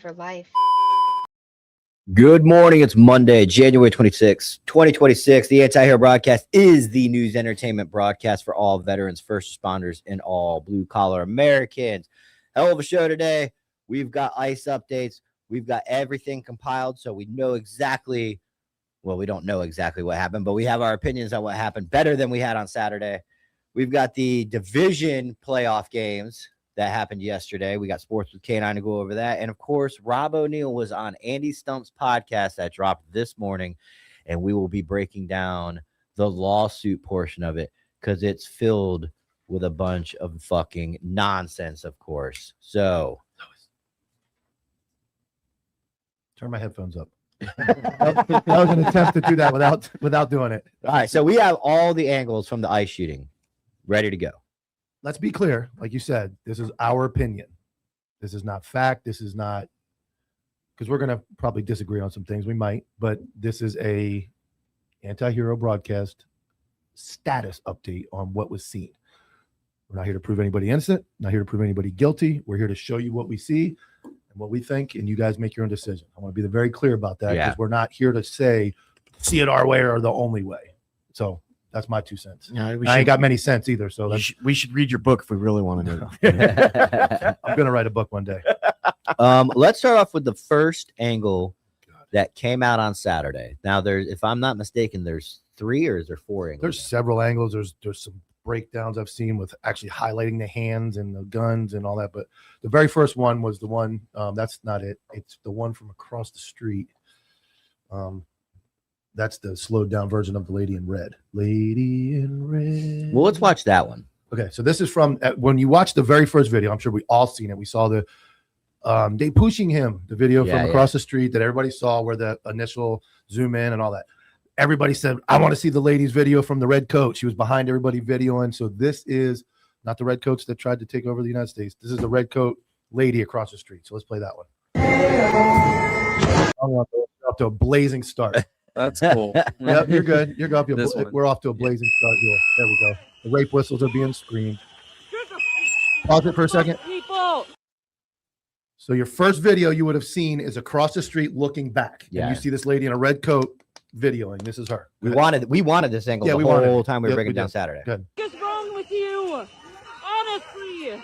for life. Good morning. It's Monday, January 26th, 2026. The Anti-Hero broadcast is the news entertainment broadcast for all veterans, first responders, and all blue-collar Americans. Hell of a show today. We've got ICE updates. We've got everything compiled, so we know exactly, well, we don't know exactly what happened, but we have our opinions on what happened better than we had on Saturday. We've got the division playoff games that happened yesterday. We got Sports with K9 to go over that. And, of course, Rob O'Neill was on Andy Stump's podcast that dropped this morning, and we will be breaking down the lawsuit portion of it because it's filled with a bunch of fucking nonsense, of course. So turn my headphones up. That was an attempt to do that without doing it. All right, so we have all the angles from the ICE shooting ready to go. Let's be clear. Like you said, this is our opinion. This is not fact. This is not, because we're going to probably disagree on some things. We might, but this is a anti-hero broadcast status update on what was seen. We're not here to prove anybody innocent, not here to prove anybody guilty. We're here to show you what we see and what we think, and you guys make your own decision. I want to be very clear about that because we're not here to say, see it our way or the only way. So that's my 2 cents. I ain't got many cents either. So we should read your book if we really want to know. I'm going to write a book one day. Let's start off with the first angle that came out on Saturday. Now, if I'm not mistaken, there's 3 or is there 4 angles? There's several angles. There's some breakdowns I've seen with actually highlighting the hands and the guns and all that. But the very first one was the one, that's not it. It's the one from across the street. That's the slowed down version of the Lady in Red. Lady in Red. Well, let's watch that one. Okay, so this is from when you watch the very first video. I'm sure we all seen it. We saw the they pushing him, the video from across the street that everybody saw where the initial zoom in and all that. Everybody said, I want to see the lady's video from the red coat. She was behind everybody videoing. So this is not the red coats that tried to take over the United States. This is the red coat lady across the street. So let's play that one. I'm off to a blazing start. That's cool. Yep, you're good. You're good. We're off to a blazing start here. There we go. The rape whistles are being screamed. Pause it for a second. So your first video you would have seen is across the street looking back. Yeah. And you see this lady in a red coat videoing. This is her. We wanted this angle the whole time we were breaking down Saturday. Good. What's wrong with you? Honestly.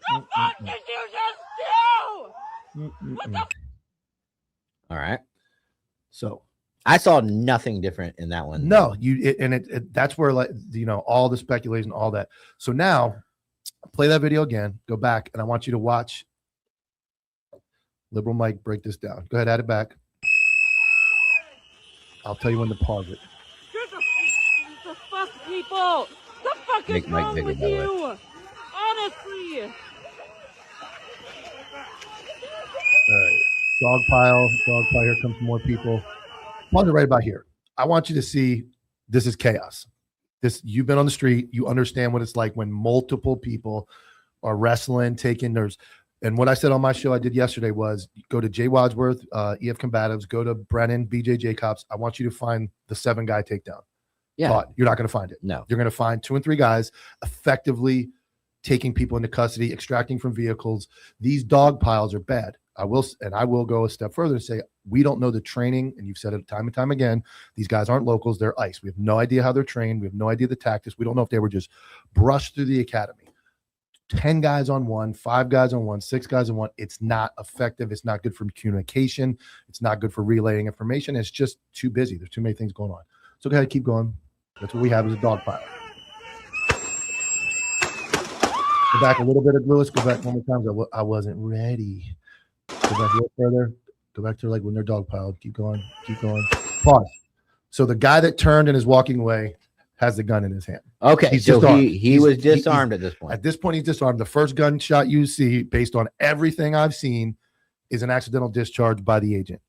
What did you just do? What the All right. So I saw nothing different in that one. no, that's where, like, you know, all the speculation, all that. So now play that video again, go back, and I want you to watch Liberal Mike break this down. Go ahead, add it back. I'll tell you when to pause it. the fuck, people? The fuck Make is Mike wrong bigger, with by the way. you? Honestly. All right. Dog pile. Here comes more people. Pause it right about here. I want you to see this is chaos. You've been on the street. You understand what it's like when multiple people are wrestling, taking theirs. And what I said on my show I did yesterday was go to Jay Wadsworth, EF Combatives, go to Brennan, BJ Jacobs. I want you to find the 7-guy takedown. Yeah. But you're not going to find it. No. You're going to find 2 and 3 guys effectively taking people into custody, extracting from vehicles. These dog piles are bad. I will go a step further and say we don't know the training, and you've said it time and time again. These guys aren't locals; they're ICE. We have no idea how they're trained. We have no idea the tactics. We don't know if they were just brushed through the academy. 10 guys on one, 5 guys on one, 6 guys on one. It's not effective. It's not good for communication. It's not good for relaying information. It's just too busy. There's too many things going on. So go ahead, keep going. That's what we have is a dog pile. Go back a little bit, Lewis. Go back one more time. I wasn't ready. Go back a little further. Go back to like when they're dog piled. Keep going. Pause. So the guy that turned and is walking away has the gun in his hand. Okay, He's so disarmed. he was disarmed at this point. At this point, he's disarmed. The first gunshot you see, based on everything I've seen, is an accidental discharge by the agent.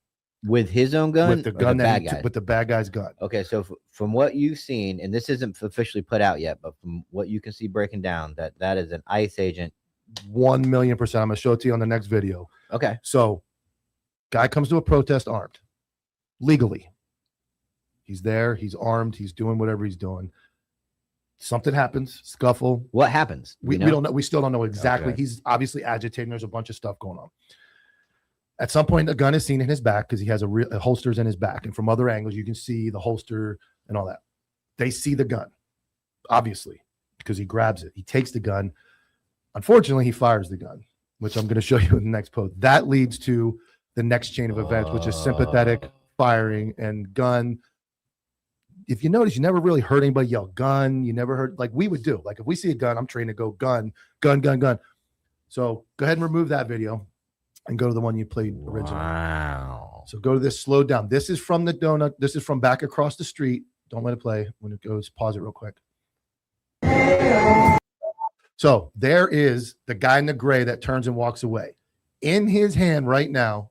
With his own gun? With the gun with the bad guy's gun. Okay, so from what you've seen, and this isn't officially put out yet, but from what you can see breaking down, that is an ICE agent. 1,000,000%. I'm going to show it to you on the next video. Okay. So Guy comes to a protest armed, legally. He's there. He's armed. He's doing whatever he's doing. Something happens. Scuffle. What happens? We don't know. We still don't know exactly. Okay. He's obviously agitating. There's a bunch of stuff going on. At some point, the gun is seen in his back because he has a holster's in his back. And from other angles, you can see the holster and all that. They see the gun, obviously, because he grabs it. He takes the gun. Unfortunately, he fires the gun, which I'm going to show you in the next post. That leads to the next chain of events, which is sympathetic firing and gun. If you notice, you never really heard anybody yell gun. You never heard, like we would do. Like if we see a gun, I'm trained to go gun, gun, gun, gun. So go ahead and remove that video and go to the one you played originally. Wow. So go to this, slow down. This is from the donut. This is from back across the street. Don't let it play. When it goes, pause it real quick. So there is the guy in the gray that turns and walks away. In his hand right now,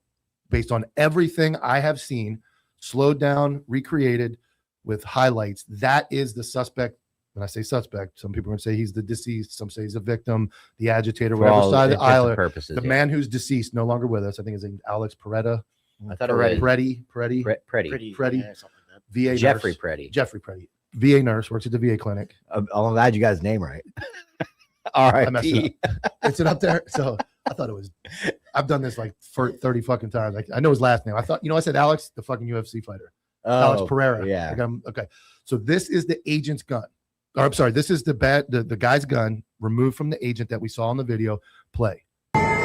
based on everything I have seen, slowed down, recreated with highlights, that is the suspect. When I say suspect, some people are going to say he's the deceased. Some say he's a victim, the agitator, whatever side of the aisle. Purposes, The man who's deceased, no longer with us. I think his name is Alex Peretta. I thought it was Pretti. Pretti. Pretti. Yeah, something like that. VA Jeffrey nurse. Pretti. Jeffrey Pretti. VA nurse, works at the VA clinic. I'm glad you got his name right. All right. I messed it up. Is it up there? So I thought it was. I've done this like for 30 fucking times. I know his last name. I thought, I said Alex, the fucking UFC fighter. Alex Pereira. Yeah. Okay. So this is the agent's gun. Or I'm sorry, this is the guy's gun removed from the agent that we saw in the video. Play. Discharge.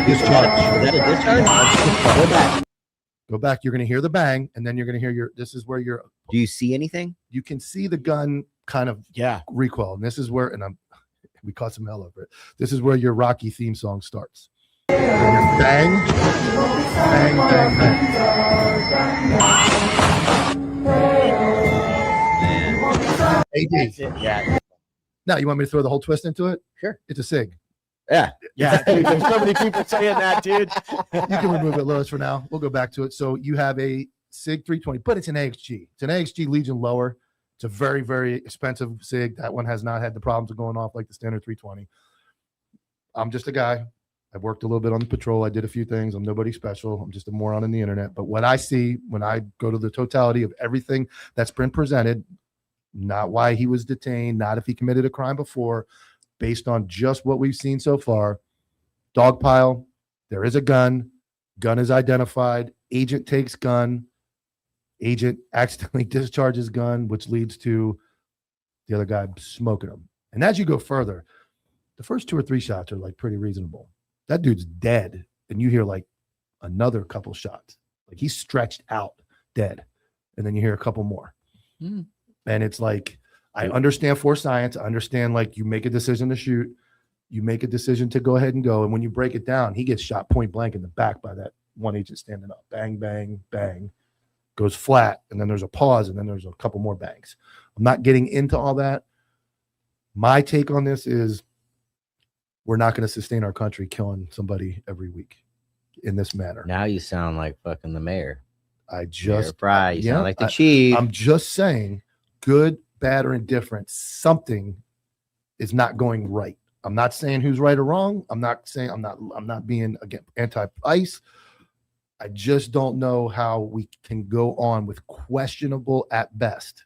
Is that a discharge? Go back. Go back. You're going to hear the bang, and then you're going to hear this is where Do you see anything? you can see the gun kind of recoil. And this is where, we caught some hell over it. This is where your Rocky theme song starts. And bang, bang, bang, bang. AD. Yeah. Now, you want me to throw the whole twist into it? Sure. It's a SIG. Yeah. Yeah, dude, there's so many people saying that, dude. You can remove it, Lois, for now. We'll go back to it. So you have a SIG 320, but it's an AXG. It's an AXG Legion lower. It's a very, very expensive SIG. That one has not had the problems of going off like the standard 320. I'm just a guy. I've worked a little bit on the patrol. I did a few things. I'm nobody special. I'm just a moron on the internet. But what I see when I go to the totality of everything that's been presented, not why he was detained, not if he committed a crime before, based on just what we've seen so far, dog pile, there is a gun is identified, agent takes gun, agent accidentally discharges gun, which leads to the other guy smoking him. And as you go further, the first 2 or 3 shots are like pretty reasonable. That dude's dead, and you hear like another couple shots. Like he's stretched out, dead. And then you hear a couple more. And it's like, I understand force science. I understand like you make a decision to shoot. You make a decision to go ahead and go. And when you break it down, he gets shot point blank in the back by that one agent standing up. Bang, bang, bang. Goes flat. And then there's a pause. And then there's a couple more bangs. I'm not getting into all that. My take on this is we're not going to sustain our country killing somebody every week in this manner. Now you sound like fucking the mayor. I just, Mayor you sound like the chief. I'm just saying, good, bad, or indifferent, something is not going right. I'm not saying who's right or wrong. I'm not being again anti-ICE. I just don't know how we can go on with questionable at best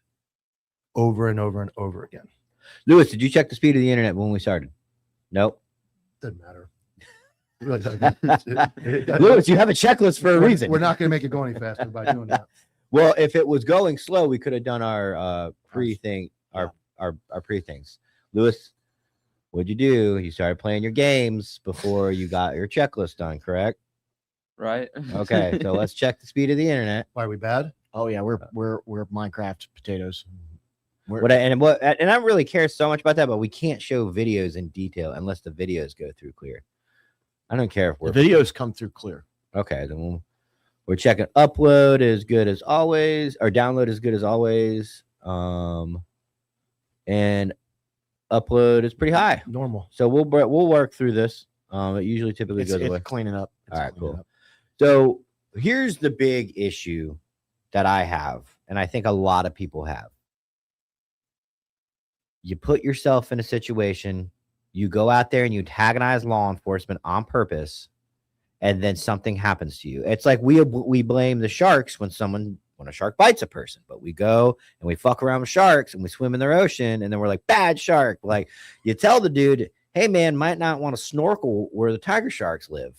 over and over and over again. Lewis, did you check the speed of the internet when we started? Nope. Doesn't matter. It really doesn't. Lewis, you have a checklist for a reason. We're not going to make it go any faster by doing that. Well, if it was going slow, we could have done our pre-thing, our pre-things. Lewis, what'd you do? You started playing your games before you got your checklist done, correct? Right. Okay, so let's check the speed of the internet. Why are we bad? Oh yeah, we're Minecraft potatoes. And I don't really care so much about that, but we can't show videos in detail unless the videos go through clear. I don't care if The videos come through clear. okay. Then we're checking upload is good as always, or download is good as always, and upload is pretty high. Normal. So we'll work through this. It usually typically goes away. It's cleaning up. All right, cool. So here's the big issue that I have, and I think a lot of people have. You put yourself in a situation, you go out there and you antagonize law enforcement on purpose, and then something happens to you. It's like we blame the sharks when a shark bites a person, but we go and we fuck around with sharks and we swim in their ocean, and then we're like, bad shark. Like, you tell the dude, hey man, might not want to snorkel where the tiger sharks live,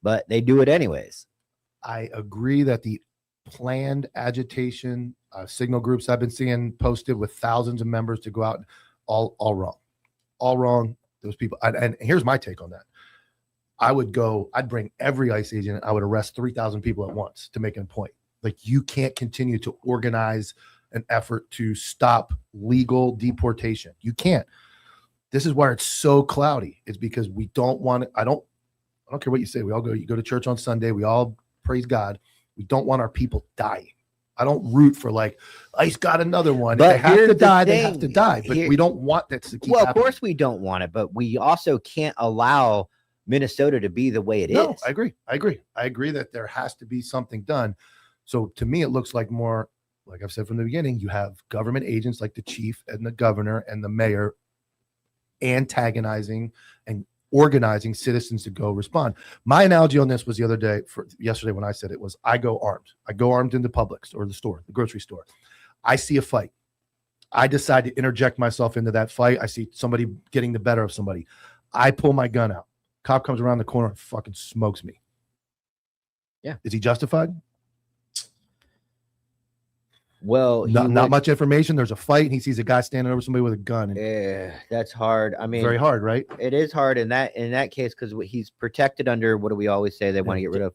but they do it anyways. I agree that the planned agitation signal groups I've been seeing posted with thousands of members to go out, all wrong. Those people, and here's my take on that. I'd bring every ICE agent. I would arrest 3,000 people at once to make a point. Like, you can't continue to organize an effort to stop legal deportation. You can't. This is why it's so cloudy. It's because we don't want it. I don't care what you say. You go to church on Sunday. We all praise God. We don't want our people dying. I don't root for like, ICE got another one. But if they have to die, they have to die. But we don't want that to keep happening. Of course we don't want it, but we also can't allow Minnesota to be the way it is. No, I agree. I agree that there has to be something done. So to me, it looks like more, like I've said from the beginning, you have government agents like the chief and the governor and the mayor antagonizing and organizing citizens to go respond. My analogy on this was yesterday when I said it was, I go armed into Publix or the store, the grocery store. I see a fight. I decide to interject myself into that fight. I see somebody getting the better of somebody. I pull my gun out. Cop comes around the corner and fucking smokes me. Yeah. Is he justified? Well, not much information. There's a fight, and he sees a guy standing over somebody with a gun. Yeah, that's hard. I mean, very hard, right? It is hard in that case, because he's protected under, what do we always say they want to get rid of?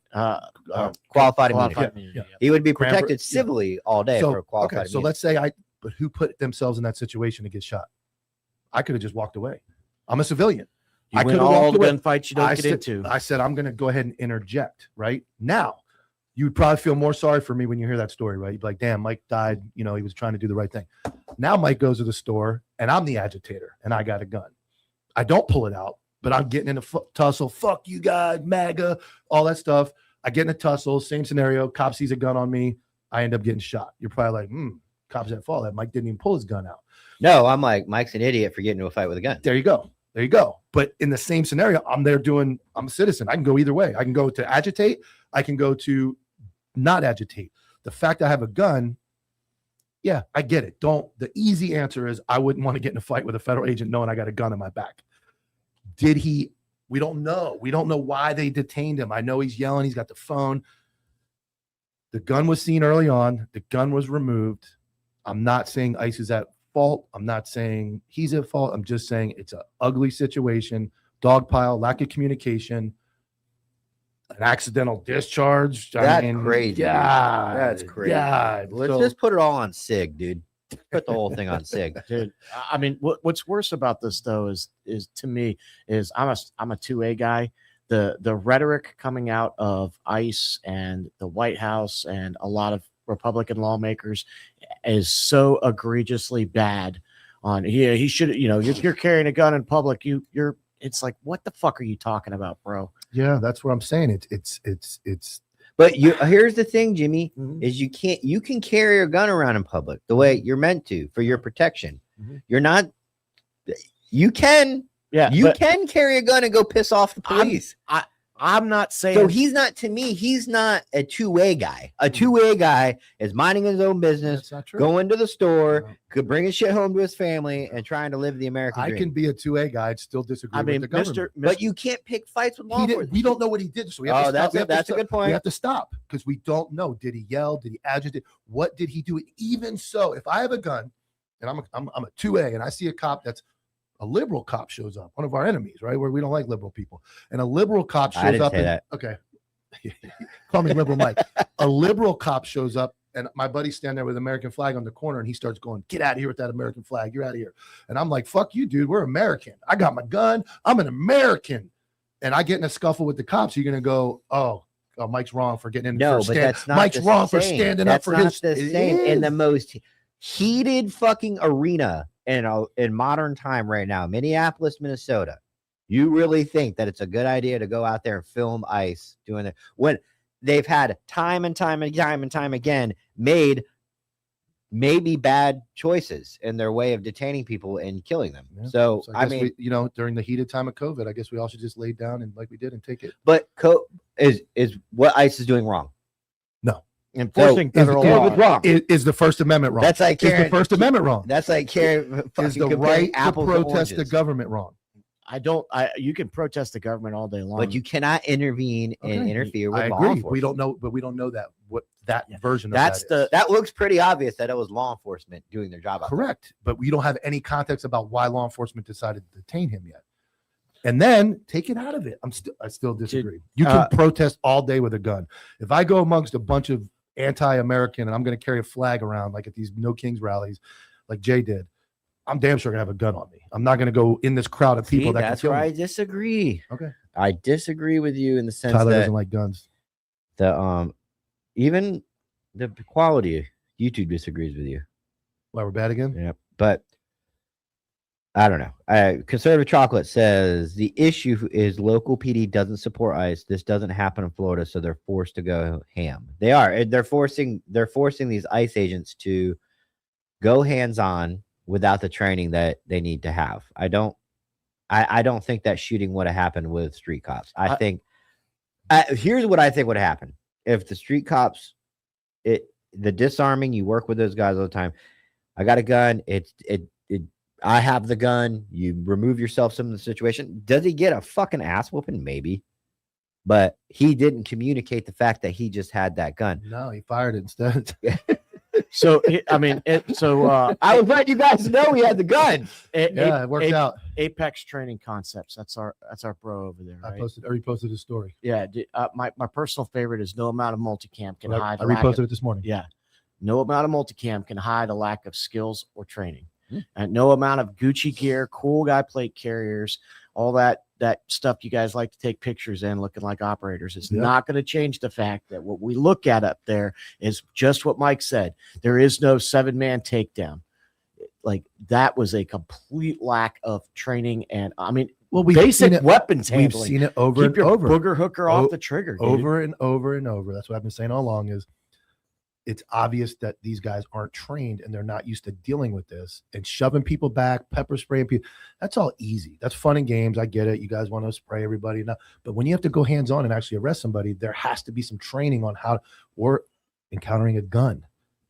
Qualified immunity. Yeah. He would be protected civilly all day for qualified immunity. So let's say but who put themselves in that situation to get shot? I could have just walked away. I'm a civilian. I could all the gunfights you don't get into. I said, I'm going to go ahead and interject right now. You would probably feel more sorry for me when you hear that story, right? You'd be like, damn, Mike died. He was trying to do the right thing. Now Mike goes to the store and I'm the agitator and I got a gun. I don't pull it out, but I'm getting in a tussle. Fuck you guys, MAGA, all that stuff. I get in a tussle, same scenario. Cop sees a gun on me. I end up getting shot. You're probably like, cop's at fault. That Mike didn't even pull his gun out. No, I'm like, Mike's an idiot for getting into a fight with a gun. There you go. But in the same scenario, I'm a citizen. I can go either way. I can go to agitate. I can go to not agitate. The fact I have a gun, yeah, I get it. The easy answer is I wouldn't want to get in a fight with a federal agent knowing I got a gun in my back. We don't know. We don't know why they detained him. I know he's yelling. He's got the phone. The gun was seen early on. The gun was removed. I'm not saying ICE is at fault. I'm not saying he's at fault. I'm just saying it's an ugly situation. Dogpile, lack of communication, an accidental discharge. That's crazy. Yeah, that's crazy. Yeah, let's just put it all on SIG, dude. Put the whole thing on SIG, dude. I mean, what's worse about this though is to me is I'm a 2A guy. The rhetoric coming out of ICE and the White House and a lot of Republican lawmakers is so egregiously bad. He should, if you're carrying a gun in public, you're. It's like, what the fuck are you talking about, bro? Yeah, that's what I'm saying. It's. But here's the thing, Jimmy, is you can carry a gun around in public the way you're meant to for your protection. You're not. You can. Yeah, you can carry a gun and go piss off the police. I'm not saying. So he's not a two-way guy. A two-way guy is minding his own business, going to the store, could bring his shit home to his family, and trying to live the American dream. I can be a 2A guy. I'd still disagree with the government. But you can't pick fights with law enforcement. We don't know what he did. So we have to stop. That's a good point. We have to stop because we don't know. Did he yell? Did he agitate? What did he do? Even so, if I have a gun and I'm a 2A and I see a cop that's a liberal cop shows up, one of our enemies, right? Where we don't like liberal people. And a liberal cop shows up. Okay. Call me liberal Mike. A liberal cop shows up and my buddy's standing there with an American flag on the corner and he starts going, get out of here with that American flag. You're out of here. And I'm like, fuck you, dude. We're American. I got my gun. I'm an American. And I get in a scuffle with the cops. You're going to go, oh, Mike's wrong for getting in. No, but that's not Mike's wrong for standing up for his. That's the same in the most heated fucking arena in modern time right now, Minneapolis, Minnesota. You really think that it's a good idea to go out there and film ICE doing it when they've had time and time again made maybe bad choices in their way of detaining people and killing them. Yeah. So I I guess mean, we, during the heated time of COVID, I guess we all should just lay down and like we did and take it. but is what ICE is doing wrong. Enforcing So, federal yeah, law. what's wrong? Is the First Amendment wrong? That's like is the Karen, First Amendment wrong? That's like Karen. Is the right to protest the government wrong? You can protest the government all day long, but you cannot intervene and Okay. interfere with I law agree. enforcement. We don't know, but we don't know that that version of That's that is. That looks pretty obvious that it was law enforcement doing their job. out there. Correct, but we don't have any context about why law enforcement decided to detain him yet. And then take it out of it. I still disagree. You can protest all day with a gun. If I go amongst a bunch of anti-American and I'm going to carry a flag around like at these No Kings rallies, like Jay did, I'm damn sure gonna have a gun on me. I'm not gonna go in this crowd of people See, that that's can kill where me. I disagree. Okay, I disagree with you in the sense Tyler that doesn't like guns. the even the quality YouTube disagrees with you. Why we're bad again? Yeah, but I don't know. Conservative Chocolate says the issue is local PD doesn't support ICE. This doesn't happen in Florida, so they're forced to go ham. They are. They're forcing these ICE agents to go hands-on without the training that they need to have. I don't think that shooting would have happened with street cops. I think here's what I think would happen if the street cops, the disarming, you work with those guys all the time. I got a gun. I have the gun. You remove yourself from the situation. Does he get a fucking ass whooping? Maybe, but he didn't communicate the fact that he just had that gun. No, he fired it instead. So I mean, I was letting you guys know he had the gun. Yeah, it worked out. Apex Training Concepts. That's our bro over there. Right? I reposted his story. Yeah, my personal favorite is no amount of multicam can hide. I reposted it this morning. Yeah, no amount of multicam can hide a lack of skills or training, and no amount of Gucci gear, cool guy plate carriers, all that stuff you guys like to take pictures in looking like operators. It's not going to change the fact that what we look at up there is just what Mike said. There is no 7-man takedown. Like that was a complete lack of training. And I mean, basic weapons handling. We've seen it over Keep and over. Booger hooker off the trigger. Over and over and over. That's what I've been saying all along is it's obvious that these guys aren't trained and they're not used to dealing with this and shoving people back, pepper spraying people. That's all easy. That's fun and games. I get it. You guys want to spray everybody. But when you have to go hands-on and actually arrest somebody, there has to be some training on how or encountering a gun.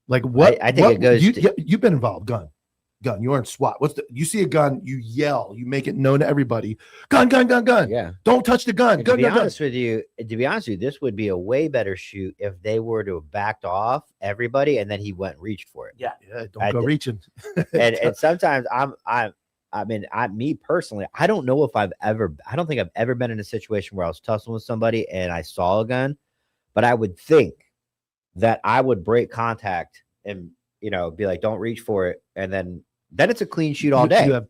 Like what? I think it goes. You've been involved. Gun. You aren't SWAT. You see a gun, you yell, you make it known to everybody. Gun. Yeah. Don't touch the gun. To be honest with you, this would be a way better shoot if they were to have backed off everybody and then he went and reached for it. Yeah. Don't go reaching. and sometimes me personally, I don't think I've ever been in a situation where I was tussling with somebody and I saw a gun, but I would think that I would break contact and be like, don't reach for it, and then it's a clean shoot all day. You have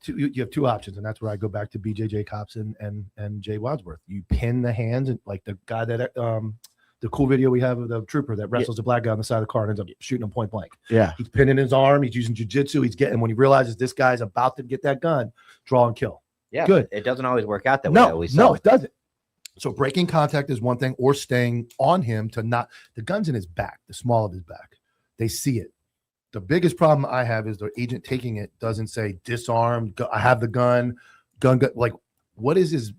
two options, and that's where I go back to BJ Cops and Jay Wadsworth. You pin the hands, and like the guy that the cool video we have of the trooper that wrestles the black guy on the side of the car and ends up shooting him point blank. Yeah, he's pinning his arm. He's using jujitsu. He's getting when he realizes this guy's about to get that gun, draw and kill. Yeah, good. It doesn't always work out that way. No, it doesn't. So breaking contact is one thing, or staying on him to not. The gun's in his back, the small of his back. They see it. The biggest problem I have is the agent taking it doesn't say disarm. I have the gun. Like, what is his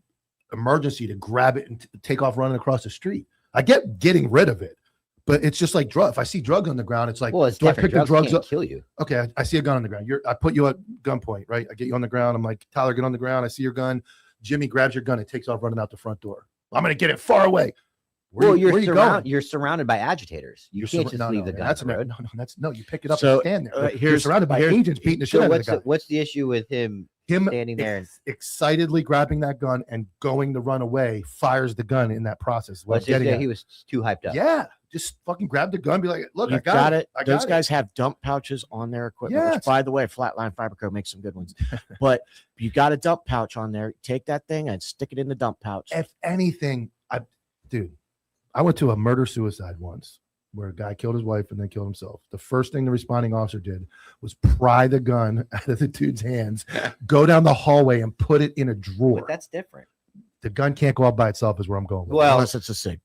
emergency to grab it and take off running across the street? I get getting rid of it, but it's just like drug. If I see drugs on the ground, it's like, well, it's do I pick the drugs up? Kill you. Okay, I see a gun on the ground. I put you at gunpoint, right? I get you on the ground. I'm like, Tyler, get on the ground. I see your gun. Jimmy grabs your gun and takes off running out the front door. I'm gonna get it far away. You're surrounded by agitators. You can't just leave the gun. No, you pick it up and stand there. You're surrounded by agents beating the shit out of the guy. What's the issue with him standing there and excitedly grabbing that gun and going to run away, fires the gun in that process? He was too hyped up. Yeah, just fucking grab the gun, be like, look, I got it. Those guys have dump pouches on their equipment, which, by the way, Flatline Fiberco makes some good ones. But you got a dump pouch on there. Take that thing and stick it in the dump pouch. If anything, I went to a murder-suicide once where a guy killed his wife and then killed himself. The first thing the responding officer did was pry the gun out of the dude's hands, go down the hallway and put it in a drawer. But that's different. The gun can't go out by itself is where I'm going. Well, unless it's a SIG.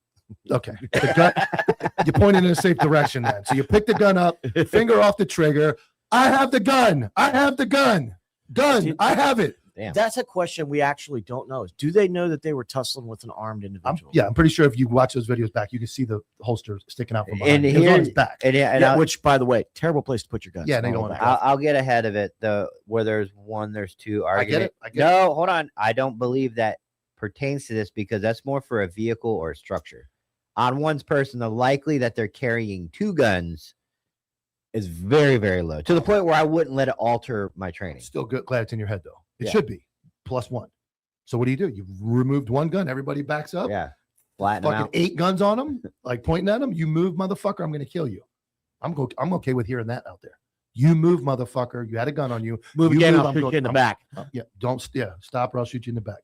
Okay. The gun, you pointed in a safe direction then. So you pick the gun up, finger off the trigger. I have the gun. I have the gun. Gun. I have it. Damn. That's a question we actually don't know. Do they know that they were tussling with an armed individual? I'm pretty sure if you watch those videos back, you can see the holster sticking out from behind. And It was on here- his back. And Which, by the way, terrible place to put your guns. Yeah, they on don't the want back. I'll get ahead of it though. Where there's one, there's two I get argument. it. I get it. No, hold on. I don't believe that pertains to this because that's more for a vehicle or a structure. On one's person, the likely that they're carrying two guns is very, very low to the point where I wouldn't let it alter my training. Still good. Glad it's in your head though. It Yeah. should be +1. So what do? You've removed one gun. Everybody backs up. Yeah, flatten them Fucking out. 8 guns on them, like pointing at them. You move, motherfucker. I'm gonna kill you. I'm okay with hearing that out there. You move, motherfucker. You had a gun on you. Move You again, move, I'll I'm shoot going- you in the I'm- back. Stop or I'll shoot you in the back.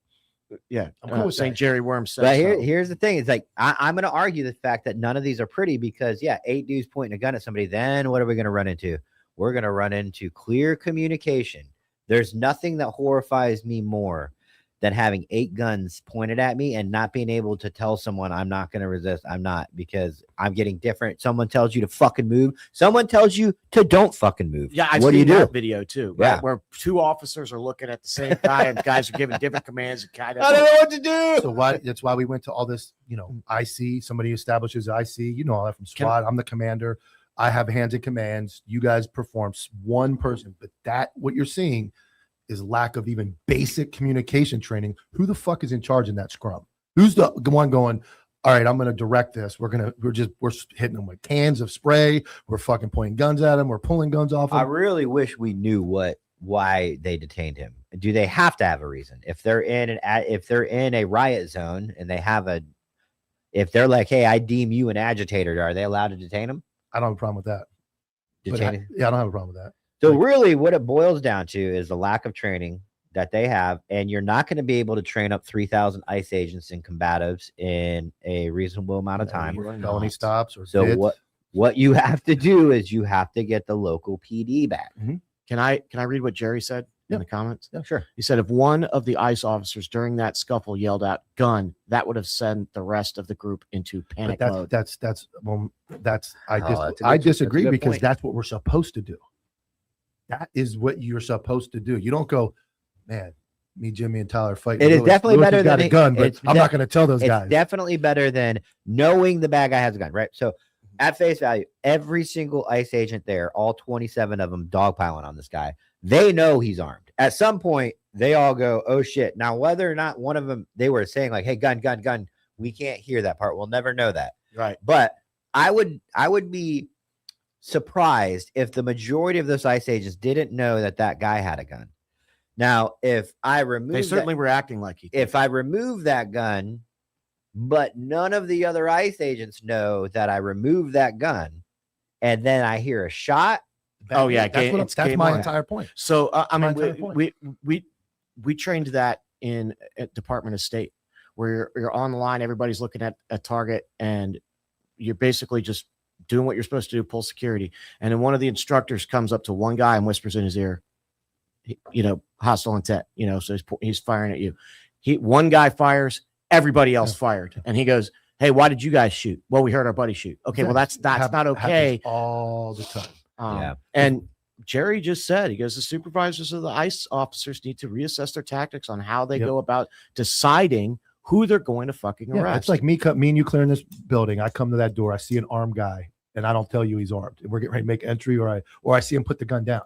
Yeah, I'm cool with St. that. Jerry Worm says. But so. here's the thing: it's like I'm going to argue the fact that none of these are pretty because 8 dudes pointing a gun at somebody. Then what are we going to run into? We're going to run into clear communication. There's nothing that horrifies me more than having 8 guns pointed at me and not being able to tell someone I'm not going to resist. I'm not because I'm getting different. Someone tells you to fucking move. Someone tells you to don't fucking move. Yeah, I've what do you seen do? that video too. Right? Yeah. Where 2 officers are looking at the same guy and guys are giving different commands and kind I don't of. know what to do. So that's why we went to all this, IC, somebody establishes IC, all that from SWAT. I'm the commander. I have hands and commands. You guys perform one person, but what you're seeing is lack of even basic communication training. Who the fuck is in charge in that scrum? Who's the one going, all right, I'm going to direct this. We're hitting them with cans of spray. We're fucking pointing guns at them. We're pulling guns off I them. really wish we knew why they detained him. Do they have to have a reason? If they're in a riot zone and if they're like, hey, I deem you an agitator, are they allowed to detain him? I don't have a problem with that. But Detain I him? don't have a problem with that. So really what it boils down to is the lack of training that they have, and you're not going to be able to train up 3,000 ICE agents and combatives in a reasonable amount of time. Felony stops or So bids. what you have to do is you have to get the local PD back. Can I read what Jerry said in the comments? Yeah, sure. He said if one of the ICE officers during that scuffle yelled out "gun," that would have sent the rest of the group into panic But mode. I disagree good because point. that's what we're supposed to do. That is what you're supposed to do. You don't go, man, me, Jimmy, and Tyler fighting. It is Lewis. definitely Lewis has better got than a gun, but it's I'm not going to tell those It's guys. definitely better than knowing the bad guy has a gun, right? So at face value, every single ICE agent there, all 27 of them dogpiling on this guy, they know he's armed. At some point, they all go, oh shit. Now, whether or not one of them, they were saying like, hey, gun, gun, gun, we can't hear that part. We'll never know that. Right. But I would be surprised if the majority of those ICE agents didn't know that guy had a gun. Now, if I remove They certainly were acting like he did. if I remove that gun, but none of the other ICE agents know that I removed that gun, and then I hear a shot. Oh, yeah, that's game my on. entire point. So I My mean, entire point. we trained that at Department of State, where you're on the line, everybody's looking at a target, and you're basically just doing what you're supposed to do, pull security. And then one of the instructors comes up to one guy and whispers in his ear, hostile intent. So he's firing at you. One guy fires, everybody else fired, and he goes, "Hey, why did you guys shoot?" "Well, we heard our buddy shoot." "Okay, well that's not okay." Happens all the time. Yeah. And Jerry just said, he goes, the supervisors of the ICE officers need to reassess their tactics on how they go about deciding who they're going to fucking Yeah, arrest. it's like me and you clearing this building. I come to that door. I see an armed guy, and I don't tell you he's armed. And we're getting ready to make entry, or I see him put the gun down,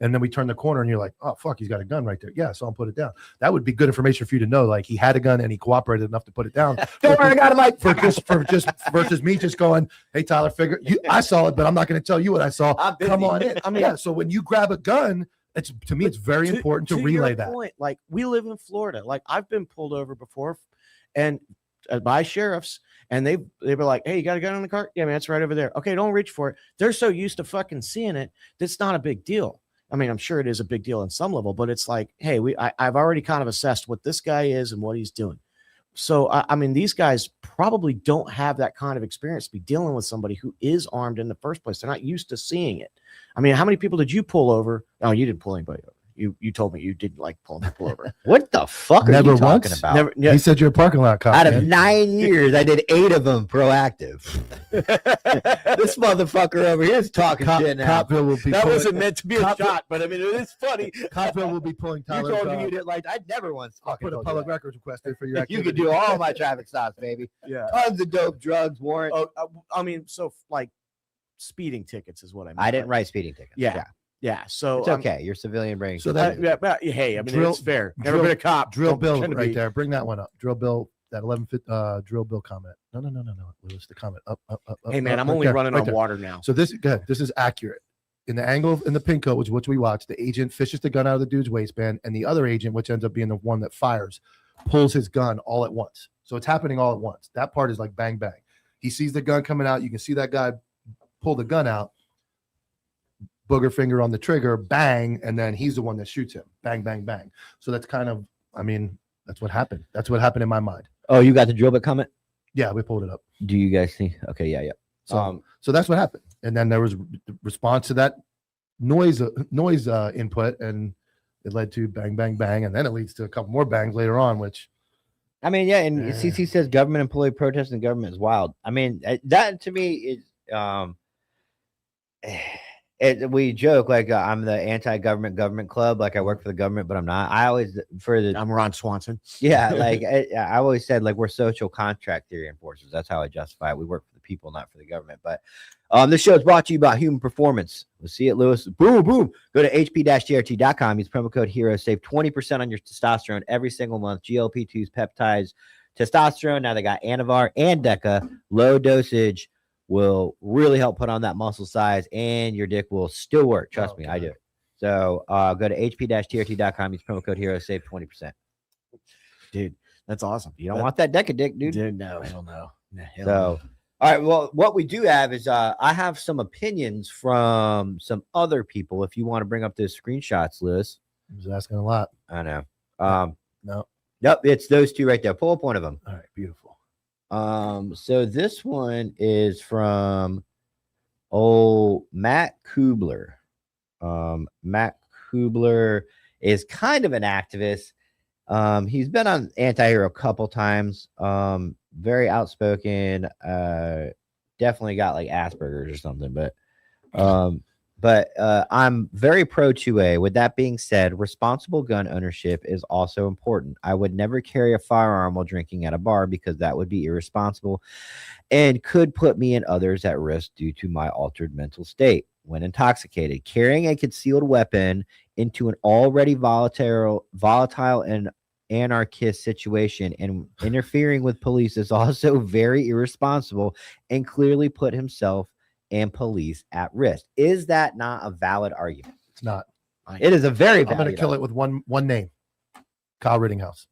and then we turn the corner, and you're like, "Oh fuck, he's got a gun right there." Yeah, so I'll put it down. That would be good information for you to know. Like he had a gun and he cooperated enough to put it down. Don't worry, I got him. Like Versus me just going, "Hey Tyler, I saw it, but I'm not going to tell you what I saw." I'm busy. Come on in. I mean, yeah. So when you grab a gun, it's very important to relay your that. point, like we live in Florida. Like I've been pulled over before, and by sheriffs, and they were like, "Hey, you got a gun in the car?" "Yeah, man, it's right over there." "Okay, don't reach for it." They're so used to fucking seeing it that's not a big deal. I mean, I'm sure it is a big deal in some level, but it's like, hey, I've already kind of assessed what this guy is and what he's doing. So, I mean, these guys probably don't have that kind of experience to be dealing with somebody who is armed in the first place. They're not used to seeing it. I mean, how many people did you pull over? Oh, you didn't pull anybody over. You told me you didn't like pulling people over. What the fuck are Never you talking once? about? Never. He Yeah. said you're a parking lot cop. Out of man. 9 years, I did 8 of them proactive. This motherfucker over here is talking shit now. Copville will be That pulling, wasn't meant to be a Cop- shot, but I mean, it is funny. Copville will be pulling You Tyler's. told me you didn't like. I never once I'll fucking put a told public you that. records request in for your You activity. could do all my traffic stops, baby. Yeah. Tons of dope, drugs, warrants. Oh, I mean, so like speeding tickets is what I mean. I didn't write speeding tickets. Yeah. So It's okay. Your civilian brain. So can that- do it. yeah, but, hey, I mean, Drill- it's fair. Never drill- been a cop. Drill Don't Bill pretend to right be. there. Bring that one up. Drill Bill, that 11 Drill Bill comment. No. Lewis, the comment. Up. Hey man, I'm right only there, running right on there. water now. So this is accurate. In the angle in the pin coat, which we watched, the agent fishes the gun out of the dude's waistband, and the other agent, which ends up being the one that fires, pulls his gun all at once. So it's happening all at once. That part is like bang bang. He sees the gun coming out. You can see that guy pull the gun out, booger finger on the trigger, bang, and then he's the one that shoots him. Bang, bang, bang. So that's kind of, I mean, that's what happened. That's what happened in my mind. Oh, you got the drill bit comment? Yeah, we pulled it up. Do you guys see? Okay, yeah. So, so that's what happened. And then there was response to that noise input, and it led to bang, bang, bang, and then it leads to a couple more bangs later on, which I mean, yeah, and CC says government employee protesting government is wild. I mean, that to me is we joke like I'm the anti-government club, like I work for the government, but I'm not. I always I'm Ron Swanson. yeah, like I always said, like we're social contract theory enforcers. That's how I justify it. We work for the people, not for the government. But this show is brought to you by Human Performance. We'll see it, Lewis. Boom, boom. Go to hp-trt.com. Use promo code HERO. Save 20% on your testosterone every single month. GLP-2s, peptides, testosterone. Now they got Anavar and Deca. Low dosage will really help put on that muscle size, and your dick will still work. Trust me, I do. So go to hp-trt.com. Use promo code HERO. Save 20%. Dude, that's awesome. You don't want that Deca dick, dude. Dude, no, hell no. Hell So, no. all right. Well, what we do have is I have some opinions from some other people. If you want to bring up those screenshots, Liz. I was asking a lot. I know. No. Yep, it's those two right there. Pull up one of them. All right, beautiful. So this one is from old Matt Kubler. Matt Kubler is kind of an activist. He's been on Anti-Hero a couple times. Very outspoken. Definitely got like Asperger's or something, but I'm very pro 2A. With that being said, responsible gun ownership is also important. I would never carry a firearm while drinking at a bar because that would be irresponsible and could put me and others at risk due to my altered mental state. When intoxicated, carrying a concealed weapon into an already volatile and anarchist situation and interfering with police is also very irresponsible and clearly put himself and police at risk. Is that not a valid argument? It's not. It is a very I'm valid going to kill it with one name. Kyle Rittinghouse.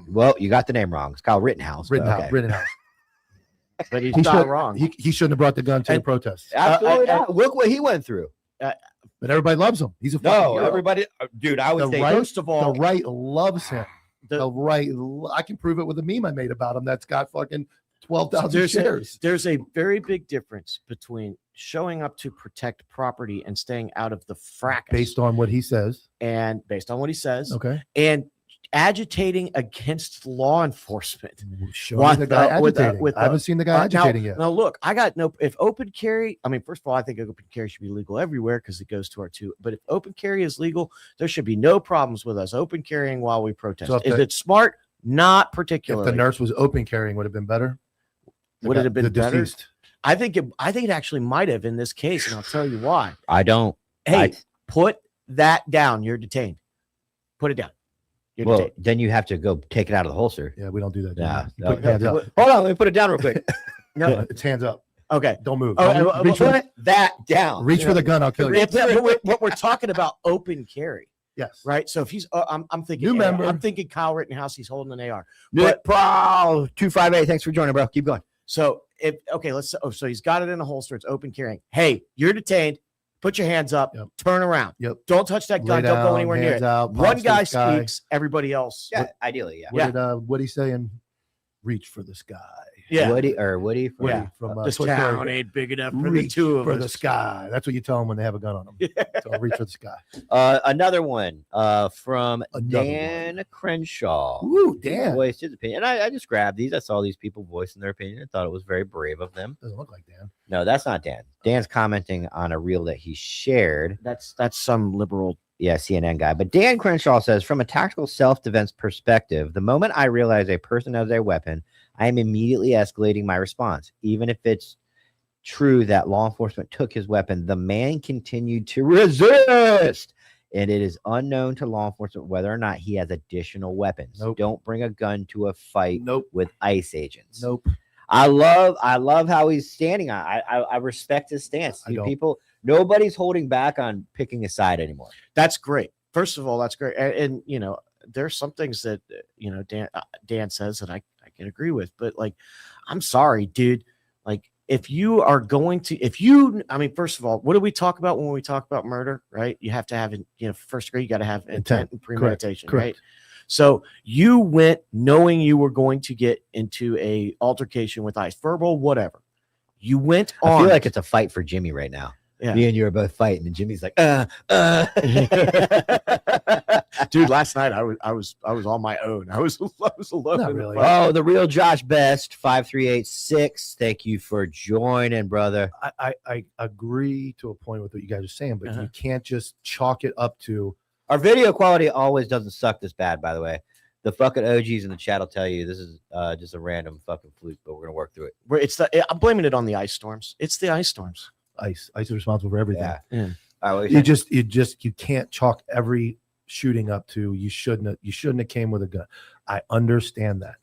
Well, you got the name wrong. It's Kyle Rittenhouse. but okay. Rittenhouse. But he's He not should- wrong. He shouldn't have brought the gun to the And- protest. Absolutely not. Look what he went through. But everybody loves him. He's a fucking No, hero. everybody, dude. I would The say right- First of all, The right loves him. the- The right. I can prove it with a meme I made about him that's got fucking 12,000 There's a- shares. there's a very big difference between showing up to protect property and staying out of the fracas Based on what he says. and based on what he says Okay. and agitating against law enforcement. Show What me the guy the- with the- agitating. with I haven't the- seen the guy agitating yet. Now, look, I got no. If open carry, I mean, first of all, I think open carry should be legal everywhere because it goes to our two. But if open carry is legal, there should be no problems with us open carrying while we protest. So if Is the- it smart? Not If particularly. the nurse was open carrying, would have been better. Would it have been the better? deceased. I think it actually might have in this case, and I'll tell you why. I don't. Hey, put that down. You're detained. Put it down. You're Well, detained. then you have to go take it out of the holster. Yeah, we don't do that. do Yeah. we? No, Put your hands up. Hold on, let me put it down real quick. No. It's hands up. Okay. Don't move. Oh, Don't reach for, Put that down. reach for the gun. I'll kill you. But we're talking about open carry, Yes. right? So if he's, I'm thinking, New member. I'm thinking Kyle Rittenhouse. He's holding an AR. But Pro 258. Thanks for joining, bro. Keep going. So so he's got it in a holster. It's open carrying. Hey, you're detained. Put your hands up. Yep. Turn around. Yep. Don't touch that gun. Lay Don't go down, anywhere near hands it. out, One palms to guy the sky. speaks. Everybody else. Yeah, ideally, yeah. What did he say? And reach for the sky. Yeah. Woody Woody Yeah. from This Toy Story. town ain't big enough for the Reach two of for us. the sky. That's what you tell them when they have a gun on them. Yeah. So reach for the sky. Another one from Another Dan Crenshaw. Ooh, He Dan. voiced his opinion. And I just grabbed these. I saw these people voicing their opinion and thought it was very brave of them. Doesn't look like Dan. No, that's not Dan. Dan's commenting on a reel that he shared. That's some liberal. Yeah, CNN guy. But Dan Crenshaw says, from a tactical self-defense perspective, the moment I realize a person has a weapon, I am immediately escalating my response. Even if it's true that law enforcement took his weapon, the man continued to resist. And it is unknown to law enforcement whether or not he has additional weapons. Nope. Don't bring a gun to a fight Nope. with ICE agents. Nope. I love how he's standing on. I respect his stance. I don't. People, nobody's holding back on picking a side anymore. That's great. First of all, that's great. And you know, there's some things that Dan says that I can agree with, but like, I'm sorry, dude. Like, if you are going to, I mean, first of all, what do we talk about when we talk about murder, right? You have to have, first degree, you got to have intent and premeditation, Correct. right? So you went knowing you were going to get into a altercation with ICE, verbal, whatever. You went on. I feel like it's a fight for Jimmy right now. Yeah. Me and you are both fighting, and Jimmy's like, Dude, last night I was on my own. I was alone. Not in the really. fight. Oh, the real Josh Best 5386. Thank you for joining, brother. I agree to a point with what you guys are saying, but Uh-huh. you can't just chalk it up to Our video quality always doesn't suck this bad, by the way. The fucking OGs in the chat will tell you this is just a random fucking fluke, but we're gonna work through it. Where I'm blaming it on the ice storms. It's the ice storms. ICE. ICE is responsible for everything. Yeah. All right, You can't chalk every shooting up to you shouldn't have came with a gun. I understand that.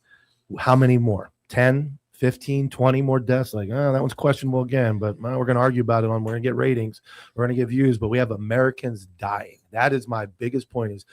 How many more? 10, 15, 20 more deaths? Like, oh, that one's questionable again, but we're going to argue about it we're going to get ratings. We're going to get views, but we have Americans dying. That is my biggest point is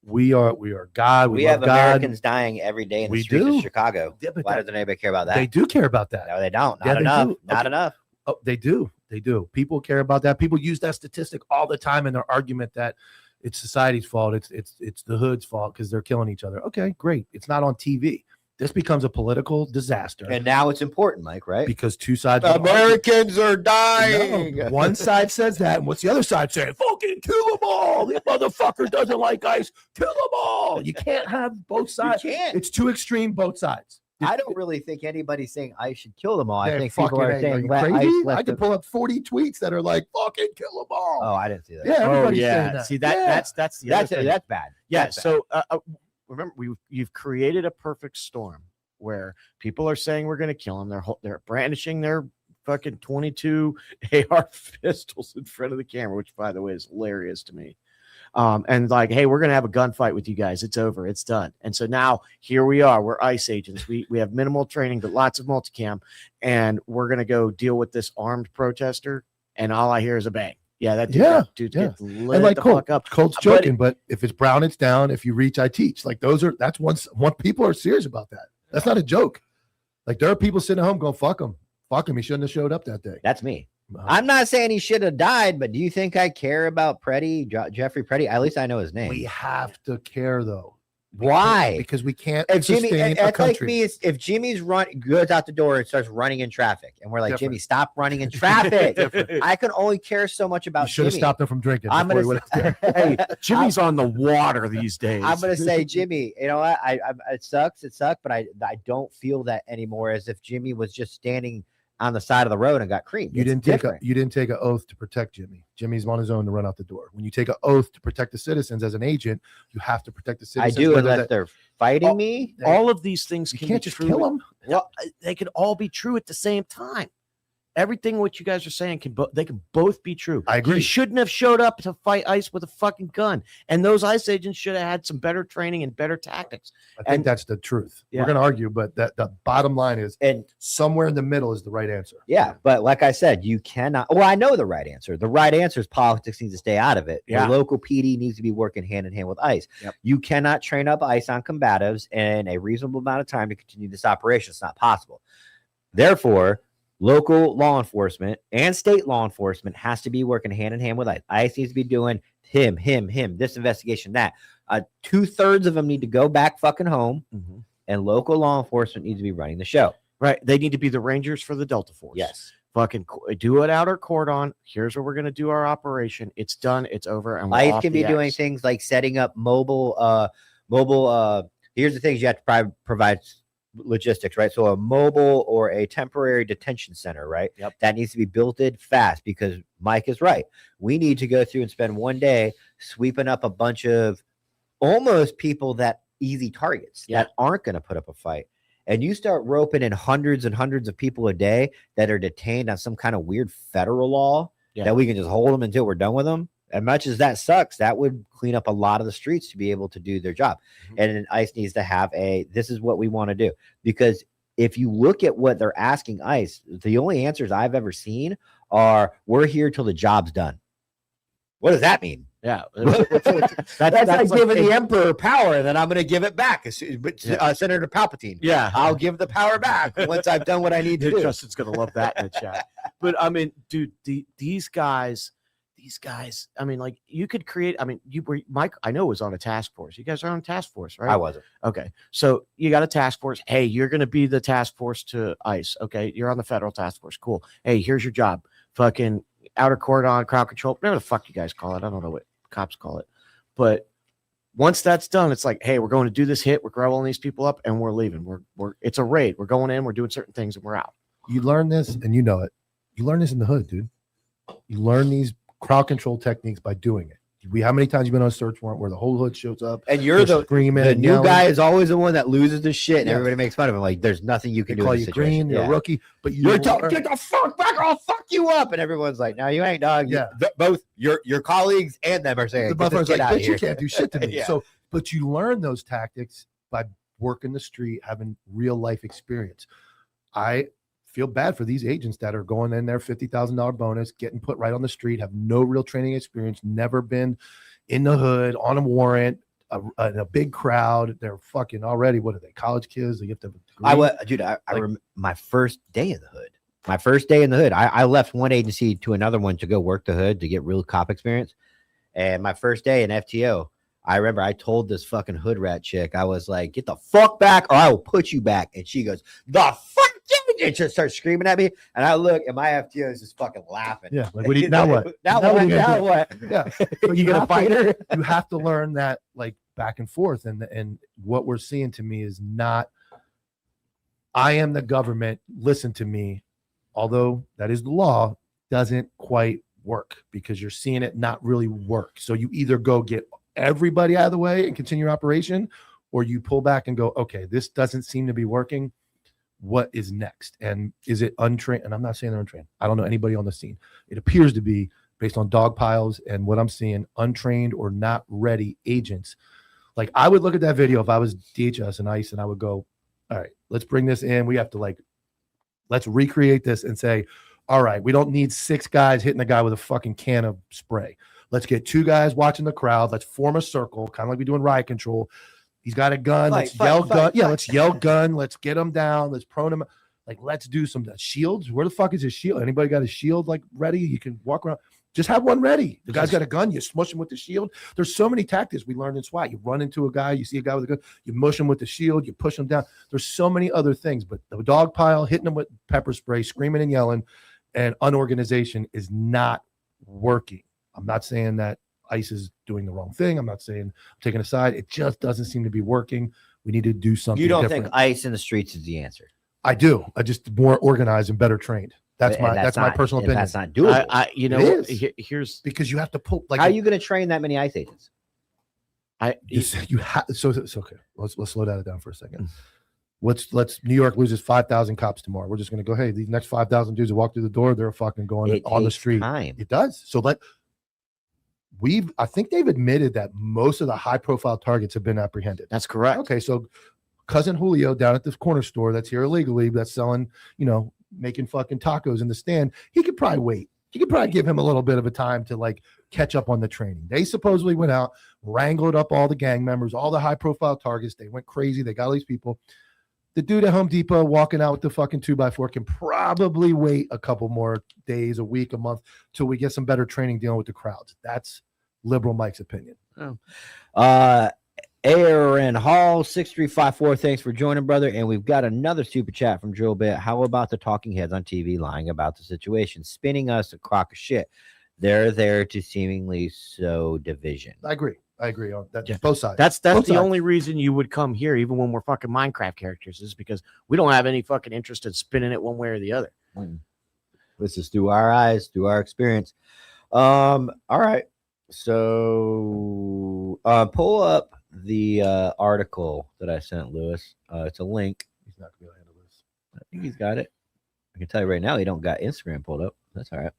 we are God. we love have God. Americans dying every day in the We streets do. of Chicago. Yeah, but Why doesn't anybody care about that? they do care about that. No, they don't. Yeah, Not they enough. do. Not Okay. enough. Oh, they do. They do. People care about that. People use that statistic all the time in their argument that it's society's fault. It's the hood's fault because they're killing each other. Okay, great. It's not on TV. This becomes a political disaster And now it's important, Mike, right? because two sides. Americans are dying. No, one side says that, and what's the other side saying? Fucking kill them all. The motherfucker doesn't like ICE. Kill them all. You can't have both sides. You can't. It's too extreme, both sides. I don't really think anybody's saying I should kill them all. I They're think people fucking are A. saying you let crazy? ICE I let could pull up 40 tweets that are like, fucking kill them all. Oh, I didn't see that. Yeah, Oh everybody's saying yeah. that. See that Yeah. that's the other thing. That's bad. Yeah. That's bad. So remember, you've created a perfect storm where people are saying we're going to kill them. They're brandishing their fucking 22 AR pistols in front of the camera, which by the way is hilarious to me. And like, hey, we're going to have a gunfight with you guys. It's over. It's done. And so now here we are. We're ICE agents. We have minimal training, but lots of multicam. And we're going to go deal with this armed protester. And all I hear is a bang. Yeah, that dude gets lit And like the Colt, fuck up. Colt's But joking, but if it's brown, it's down. If you reach, I teach. Like that's one people are serious about that. That's not a joke. Like there are people sitting at home going, fuck him. Fuck him. He shouldn't have showed up that day. That's me. I'm not saying he should have died, but do you think I care about Pretti, Jeffrey Pretti? At least I know his name. We have to care though. Why? Because we can't If Jimmy, sustain a that's like country. me. If Jimmy's goes out the door and starts running in traffic, and we're like, Different. Jimmy, stop running in traffic. I can only care so much You about should have Jimmy. stopped him from drinking. I'm before he gonna. went out there. Hey, Jimmy's on the water these days. I'm gonna say, Jimmy. You know what? I it sucks. It sucked, but I don't feel that anymore. As if Jimmy was just standing on the side of the road and got creamed. You It's didn't different. take an oath to protect Jimmy. Jimmy's on his own to run out the door. When you take an oath to protect the citizens as an agent, you have to protect the I citizens. do, whether unless that- they're fighting me. All of these things you can can't be just true. kill them. Well, they could all be true at the same time. Everything what you guys are saying they can both be true. I agree. He shouldn't have showed up to fight ICE with a fucking gun, and those ICE agents should have had some better training and better tactics. I think And- that's the truth. Yeah. We're going to argue, but that the bottom line is And somewhere in the middle is the right answer. yeah, but like I said, you cannot. Well, I know the right answer. The right answer is politics needs to stay out of it. Yeah. The local PD needs to be working hand in hand with ICE. Yep. You cannot train up ICE on combatives in a reasonable amount of time to continue this operation. It's not possible. Therefore, local law enforcement and state law enforcement has to be working hand in hand with ICE. ICE needs to be doing him, this investigation, that. 2/3 of them need to go back fucking home, and local law enforcement needs to be running the show. Right. They need to be the Rangers for the Delta Force. Yes. Fucking do an outer cordon. Here's where we're going to do our operation. It's done. It's over. And we're ICE off can the be doing X. things like setting up mobile. Here's the things you have to provide logistics, right? So a mobile or a temporary detention center, right? Yep. That needs to be built in fast because Mike is right. We need to go through and spend one day sweeping up a bunch of almost people that easy targets that aren't going to put up a fight. And you start roping in hundreds and hundreds of people a day that are detained on some kind of weird federal law that we can just hold them until we're done with them. As much as that sucks, that would clean up a lot of the streets to be able to do their job. And ICE needs to have this is what we want to do. Because if you look at what they're asking ICE, the only answers I've ever seen are, we're here till the job's done. What does that mean? Yeah. That's like giving the emperor power, and then I'm going to give it back. Senator Palpatine. Yeah. I'll give the power back once I've done what I need to do. Justin's going to love that in the chat. But I mean, dude, these guys, I mean, like, you could create, I mean, Mike, I know, was on a task force. You guys are on a task force, right? I wasn't. Okay. So you got a task force. Hey, you're going to be the task force to ICE. Okay. You're on the federal task force. Cool. Hey, here's your job. Fucking outer cordon, crowd control, whatever the fuck you guys call it. I don't know what cops call it. But once that's done, it's like, hey, we're going to do this hit. We're grabbing these people up and we're leaving. It's a raid. We're going in, we're doing certain things, and we're out. You learn this, and you know it. You learn this in the hood, dude. You learn these crowd control techniques by doing it. How many times you been on a search warrant where the whole hood shows up and you're the screaming? The and new yelling. guy is always the one that loses the shit, and everybody makes fun of him. Like, there's nothing you can They do. call in you this situation. green, you're a rookie, but you're talking, get the fuck back, or I'll fuck you up. And everyone's like, no, you ain't, dog. Yeah. Both your colleagues and them are saying, the buffer's like, bitch, you can't do shit to me. Yeah. So, but you learn those tactics by working the street, having real life experience. I feel bad for these agents that are going in there, $50,000 bonus, getting put right on the street, have no real training experience, never been in the hood on a warrant, in a big crowd. They're fucking already, what are they, college kids? They have to have a degree. I remember my first day in the hood. I left one agency to another one to go work the hood to get real cop experience. And my first day in FTO, I remember I told this fucking hood rat chick, I was like, get the fuck back or I will put you back. And she goes, the fuck? And just starts screaming at me. And I look, and my FTO is just fucking laughing. Yeah. Like, what do you, now what? Now what? Yeah. So you gonna fight her? You have to learn that, like, back and forth. And what we're seeing, to me, is not, I am the government, listen to me, although that is the law, doesn't quite work because you're seeing it not really work. So you either go get everybody out of the way and continue your operation, or you pull back and go, okay, this doesn't seem to be working. What is next? And is it untrained? And I'm not saying they're untrained. I don't know anybody on the scene. It appears to be, based on dog piles and what I'm seeing, untrained or not ready agents. Like, I would look at that video if I was DHS and ICE, and I would go, all right, let's bring this in. We have to, let's recreate this and say, all right, we don't need 6 guys hitting a guy with a fucking can of spray. Let's get 2 guys watching the crowd. Let's form a circle, kind of like we do in riot control. He's got a gun. Let's yell gun. Yeah, let's yell gun. Let's get him down. Let's prone him. Like, let's do some shields. Where the fuck is his shield? Anybody got a shield ready? You can walk around. Just have one ready. The guy's got a gun. You smush him with the shield. There's so many tactics we learned in SWAT. You run into a guy. You see a guy with a gun. You mush him with the shield. You push him down. There's so many other things. But the dog pile, hitting him with pepper spray, screaming and yelling, and unorganization is not working. I'm not saying that ICE is doing the wrong thing. I'm not saying I'm taking a side. It just doesn't seem to be working. We need to do something. You don't different. think ICE in the streets is the answer? I do. I just more organized and better trained. That's my personal opinion. That's not doable. Here's because you have to pull. How are you going to train that many ICE agents? You have so okay. Let's slow that down for a second. Let's New York loses 5,000 cops tomorrow. We're just going to go, hey, these next 5,000 dudes that walk through the door, they're fucking going on the street. It does. So I think they've admitted that most of the high profile targets have been apprehended. That's correct. Okay, so cousin Julio down at this corner store that's here illegally, that's selling, making fucking tacos in the stand, he could probably wait. You could probably give him a little bit of a time to catch up on the training. They supposedly went out, wrangled up all the gang members, all the high profile targets. They went crazy. They got all these people. The dude at Home Depot walking out with the fucking 2x4 can probably wait a couple more days, a week, a month, till we get some better training dealing with the crowds. That's liberal Mike's opinion. Oh. Aaron Hall 6354. Thanks for joining, brother. And we've got another super chat from Joe Bit. How about the talking heads on TV lying about the situation, spinning us a crock of shit? They're there to seemingly sow division. I agree on that. Yeah. Both sides. That's Both the sides. only reason you would come here, even when we're fucking Minecraft characters, is because we don't have any fucking interest in spinning it one way or the other. This is through our eyes, through our experience. All right. So pull up the article that I sent Lewis. It's a link. He's not gonna be able to handle this. I think he's got it. I can tell you right now, he don't got Instagram pulled up. That's all right.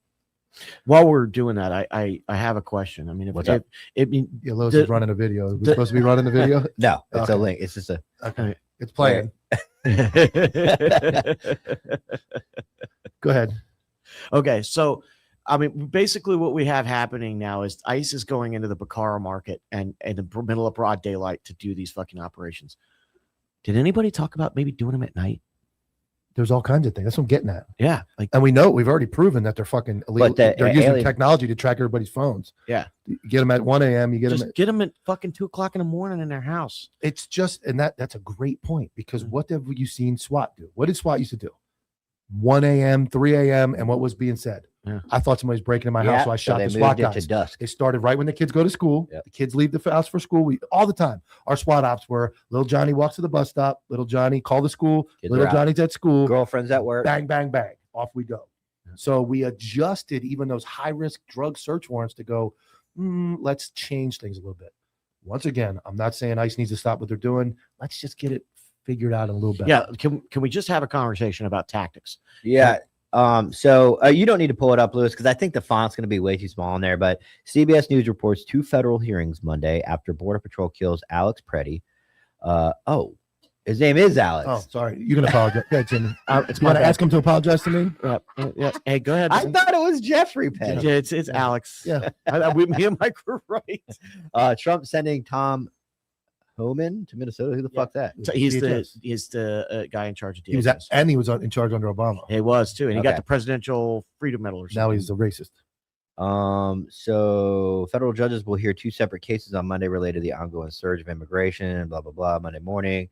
While we're doing that, I have a question. I mean, What's up? Yeah, Lowe's is running a video. We're supposed to be running the video. No, it's Okay. a link. It's just a. Okay, it's playing. Go ahead. Okay, so I mean, basically, what we have happening now is ICE is going into the Bacara market and in the middle of broad daylight to do these fucking operations. Did anybody talk about maybe doing them at night? There's all kinds of things. That's what I'm getting at. Yeah, like And we know we've already proven that they're fucking illegal. But the They're using alien- technology to track everybody's phones. Yeah. You get them at 1 a.m. You get just them. get them at fucking 2:00 in the morning in their house. It's just, and that's a great point, because what have you seen SWAT do? What did SWAT used to do? 1 a.m., 3 a.m., and what was being said? Yeah. I thought somebody was breaking in my house, so I shot they the SWAT moved it guys. to dusk. It started right when the kids go to school. Yep. The kids leave the house for school. All the time. Our SWAT ops were little Johnny walks to the bus stop, little Johnny call the school, Kids little are out. Johnny's at school, Girlfriends at work. bang, bang, bang, off we go. So we adjusted even those high risk drug search warrants to go, let's change things a little bit. Once again, I'm not saying ICE needs to stop what they're doing. Let's just get it figured out a little better. Yeah, can we just have a conversation about tactics? Yeah. So you don't need to pull it up, Lewis, because I think the font's going to be way too small in there. But CBS News reports 2 federal hearings Monday after Border Patrol kills Alex Pretti. His name is Alex. Oh, sorry. You can apologize. Go ahead, Jimmy. It's You want to ask him to apologize to me? Yeah. Hey, go ahead. I thought it was Jeffrey Petty. Yeah, it's Alex. Yeah. Me and Mike were right. Trump sending Tom Homan to Minnesota. Who the fuck that? So he's the guy in charge of DHS. He was and he was in charge under Obama. He was too, and he Okay. got the Presidential Freedom Medal or something. Now he's a racist. So federal judges will hear 2 separate cases on Monday related to the ongoing surge of immigration, blah, blah, blah, Monday morning.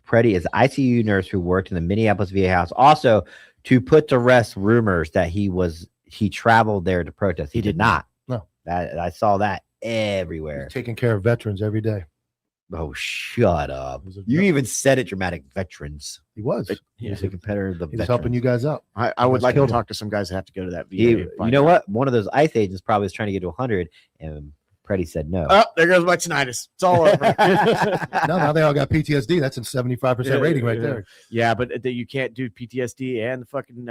Pretti is ICU nurse who worked in the Minneapolis VA house. Also, to put to rest rumors that he traveled there to protest. He did not. No. That I saw that everywhere. He's taking care of veterans every day. Oh, shut up. He's a You vet- even said it dramatic. Veterans. He was. He's a competitor of the He was helping you guys out. I would That's like to killed him. talk to some guys that have to go to that VA. You and find know out. what? One of those ICE agents probably was trying to get to 100, and Pretti said no. Oh, there goes my tinnitus. It's all over. No, now they all got PTSD. That's a 75% rating right there. Yeah, but you can't do PTSD and the fucking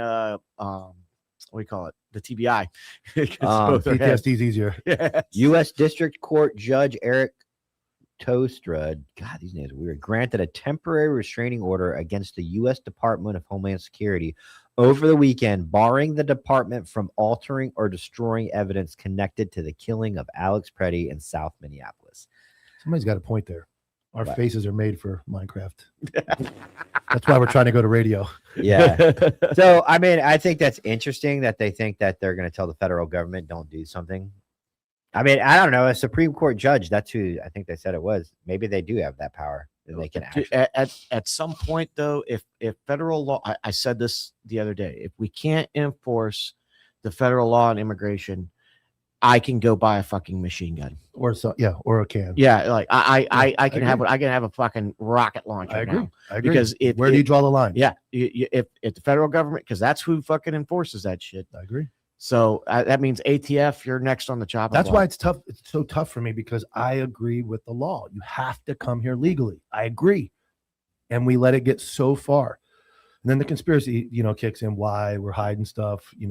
what do you call it? The TBI. 'Cause both are head. PTSD is easier. Yes. U.S. District Court Judge Eric Tostrud, God, these names are weird, granted a temporary restraining order against the U.S. Department of Homeland Security over the weekend, barring the department from altering or destroying evidence connected to the killing of Alex Pretti in South Minneapolis. Somebody's got a point there. Our Right. faces are made for Minecraft. That's why we're trying to go to radio. Yeah. So, I mean, I think that's interesting that they think that they're going to tell the federal government don't do something. I mean, I don't know. A Supreme Court judge, that's who I think they said it was. Maybe they do have that power that they can actually. At some point, though, if federal law, I said this the other day, if we can't enforce the federal law on immigration, I can go buy a fucking machine gun. Or so, yeah, or a can. Yeah, like I can agree. have a fucking rocket launcher I agree. now. I agree. Because Where do you draw the line? Yeah, if the federal government, because that's who fucking enforces that shit. I agree. So that means ATF, you're next on the chopping That's block. why it's tough. It's so tough for me because I agree with the law. You have to come here legally. I agree. And we let it get so far. And then the conspiracy, kicks in. Why we're hiding stuff, the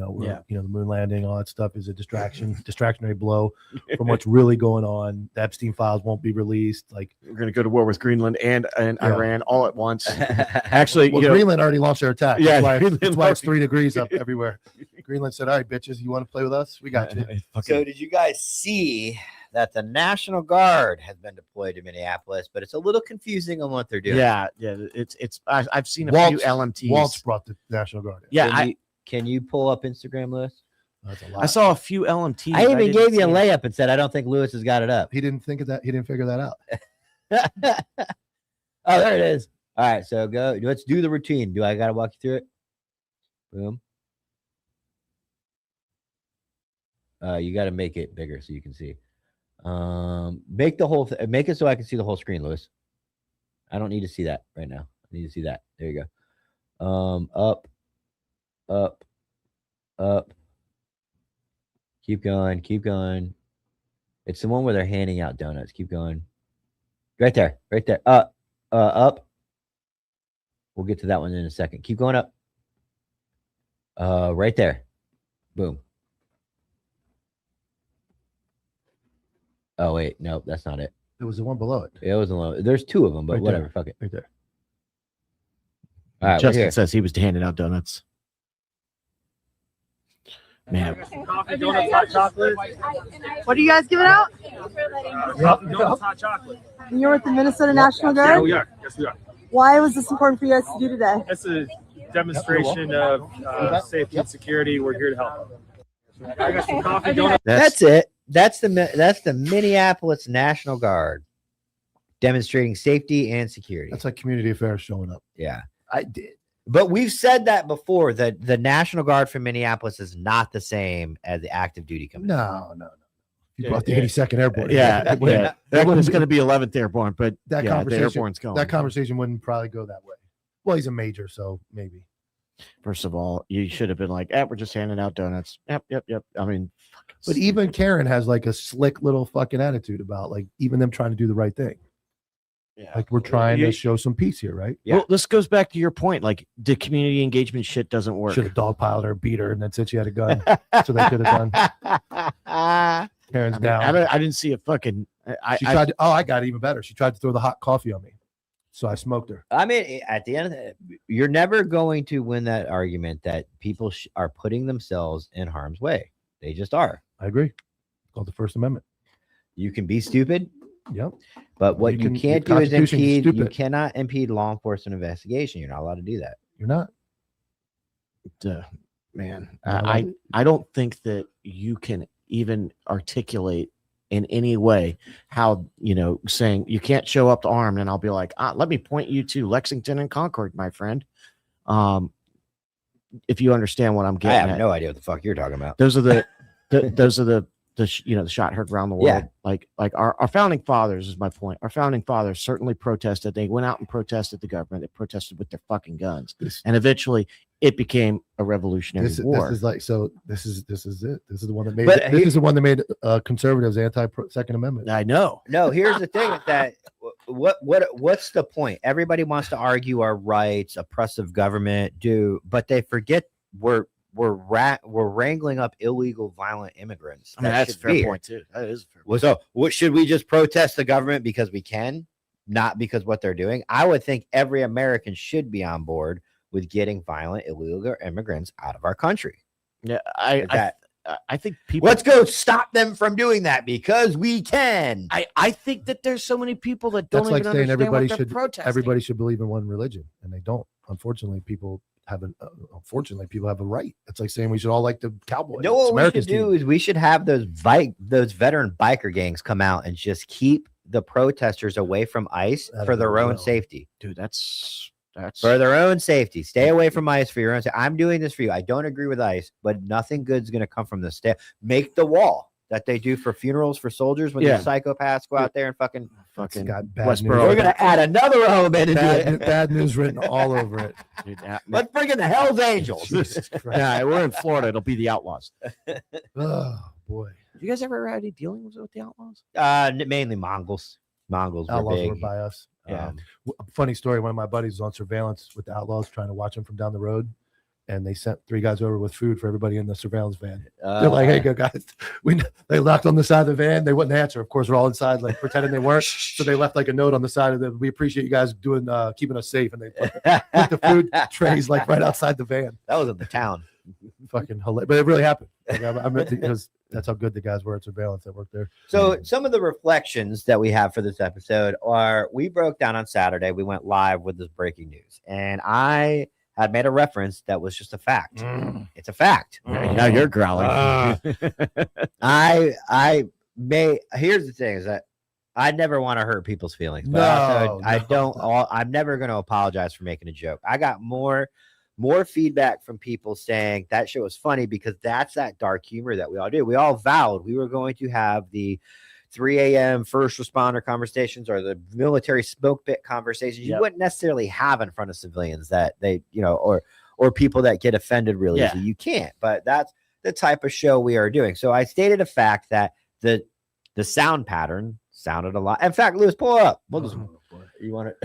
moon landing, all that stuff is a distractionary blow from what's really going on. The Epstein files won't be released. Like we're going to go to war with Greenland and Yeah. Iran all at once. Actually, well, Greenland already launched their attack. Yeah, That's why it's 3 degrees up everywhere. Greenland said, all right, bitches, you want to play with us? We got you. So, did you guys see that the National Guard has been deployed to Minneapolis, but it's a little confusing on what they're doing? yeah. It's I've seen a Waltz- few LMTs. Waltz brought the National Guard in. Yeah, Can you pull up Instagram, Lewis? That's a lot. I saw a few LMTs. I even didn't gave you a see 'em. layup and said, I don't think Lewis has got it up. He didn't think of that. He didn't figure that out. Oh, there it is. All right, so go. Let's do the routine. Do I got to walk you through it? Boom. You got to make it bigger so you can see. Make the whole make it so I can see the whole screen, Lewis. I don't need to see that right now. I need to see that. There you go. Up, up, up. Keep going, keep going. It's the one where they're handing out donuts. Keep going. Right there, right there. Up. We'll get to that one in a second. Keep going up. Right there. Boom. Oh wait, nope, that's not it. It was the one below it. It wasn't low. There's two of them, but Right whatever. there. Fuck it. Right there. All right, we're Justin here. says he was handing out donuts. Man, Coffee, donuts, hot chocolate. What are you guys giving out? Coffee, donuts, hot chocolate. And you're with the Minnesota National Yeah, Guard? we are. Yes, we are. Why was this important for you guys to do today? That's a demonstration of safety and security. We're here to help. I got some coffee, donuts. That's it. That's the Minneapolis National Guard demonstrating safety and security. That's like community affairs showing up. Yeah. I did. But we've said that before, that the National Guard from Minneapolis is not the same as the active duty command. No. You brought the 82nd Airborne. yeah, Wouldn't- yeah. That wouldn't one's be- going to be 11th Airborne, but that yeah, the conversation. Airborne's going. That conversation wouldn't probably go that way. Well, he's a major, so maybe. First of all, you should have been like, we're just handing out donuts. Yep. I mean, But even Karen has like a slick little fucking attitude about like even them trying to do the right thing. yeah. Like we're trying to show some peace here, right? Yeah. Well, this goes back to your point. Like the community engagement shit doesn't work. Should have dogpiled her, beat her, and then said she had a gun. So they could have done. Karen's down. I didn't see a fucking. She tried to, I got it even better. She tried to throw the hot coffee on me. So I smoked her. I mean, at the end of the, you're never going to win that argument that people are putting themselves in harm's way. They just are. I agree. It's called the First Amendment. You can be stupid, Yep. but what you The can't do is Constitution's impede. You stupid. cannot impede law enforcement investigation. You're not allowed to do that. You're not. Man, I I don't think that you can even articulate in any way how, saying you can't show up to armed, and I'll be like, let me point you to Lexington and Concord, my friend. If you understand what I'm I getting have at. no idea what the fuck you're talking about. Those are the shot heard around the world. Yeah. Like our founding fathers is my point. Our founding fathers certainly protested. They went out and protested the government. They protested with their fucking guns. And eventually it became a revolutionary war. This is like, so this is it. This is the one that made, But this is the one that made conservatives anti-Second Amendment. I know. No, here's the thing with that. What's the point? Everybody wants to argue our rights, oppressive government but they forget we're wrangling up illegal, violent immigrants. I mean, that's a fair point too. That is a fair point. Well, so what should we just protest the government because we can, not because what they're doing? I would think every American should be on board with getting violent, illegal immigrants out of our country. Yeah, I think people. Let's go stop them from doing that because we can. I think that there's so many people that don't That's like even saying understand everybody what they're should protesting. should believe in one religion, and they don't. Unfortunately, people have a right. It's like saying we should all like the Cowboys. No, what It's we America's should do team. is we should have those veteran biker gangs come out and just keep the protesters away from ICE That'd for be their own well. safety. Dude, that's For their own safety. Stay away from ICE for your own safety. I'm doing this for you. I don't agree with ICE, but nothing good's going to come from this. Make the wall that they do for funerals for soldiers when Yeah. the psychopasts go out there and fucking Got bad Westboro. news. we're going to add another element into it. Bad news written all over it. dude, Let's bring in the Hells Angels. Jesus Christ. yeah, we're in Florida. It'll be the Outlaws. Oh boy. You guys ever had any dealings with the Outlaws? Mainly Mongols. Mongols were Outlaws big. were by us. Yeah. Funny story. One of my buddies was on surveillance with the Outlaws, trying to watch them from down the road, and they sent 3 guys over with food for everybody in the surveillance van. They're like, "Hey, go guys." They knocked on the side of the van. They wouldn't answer. Of course, we're all inside, like pretending they weren't. So they left like a note on the side of the. We appreciate you guys doing keeping us safe, and they put the food trays like right outside the van. That was in the town. Fucking hilarious, but it really happened. Like, I meant to, because that's how good the guys were at surveillance that worked there. So some of the reflections that we have for this episode are we broke down on Saturday. We went live with this breaking news. And I had made a reference that was just a fact. It's a fact. Now you're growling. Here's the thing is that I never want to hurt people's feelings. But I'm never going to apologize for making a joke. I got more feedback from people saying that show was funny because that's that dark humor that we all do. We all vowed we were going to have the 3 a.m. first responder conversations or the military smoke pit conversations you wouldn't necessarily have in front of civilians that they, or people that get offended really easily. You can't, but that's the type of show we are doing. So I stated a fact that the sound pattern sounded a lot. In fact, Lewis, pull it up. You want it?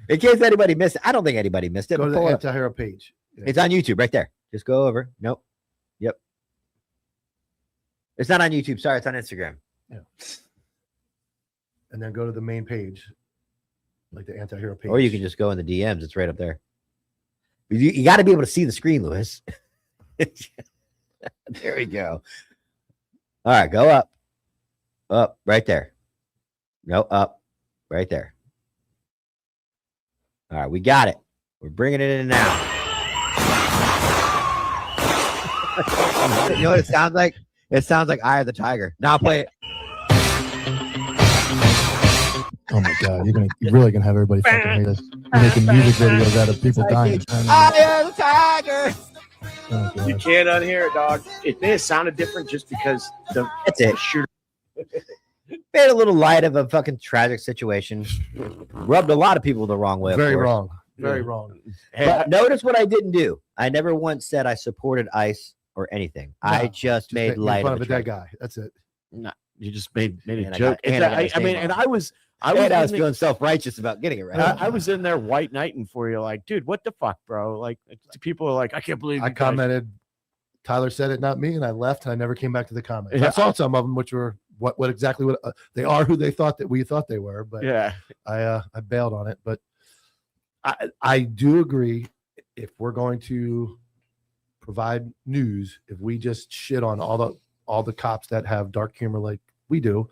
In case anybody missed it. I don't think anybody missed it. Go to the anti-hero page. Yeah. It's on YouTube right there. Just go over. Nope. Yep. It's not on YouTube. Sorry, it's on Instagram. Yeah. And then go to the main page, like the anti-hero page. Or you can just go in the DMs. It's right up there. You got to be able to see the screen, Lewis. There we go. All right, go up. Up, right there. No, up, right there. All right, we got it. We're bringing it in now. You know what it sounds like? It sounds like Eye of the Tiger. Now I'll play it. Oh my God, you're really gonna have everybody fucking hate us. You're making music videos out of people dying. Eye of the Tiger. Oh, You can't unhear it, dog. It may have sounded different just because That's it. shooter. Made a little light of a fucking tragic situation. Rubbed a lot of people the wrong way. Very of course. wrong. Very wrong. But notice what I didn't do. I never once said I supported ICE or anything. No, I just made light fun of of the a dead tragedy. guy. That's it. No, you just made a And I joke. got- and I got I the mean, same and on. I was Feeling self-righteous about getting it right. I was in there white knighting for you, like, dude, what the fuck, bro? Like, people are like, I can't believe I you guys- commented, Tyler said it, not me, and I left, and I never came back to the comments. Yeah. I saw some of them, which were what they are, who they thought that we thought they were, but Yeah. I bailed on it. But I do agree, if we're going to provide news, if we just shit on all the cops that have dark humor like we do,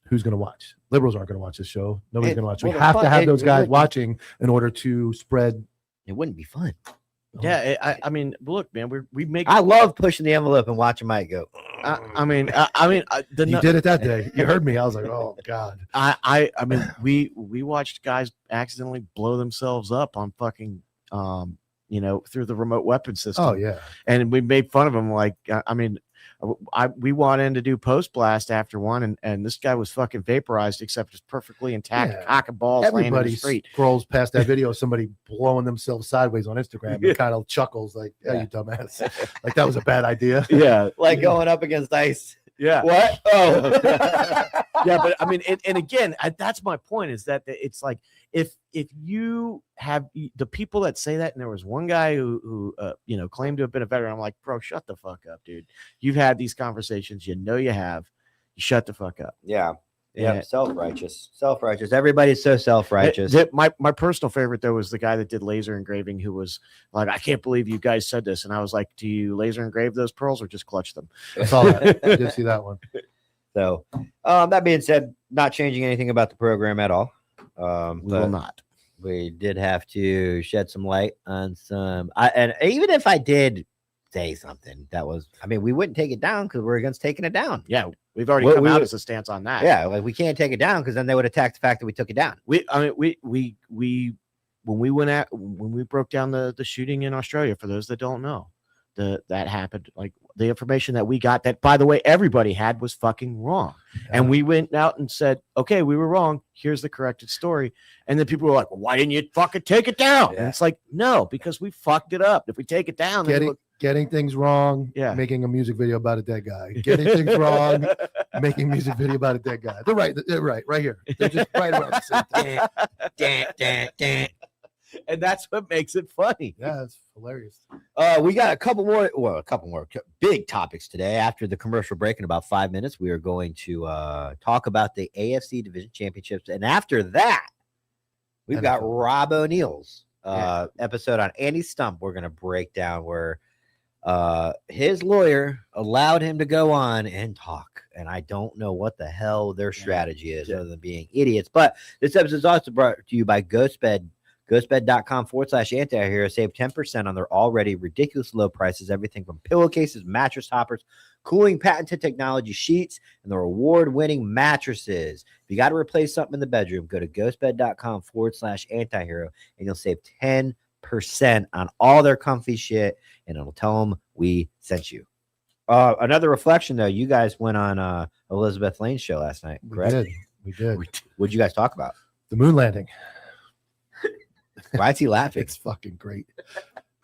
who's going to watch? Liberals aren't going to watch this show. Nobody's going to watch. We well, have to fun- have it- those it guys would- watching in order to spread. It wouldn't be fun. Yeah. I mean, look, man, we make. I love pushing the envelope and watching Mike go. I mean, You did it that day. You heard me. I was like, oh God. I mean, we watched guys accidentally blow themselves up on fucking, through the remote weapon system. Oh yeah. And we made fun of him. Like, we went in to do post blast after one, and this guy was fucking vaporized, except it's perfectly intact, Yeah. cock and balls laying in the Everybody street. scrolls past that video of somebody blowing themselves sideways on Instagram and kind of chuckles like, "Yeah, you dumbass!" Like that was a bad idea. Yeah, Like going up against ICE. yeah, What? Oh. yeah. But I mean, and again, that's my point. Is that it's like if you have the people that say that, and there was one guy who claimed to have been a veteran. I'm like, bro, shut the fuck up, dude. You've had these conversations. You know you have. You shut the fuck up. Yeah. Yeah. Yeah. Self-righteous. Everybody's so self-righteous. My personal favorite though was the guy that did laser engraving, who was like, I can't believe you guys said this. And I was like, do you laser engrave those pearls or just clutch them? I saw that. I did see that one. So, that being said, not changing anything about the program at all. We will But not. we did have to shed some light on some. And even if I did say something that was, we wouldn't take it down because we're against taking it down. Yeah, we've already We come out would- as a stance on that. Yeah, like we can't take it down because then they would attack the fact that we took it down. We when we broke down the shooting in Australia, for those that don't know, that happened, like the information that we got, that by the way everybody had, was fucking wrong. And we went out and said, okay, we were wrong, here's the corrected story. And then people were like, well, why didn't you fucking take it down? Yeah. And it's like, no, because we fucked it up. If we take it down, then Getting things wrong, Yeah. making a music video about a dead guy. Getting things wrong, making a music video about a dead guy. They're right here. They're just right around the same time. and that's what makes it funny. Yeah, it's hilarious. We got a couple more big topics today. After the commercial break in about 5 minutes, we are going to talk about the AFC Division Championships. And after that, we've got NFL. Rob O'Neill's episode on Andy Stump. We're going to break down where his lawyer allowed him to go on and talk. And I don't know what the hell their strategy is other than being idiots. But this episode is also brought to you by GhostBed.com/antihero. Save 10% on their already ridiculous low prices. Everything from pillowcases, mattress toppers, cooling patented technology sheets, and their award-winning mattresses. If you got to replace something in the bedroom, go to GhostBed.com/antihero, and you'll save 10% on all their comfy shit, and it'll tell them we sent you. Another reflection, though. You guys went on Elizabeth Lane's show last night, correct? We did. What'd you guys talk about? The moon landing. Why is he laughing? It's fucking great.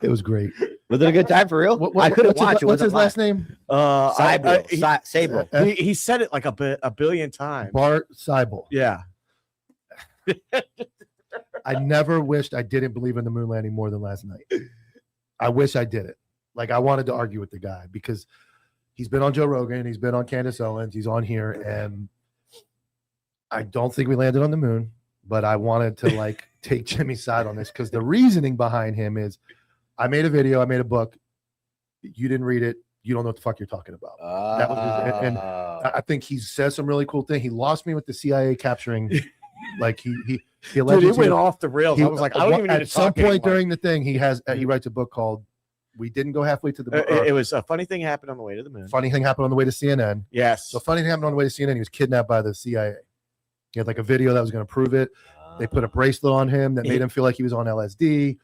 It was great. Was it a good time for real? I couldn't watch it. What's his last name? Sable. He said it like a billion times. Bart Seibel. Yeah. I never wished I didn't believe in the moon landing more than last night. I wish I did it. Like, I wanted to argue with the guy because he's been on Joe Rogan, he's been on Candace Owens, he's on here, and I don't think we landed on the moon, but I wanted to like take Jimmy's side on this because the reasoning behind him is I made a video, I made a book, you didn't read it, you don't know what the fuck you're talking about. That was and I think he says some really cool thing. He lost me with the CIA capturing, like he Dude, it went off the rails. I was like, I don't even need to at some talk point during the thing, he writes a book called "We Didn't Go Halfway to the Moon." It was a funny thing happened on the way to the moon. Funny thing happened on the way to CNN. Yes. So funny thing happened on the way to CNN. He was kidnapped by the CIA. He had like a video that was going to prove it. They put a bracelet on him that made him feel like he was on LSD.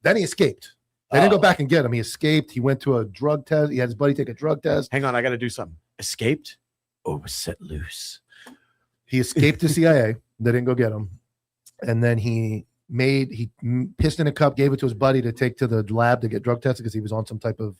Then he escaped. They didn't go back and get him. He escaped. He went to a drug test. He had his buddy take a drug test. Hang on, I got to do something. Escaped or was set loose? He escaped the CIA. They didn't go get him. And then he pissed in a cup, gave it to his buddy to take to the lab to get drug tested because he was on some type of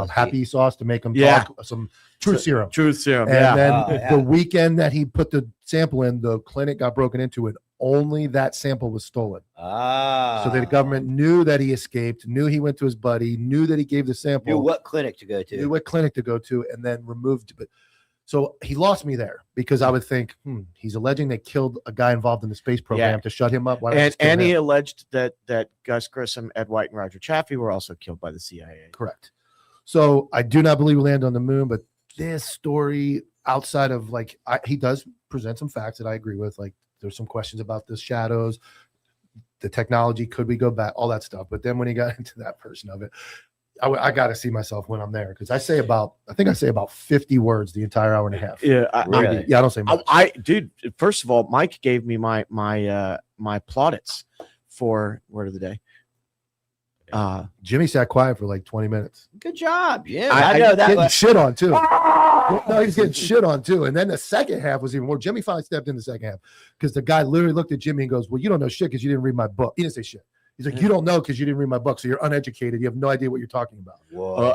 happy sauce to make him talk, some truth serum. Truth serum. And then the weekend that he put the sample in, the clinic got broken into and only that sample was stolen. So the government knew that he escaped, knew he went to his buddy, knew that he gave the sample. Knew what clinic to go to. Knew what clinic to go to, and then removed it. So he lost me there because I would think he's alleging they killed a guy involved in the space program to shut him up. Why don't and he alleged that Gus Grissom, Ed White, and Roger Chaffee were also killed by the CIA. Correct. So I do not believe we landed on the moon, but this story outside of like he does present some facts that I agree with. Like there's some questions about the shadows, the technology, could we go back, all that stuff. But then when he got into that portion of it, I got to see myself when I'm there because I think I say about 50 words the entire hour and a half. Yeah, I don't say much. Dude, first of all, Mike gave me my plaudits for word of the day. Jimmy sat quiet for like 20 minutes. Good job. Yeah, I know that. Getting shit on too. No, he's getting shit on too. And then the second half was even more. Jimmy finally stepped in the second half because the guy literally looked at Jimmy and goes, "Well, you don't know shit because you didn't read my book." He didn't say shit. He's like, "You don't know because you didn't read my book, so you're uneducated. You have no idea what you're talking about."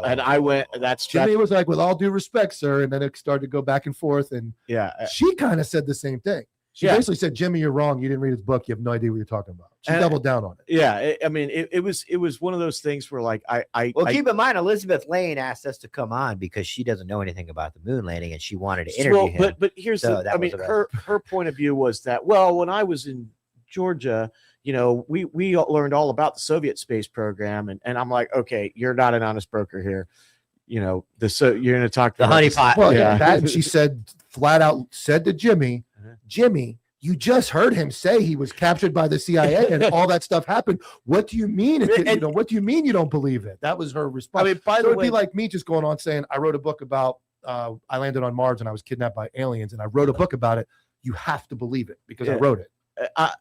And I went. Jimmy was like, "With all due respect, sir," and then it started to go back and forth. And she kind of said the same thing. She basically said, "Jimmy, you're wrong. You didn't read his book. You have no idea what you're talking about." She doubled down on it. Yeah, I mean, it was one of those things where like keep in mind, Elizabeth Lane asked us to come on because she doesn't know anything about the moon landing and she wanted to interview him. But here's her point of view was that, well, when I was in Georgia, you know, we learned all about the Soviet space program, and I'm like, okay, you're not an honest broker here. You know, you're going to talk to the honeypot. Well, that, and she said flat out said to Jimmy, Jimmy, you just heard him say he was captured by the CIA and all that stuff happened. What do you mean? What do you mean you don't believe it? That was her response. I mean, by the way, it'd be like me just going on saying I wrote a book about I landed on Mars and I was kidnapped by aliens and I wrote a book about it. You have to believe it because I wrote it.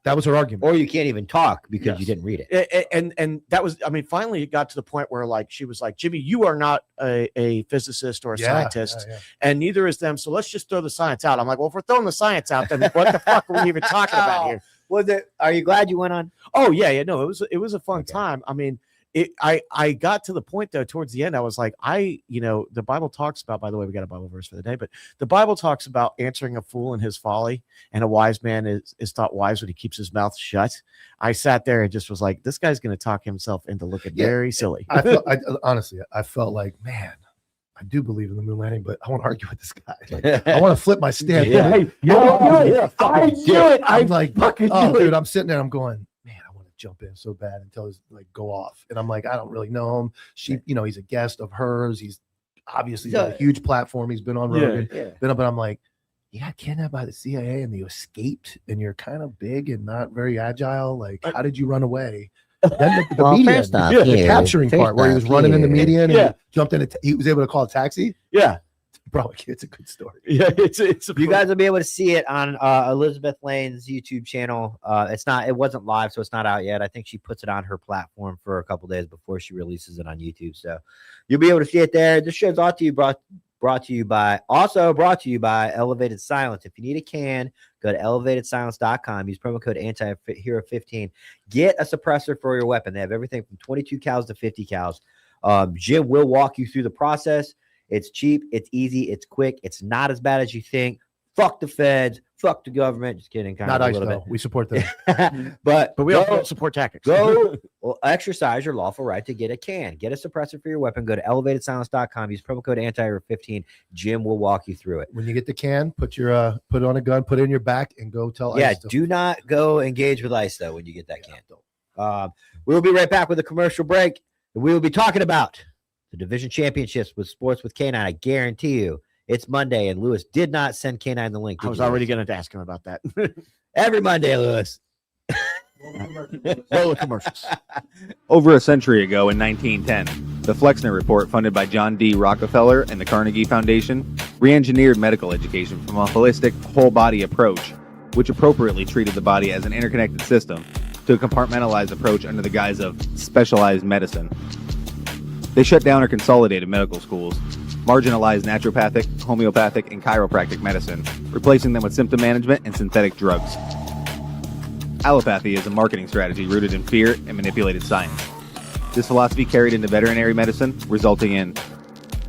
That was her argument. Or you can't even talk because you didn't read it. And that was, I mean, finally it got to the point where like she was like, Jimmy, you are not a physicist or a scientist, and neither is them. So let's just throw the science out. I'm like, well, if we're throwing the science out, then what the fuck are we even talking about here? Are you glad you went on? Oh yeah. No, it was a fun time. I mean, I got to the point though towards the end. I was like, the Bible talks about, by the way, we got a Bible verse for the day, but the Bible talks about answering a fool in his folly, and a wise man is thought wise when he keeps his mouth shut. I sat there and just was like, this guy's going to talk himself into looking very silly. Honestly, I felt like, man, I do believe in the moon landing, but I want to argue with this guy. Like, I want to flip my stand. I knew it. I'm like, dude, I'm sitting there. I'm going, man, jump in so bad and tell us like go off, and I'm like, I don't really know him. He's a guest of hers. He's obviously got a huge platform. He's been on Rogan, been up, and I'm like, you got kidnapped by the CIA and you escaped and you're kind of big and not very agile. Like, how did you run away? Then the Well, median, first off, the here, capturing first part where he was off, running in the here. median Yeah. and he jumped in. He was able to call a taxi. Yeah. Bro, it's a good story. Yeah. It's You guys will be able to see it on Elizabeth Lane's YouTube channel. It wasn't live, so it's not out yet. I think she puts it on her platform for a couple days before she releases it on YouTube. So you'll be able to see it there. This show's brought to you by Elevated Silence. If you need a can, go to elevatedsilence.com. Use promo code ANTIHERO15. Get a suppressor for your weapon. They have everything from 22 cals to 50 cals. Jim will walk you through the process. It's cheap, it's easy, it's quick, it's not as bad as you think. Fuck the feds, fuck the government. Just kidding, kind Not of a ICE, little though. We support them. bit. But we also don't support tactics. Go exercise your lawful right to get a can. Get a suppressor for your weapon. Go to elevatedsilence.com. Use promo code ANTIHERO15. Jim will walk you through it. When you get the can, put it on a gun, put it in your back, and go tell Yeah, ICE. do not go engage with ICE, though, when you get that can. We'll be right back with a commercial break. We will be talking about the division championships with Sports with K9. I guarantee you it's Monday, and Lewis did not send K9 the link. I was already going to ask him about that. Every Monday, Lewis. Roll the commercials. Over a century ago in 1910, the Flexner Report, funded by John D. Rockefeller and the Carnegie Foundation, re-engineered medical education from a holistic, whole-body approach, which appropriately treated the body as an interconnected system, to a compartmentalized approach under the guise of specialized medicine. They shut down or consolidated medical schools, marginalized naturopathic, homeopathic, and chiropractic medicine, replacing them with symptom management and synthetic drugs. Allopathy is a marketing strategy rooted in fear and manipulated science. This philosophy carried into veterinary medicine, resulting in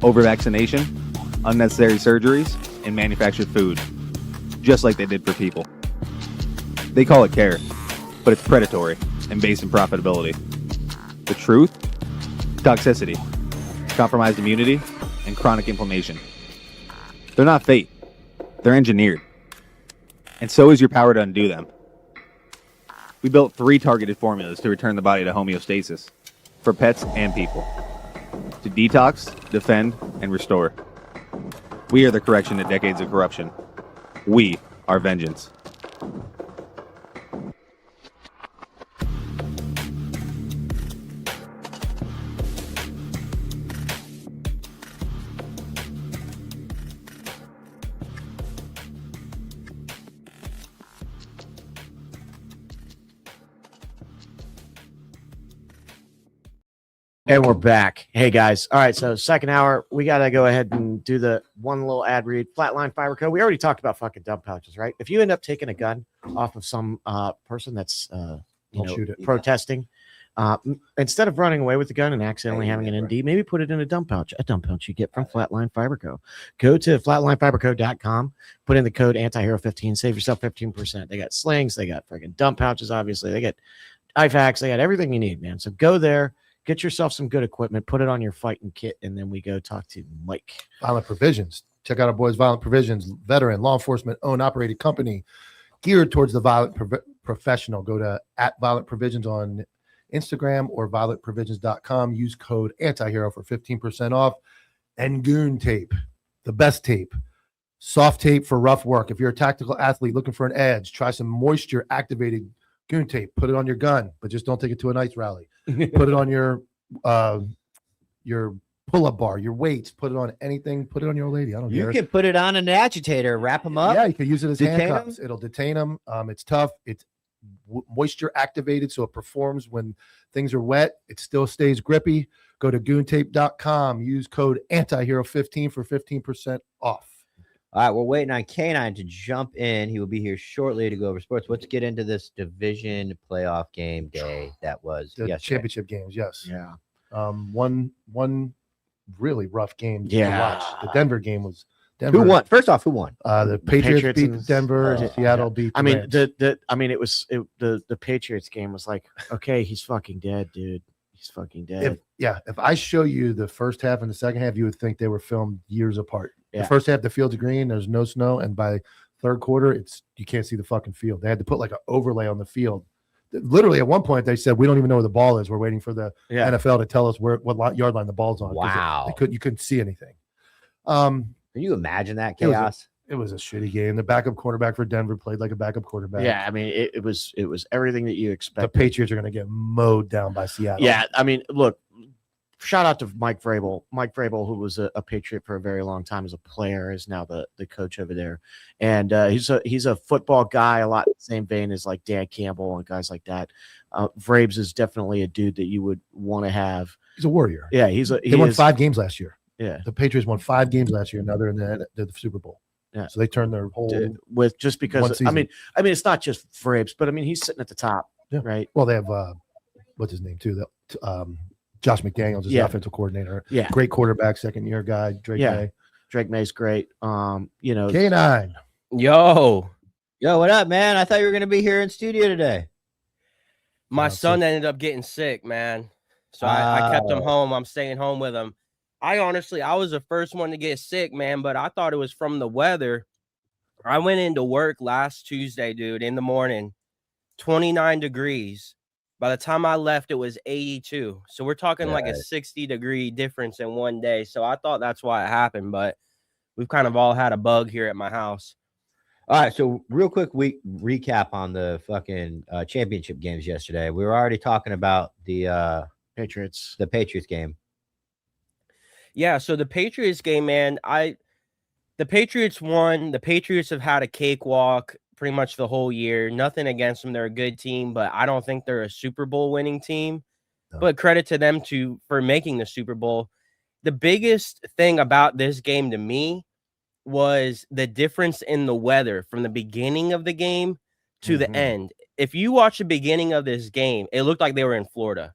over-vaccination, unnecessary surgeries, and manufactured food, just like they did for people. They call it care, but it's predatory and based in profitability. The truth? Toxicity, compromised immunity, and chronic inflammation. They're not fate. They're engineered. And so is your power to undo them. We built 3 targeted formulas to return the body to homeostasis, for pets and people. To detox, defend, and restore. We are the correction to decades of corruption. We are vengeance. And we're back. Hey, guys. All right. So, second hour, we got to go ahead and do the one little ad read. Flatline Fiber Co. We already talked about fucking dump pouches, right? If you end up taking a gun off of some person that's shoot it. protesting, instead of running away with the gun and accidentally having an ND, maybe put it in a dump pouch you get from Flatline Fiber Co. Go to flatlinefiberco.com, put in the code ANTIHERO15, save yourself 15%. They got slings, they got freaking dump pouches, obviously. They got IFACs, they got everything you need, man. So go there. Get yourself some good equipment, put it on your fighting kit, and then we go talk to Mike. Violent Provisions. Check out our boys, Violent Provisions, veteran, law enforcement owned, operated company geared towards the violent professional. Go to @violentprovisions on Instagram or violentprovisions.com. Use code ANTIHERO for 15% off. And Goon Tape, the best tape. Soft tape for rough work. If you're a tactical athlete looking for an edge, try some moisture activated Goon Tape. Put it on your gun, but just don't take it to a nice rally. Put it on your pull-up bar, your weights. Put it on anything. Put it on your old lady. I don't You care. can put it on an agitator, wrap them up. Yeah, you can use it as Detain handcuffs. It'll detain them. It's tough. It's moisture activated, so it performs when things are wet. It still stays grippy. Go to goontape.com. Use code ANTIHERO15 for 15% off. All right, we're waiting on K9 to jump in. He will be here shortly to go over sports. Let's get into this division playoff game day that was The yesterday. championship games, yes. Yeah. One really rough game to Yeah. watch. The Denver game was Denver. Who won? First off, who won? The Patriots beat and- Denver. Oh, Seattle beat. I mean, Rams. the Patriots game was like, okay, he's fucking dead, dude. He's fucking dead. If I show you the first half and the second half, you would think they were filmed years apart. Yeah. The first half, the field's green. There's no snow, and by third quarter, you can't see the fucking field. They had to put like an overlay on the field. Literally, at one point, they said we don't even know where the ball is. We're waiting for the NFL to tell us what yard line the ball's on. 'cause Wow. you couldn't see anything. Can you imagine that It was chaos? It was a shitty game. The backup quarterback for Denver played like a backup quarterback. Yeah, I mean, it was everything that you The expect. Patriots are going to get mowed down by Seattle. Yeah, I mean, look, shout out to Mike Vrabel. Mike Vrabel, who was a Patriot for a very long time as a player, is now the coach over there. And he's a football guy, a lot in the same vein as like Dan Campbell and guys like that. Vrabes is definitely a dude that you would want to have. He's a warrior. Yeah, They won 5 games last year. Yeah, The Patriots won 5 games last year. Now they're in the Super Bowl. Yeah. So they turned their whole with just one because season. I mean it's not just Vrabes, but I mean he's sitting at the top, Yeah. right? Well, they have what's his name too? Josh McDaniels is the offensive coordinator. Yeah, Great quarterback, second year guy. Drake May. Drake May's great. You know, K9. Yo, What up, man? I thought you were going to be here in studio today. my Yeah, son so- ended up getting sick, man. So I kept him home. I'm staying home with him. I was the first one to get sick, man, but I thought it was from the weather. I went into work last Tuesday, dude, in the morning, 29 degrees. By the time I left, it was 82. So we're talking like a 60-degree difference in one day. So I thought that's why it happened, but we've kind of all had a bug here at my house. All right, so real quick recap on the fucking championship games yesterday. We were already talking about the Patriots. game. Yeah, so the Patriots game, man, the Patriots won. The Patriots have had a cakewalk pretty much the whole year. Nothing against them. They're a good team, but I don't think they're a Super Bowl winning team. No. But credit to them for making the Super Bowl. The biggest thing about this game to me was the difference in the weather from the beginning of the game to the end. If you watch the beginning of this game, it looked like they were in Florida.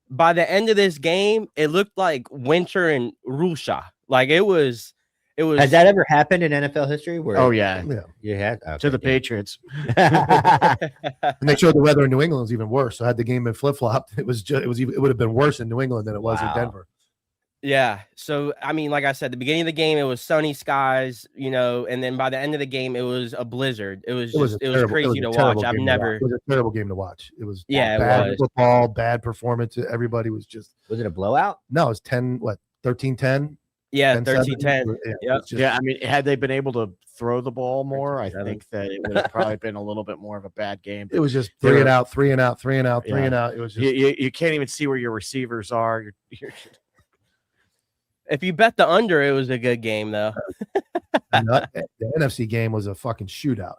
By the end of this game, it looked like winter in Russia. Like it was. Has that ever happened in NFL history? Where Oh yeah, Yeah. you had to the Patriots. And they showed the weather in New England was even worse. So had the game been flip flopped, it would have been worse in New England than it was in Denver. Yeah. So, I mean, like I said, the beginning of the game, it was sunny skies, and then by the end of the game, it was a blizzard. It was crazy to watch. I've never. It was a terrible game to watch. It was Yeah, it bad was. football, bad performance. Everybody was just. Was it a blowout? No, it was 13-10. Yeah, 10-7. 13-10. Yeah, it's just- Yeah, I mean, had they been able to throw the ball more, I 13-7. think that it would have probably been a little bit more of a bad game. It was just They three were- and out, three and out, three and out, three Yeah. and out. It was just. You can't even see where your receivers are. If you bet the under, it was a good game, though. The NFC game was a fucking shootout.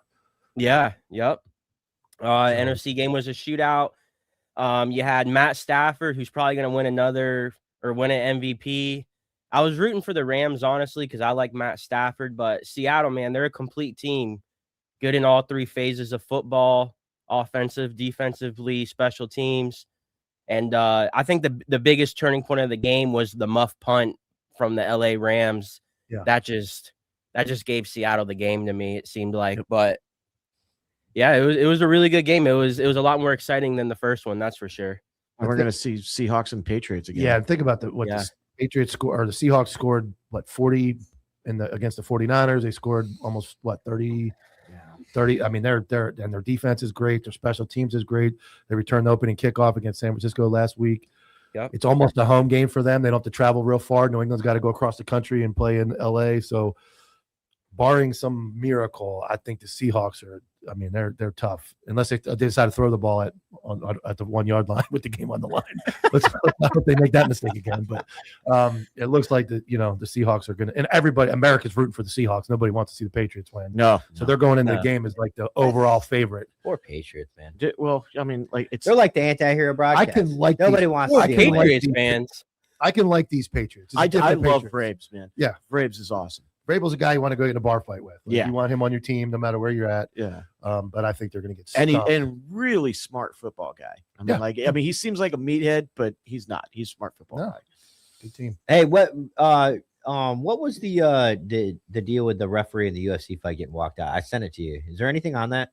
Yeah. Yep. NFC game was a shootout. You had Matt Stafford, who's probably going to win win an MVP. I was rooting for the Rams, honestly, because I like Matt Stafford, but Seattle, man, they're a complete team. Good in all 3 phases of football, offensive, defensively, special teams. And I think the biggest turning point of the game was the muff punt from the LA Rams. Yeah. That just gave Seattle the game to me, it seemed like. But yeah, it was a really good game. It was a lot more exciting than the first one, that's for sure. And we're going to see Seahawks and Patriots again. Yeah, and think about the Patriots score, or the Seahawks scored 40 against the 49ers. They scored almost 30. 30. I mean, their defense is great. Their special teams is great. They returned the opening kickoff against San Francisco last week. Yep. It's almost a home game for them. They don't have to travel real far. New England's got to go across the country and play in LA. So, barring some miracle, I think the Seahawks are. I mean, they're tough unless they decide to throw the ball at the 1 yard line with the game on the line. Let's not hope they make that mistake again. But it looks like the Seahawks are going to, and everybody, America's rooting for the Seahawks. Nobody wants to see the Patriots win. No. So they're going into the game as like the overall favorite. Poor Patriots, man. Well, I mean, like They're like the anti-hero broadcast. I can like Nobody these- wants I to can see like Patriots these- fans. I can like these Patriots. It's a I different love Patriots. Vrabes, man. Yeah. Vrabes is awesome. Vrabel's a guy you want to go get in a bar fight with. Like, Yeah. You want him on your team no matter where you're at. Yeah. But I think they're going to get And stuffed. and really smart football guy. I mean, he seems like a meathead, but he's not. He's a smart football No. guy. Good team. Hey, what was the deal with the referee in the UFC fight getting walked out? I sent it to you. Is there anything on that?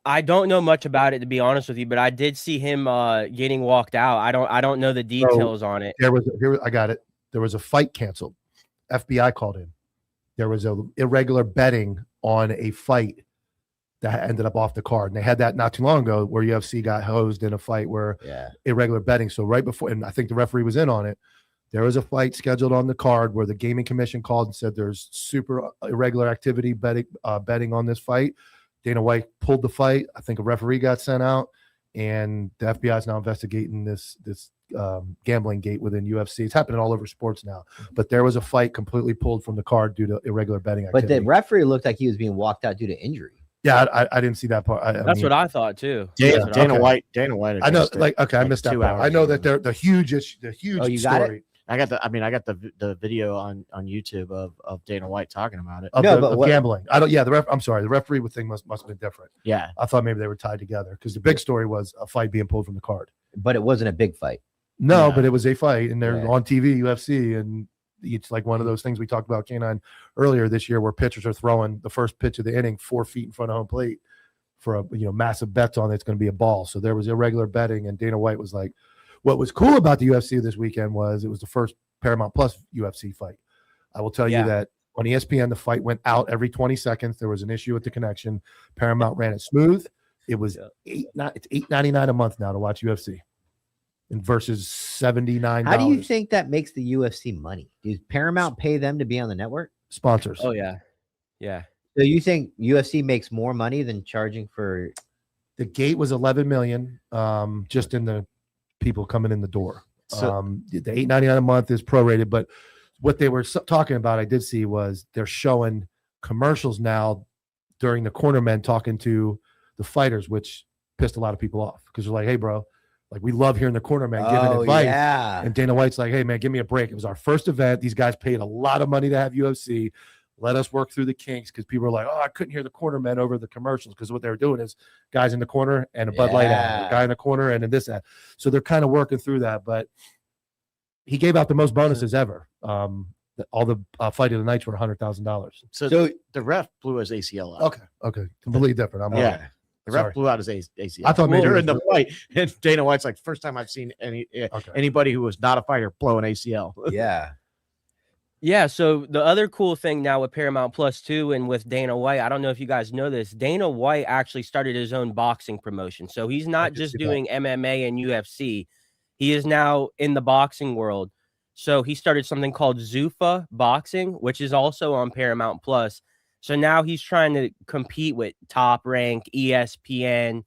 I don't know much about it, to be honest with you, but I did see him getting walked out. I don't know the details on it. I got it. There was a fight canceled. FBI called in. There was a irregular betting on a fight that ended up off the card. And they had that not too long ago where UFC got hosed in a fight where irregular betting. So right before, and I think the referee was in on it, There was a fight scheduled on the card where the gaming commission called and said there's super irregular activity betting on this fight. Dana White pulled the fight. I think a referee got sent out, and the FBI is now investigating this gambling gate within UFC. It's happening all over sports now. But there was a fight completely pulled from the card due to irregular betting activity. But the referee looked like he was being walked out due to injury. Yeah, I didn't see that part. That's what I thought too. Dana White. I know, I missed that part. I know that they're the huge Oh, you got story. it? I got the video on YouTube of Dana White talking about it. Of gambling. I don't. Yeah, I'm sorry. The referee thing must have been different. Yeah, I thought maybe they were tied together because the big story was a fight being pulled from the card. But it wasn't a big fight. No, but it was a fight, and they're Yeah. on TV, UFC, and it's like one of those things we talked about K9 earlier this year, where pitchers are throwing the first pitch of the inning 4 feet in front of home plate for a massive bets on it's going to be a ball. So there was irregular betting, and Dana White was like, what was cool about the UFC this weekend was it was the first Paramount Plus UFC fight. I will tell you that on ESPN, the fight went out every 20 seconds. There was an issue with the connection. Paramount ran it smooth. It was it's $8.99 a month now to watch UFC, and versus $79. How do you think that makes the UFC money? Does Paramount pay them to be on the network? Sponsors. Oh yeah. So you think UFC makes more money than charging for? The gate was 11 million, just in the people coming in the door. So, the $8.99 a month is prorated, but what they were talking about, I did see, was they're showing commercials now during the cornermen talking to the fighters, which pissed a lot of people off because they're like, "Hey, bro, like we love hearing the cornermen giving advice." Yeah. And Dana White's like, "Hey, man, give me a break. It was our first event. These guys paid a lot of money to have UFC. Let us work through the kinks," because people are like, "Oh, I couldn't hear the cornermen over the commercials," because what they were doing is guys in the corner and a Bud Light ad, a guy in the corner and then this ad. So they're kind of working through that. But he gave out the most bonuses ever. All the fight of the nights were $100,000. So the ref blew his ACL out. Okay, completely different. The ref sorry. blew out his ACL. I thought maybe during it was the fight, and Dana White's like, first time I've seen anybody who was not a fighter blow an ACL. Yeah. Yeah, so the other cool thing now with Paramount Plus too, and with Dana White, I don't know if you guys know this, Dana White actually started his own boxing promotion. So he's not just doing MMA and UFC. He is now in the boxing world. So he started something called Zuffa Boxing, which is also on Paramount Plus. So now he's trying to compete with Top Rank, ESPN.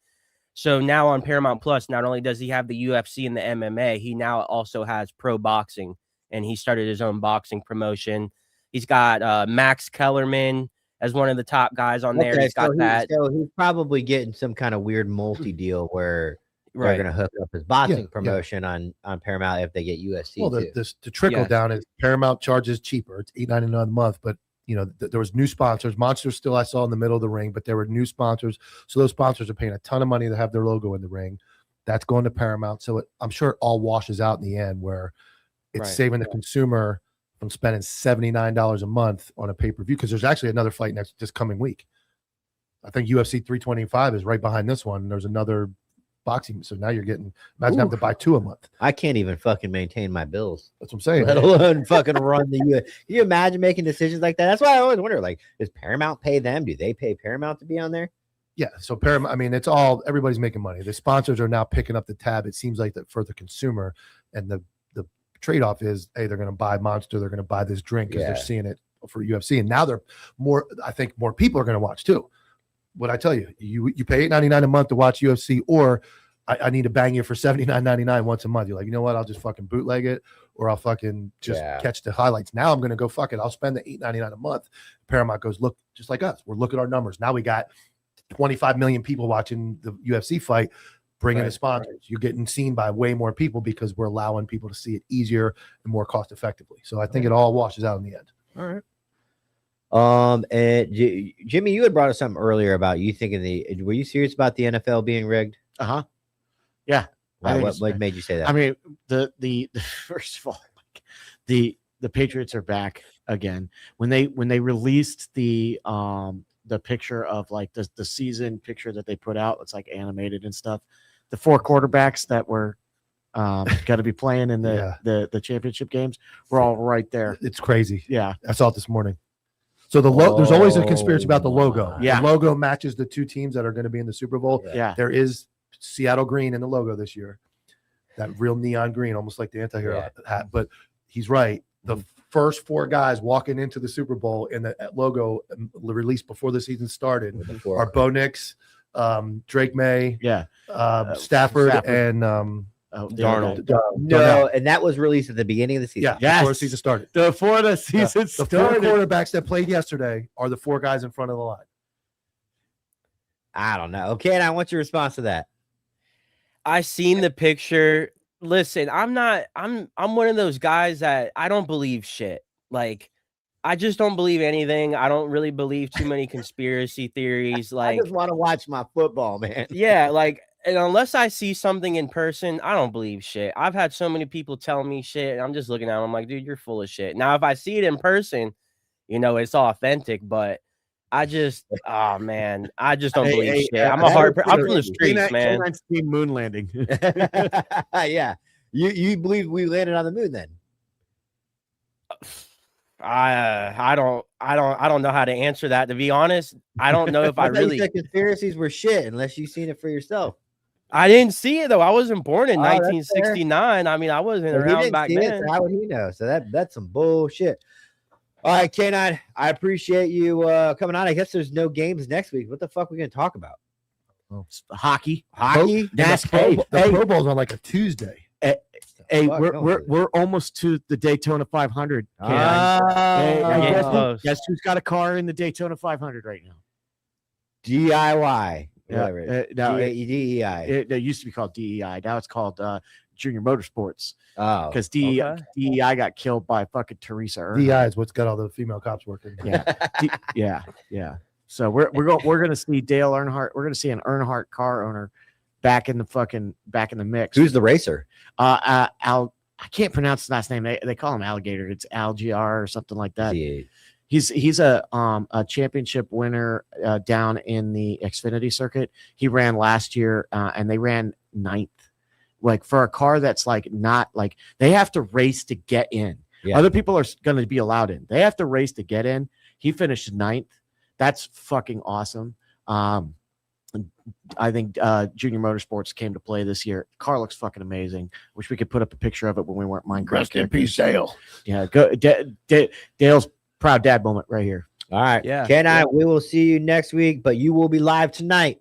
So now on Paramount Plus, not only does he have the UFC and the MMA, he now also has pro boxing. And he started his own boxing promotion. He's got Max Kellerman as one of the top guys on there. He's got that. So he's probably getting some kind of weird multi-deal where they're going to hook up his boxing promotion on Paramount if they get UFC. Well, the trickle down is Paramount charges cheaper. It's $8.99 a month, but there was new sponsors. Monsters still I saw in the middle of the ring, but there were new sponsors. So those sponsors are paying a ton of money to have their logo in the ring. That's going to Paramount. So I'm sure it all washes out in the end where it's saving the consumer from spending $79 a month on a pay-per-view, because there's actually another fight this coming week. I think UFC 325 is right behind this one. There's another boxing. So now you're getting, imagine having to buy 2 a month. I can't even fucking maintain my bills. That's what I'm saying. Let alone fucking run the UFC. Can you imagine making decisions like that? That's why I always wonder, like, does Paramount pay them? Do they pay Paramount to be on there? Yeah. So Paramount, I mean, everybody's making money. The sponsors are now picking up the tab. It seems like that for the consumer, and the trade-off is, hey, they're going to buy Monster, they're going to buy this drink because they're seeing it for UFC, and now I think more people are going to watch too. What I tell you, you pay $8.99 a month to watch UFC, or I need to bang you for $79.99 once a month. You're like, you know what? I'll just fucking bootleg it, or I'll fucking just catch the highlights. Now I'm going to go fuck it. I'll spend the $8.99 a month. Paramount goes, look, just like us. We're looking at our numbers. Now we got 25 million people watching the UFC fight. Bring in the sponsors. You're getting seen by way more people because we're allowing people to see it easier and more cost effectively. So I think it all washes out in the end. All right. And Jimmy, you had brought us something earlier about you thinking were you serious about the NFL being rigged? Yeah. What made you say that? I mean, the first of all, the Patriots are back again. When they released the picture of like the season picture that they put out, it's like animated and stuff. The 4 quarterbacks that were got to be playing in the championship games were all right there. It's crazy. Yeah, I saw it this morning. So there's always a conspiracy about the logo. Yeah, the logo matches the 2 teams that are going to be in the Super Bowl. Yeah, there is Seattle green in the logo this year. That real neon green, almost like the anti-hero hat. But he's right. The first 4 guys walking into the Super Bowl in the logo released before the season started are Bo Nix, Drake May, Stafford, and Darnold. No, and that was released at the beginning of the season. Yeah, before the season started. Before the season The started. 4 quarterbacks that played yesterday are the 4 guys in front of the line. I don't know. Okay, and I want your response to that. I seen the picture. Listen, I'm one of those guys that I don't believe shit. Like, I just don't believe anything. I don't really believe too many conspiracy theories. I Like, just want to watch my football, man. yeah, like, and unless I see something in person, I don't believe shit. I've had so many people tell me shit, and I'm just looking at them, I'm like, dude, you're full of shit. Now, if I see it in person, it's authentic, but I just, oh man, I just don't believe shit. I'm I'm from the streets, man. Team moon landing. Yeah. You believe we landed on the moon then? I don't know how to answer that. To be honest, I don't know if I thought really. you said conspiracies were shit unless you've seen it for yourself. I didn't see it though. I wasn't born in Oh, that's 1969. I mean, I wasn't Well, he around didn't back see it, then. so how would he know? So that's some bullshit. All right, K9, I appreciate you coming on. I guess there's no games next week. What the fuck are we gonna talk about? Hockey. Hockey? The Pro Bowl's on like a Tuesday. Hey, Fuck, we're almost to the Daytona 500. getting close. Guess who's got a car in the Daytona 500 right now? DIY. Whatever it is. No, DEI. it used to be called DEI. Now it's called Junior Motorsports Oh. because Okay. DEI got killed by fucking Teresa Earnhardt. DI is what's got all the female cops working. Yeah, yeah. So we're gonna see Dale Earnhardt. We're gonna see an Earnhardt car owner back in the mix. Who's the racer? I can't pronounce his last name. They call him Alligator. It's Algr or something like that. He's a championship winner down in the Xfinity circuit. He ran last year and they ran 9th. Like for a car that's like not like they have to race to get in. Yeah. Other people are going to be allowed in. They have to race to get in. He finished 9th. That's fucking awesome. I think Junior Motorsports came to play this year. Car looks fucking amazing. Wish we could put up a picture of it when we weren't Minecraft. Rest in peace, Dale. Yeah, go Dale's proud dad moment right here. All right. Yeah. We will see you next week, but you will be live tonight.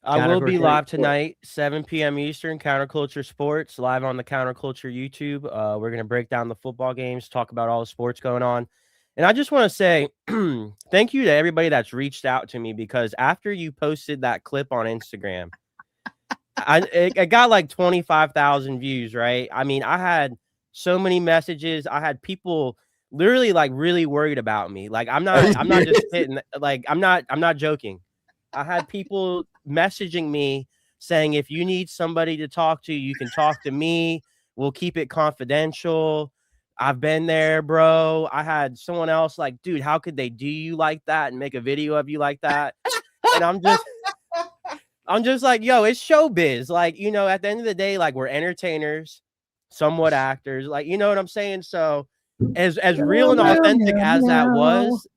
I will be Counterculture live Sports. tonight, 7 p.m. Eastern, Counterculture Sports, live on the Counterculture YouTube. We're going to break down the football games, talk about all the sports going on. And I just want to say thank you to everybody that's reached out to me because after you posted that clip on Instagram, it got like 25,000 views, right? I mean, I had so many messages. I had people literally like really worried about me. Like I'm not just hitting, like I'm not joking. I had people messaging me saying, if you need somebody to talk to, you can talk to me. We'll keep it confidential. I've been there, bro. I had someone else like, dude, how could they do you like that and make a video of you like that? And I'm just like, yo, it's showbiz. Like, at the end of the day, like we're entertainers, somewhat actors, like, you know what I'm saying? So as real and authentic as that was,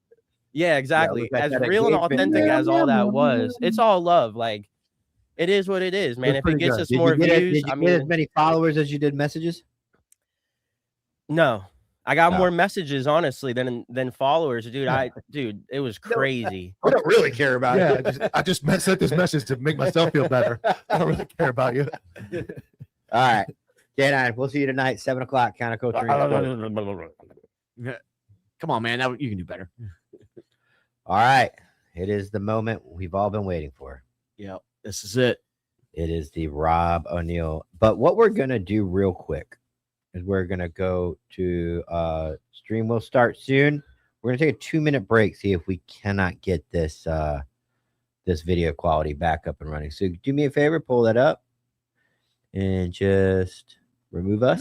yeah, exactly. Yeah, As real and authentic as all that was, it's all love. Like, it is what it is, man. If it gets us more views, Did you get as many followers as you did messages? No, I got more messages, honestly, than followers, dude. Dude, it was crazy. I don't really care about it. I just sent this message to make myself feel better. I don't really care about you. All right. K9, we'll see you tonight, 7:00, Counterculture. Come on, man. You can do better. All right. It is the moment we've all been waiting for. Yeah, this is it. It is the Rob O'Neill. But what we're going to do real quick is we're going to go to stream. Will start soon. We're going to take a 2-minute break, see if we cannot get this this video quality back up and running. So do me a favor, pull that up and just remove us.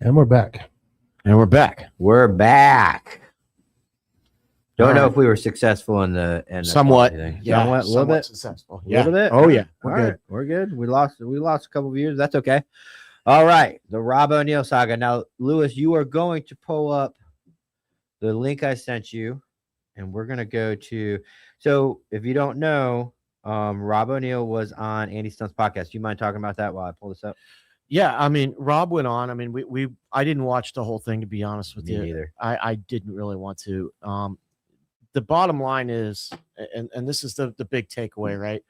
And we're back. And we're back. We're back. Don't All know right. if we were successful in the Somewhat. thing. Yeah, Somewhat, a little bit. successful. A little bit. Oh, yeah. We're We're good. good. We're good. We lost a couple of viewers. That's okay. All right. The Rob O'Neill saga. Now, Lewis, you are going to pull up the link I sent you, and we're gonna go to. So, if you don't know, Rob O'Neill was on Andy Stunt's podcast. Do you mind talking about that while I pull this up? Yeah, I mean, Rob went on. I mean, I didn't watch the whole thing, to be honest with Me you. neither. I didn't really want to. The bottom line is, and this is the big takeaway, right?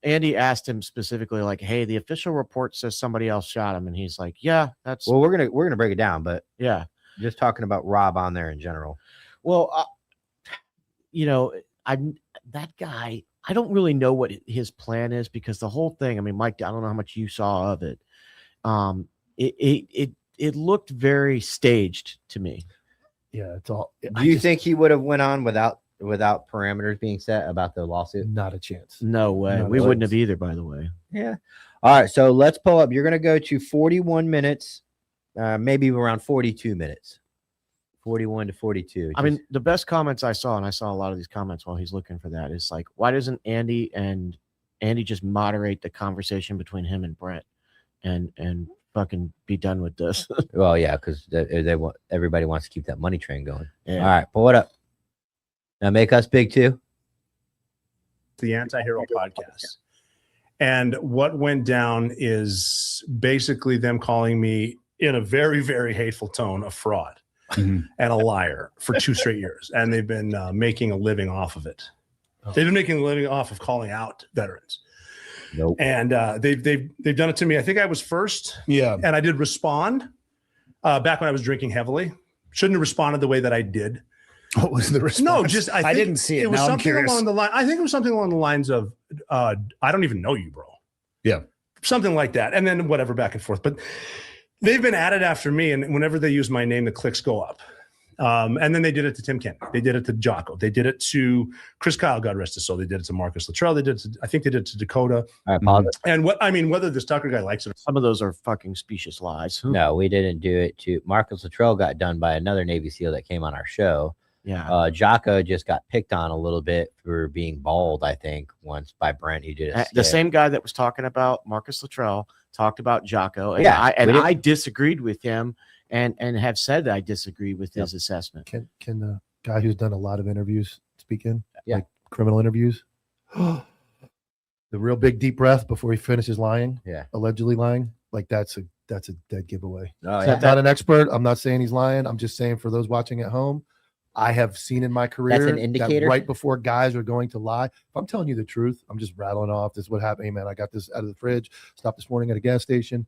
Andy asked him specifically, like, "Hey, the official report says somebody else shot him," and he's like, "Yeah, that's Well, we're gonna break it down, but yeah." just talking about Rob on there in general. Well, that guy. I don't really know what his plan is, because the whole thing. I mean, Mike, I don't know how much you saw of it. It looked very staged to me. Yeah, it's all. Do you think he would have went on without parameters being set about the lawsuit? Not a chance. No way. No, We no, wouldn't it's- have either, by the way. Yeah. All right. So let's pull up. You're going to go to 41 minutes, maybe around 42 minutes, 41 to 42. I mean, the best comments I saw, and I saw a lot of these comments while he's looking for that, is like, why doesn't Andy just moderate the conversation between him and Brett and fucking be done with this? Well, yeah, because everybody wants to keep that money train going. Yeah. All right. Pull it up. Now make us big too. The Anti-Hero podcast. And what went down is basically them calling me, in a very, very hateful tone, a fraud and a liar for 2 straight years. And they've been making a living off of it. They've been making a living off of calling out veterans. Nope. And they've done it to me. I think I was first. Yeah. And I did respond back when I was drinking heavily. Shouldn't have responded the way that I did. What was the response? No, just I didn't see it. It was Now I'm something curious. along the line. I think it was something along the lines of, "I don't even know you, bro." Yeah. Something like that, and then whatever, back and forth. But they've been at it after me, and whenever they use my name, the clicks go up. And then they did it to Tim Kennedy. They did it to Jocko. They did it to Chris Kyle, God rest his soul. They did it to Marcus Luttrell. They did it to, I think they did it to Dakota. All right. Pause it. And whether this Tucker guy likes it, Some of those are fucking specious lies. No, we didn't do it to Marcus Luttrell. Got done by another Navy SEAL that came on our show. Yeah. Jocko just got picked on a little bit for being bald, I think, once by Brent. He did The same guy that was talking about Marcus Luttrell talked about Jocko. And Yeah, I disagreed with him and have said that I disagree with his assessment. Can the guy who's done a lot of interviews speak in? Yeah. Like criminal interviews? The real big deep breath before he finishes lying. Yeah. Allegedly lying. Like that's a dead giveaway. Oh, I'm yeah. not an expert. I'm not saying he's lying. I'm just saying for those watching at home, I have seen in my career an indicator? that right before guys are going to lie. If I'm telling you the truth, I'm just rattling off. This is what happened. Hey, man, I got this out of the fridge. Stopped this morning at a gas station.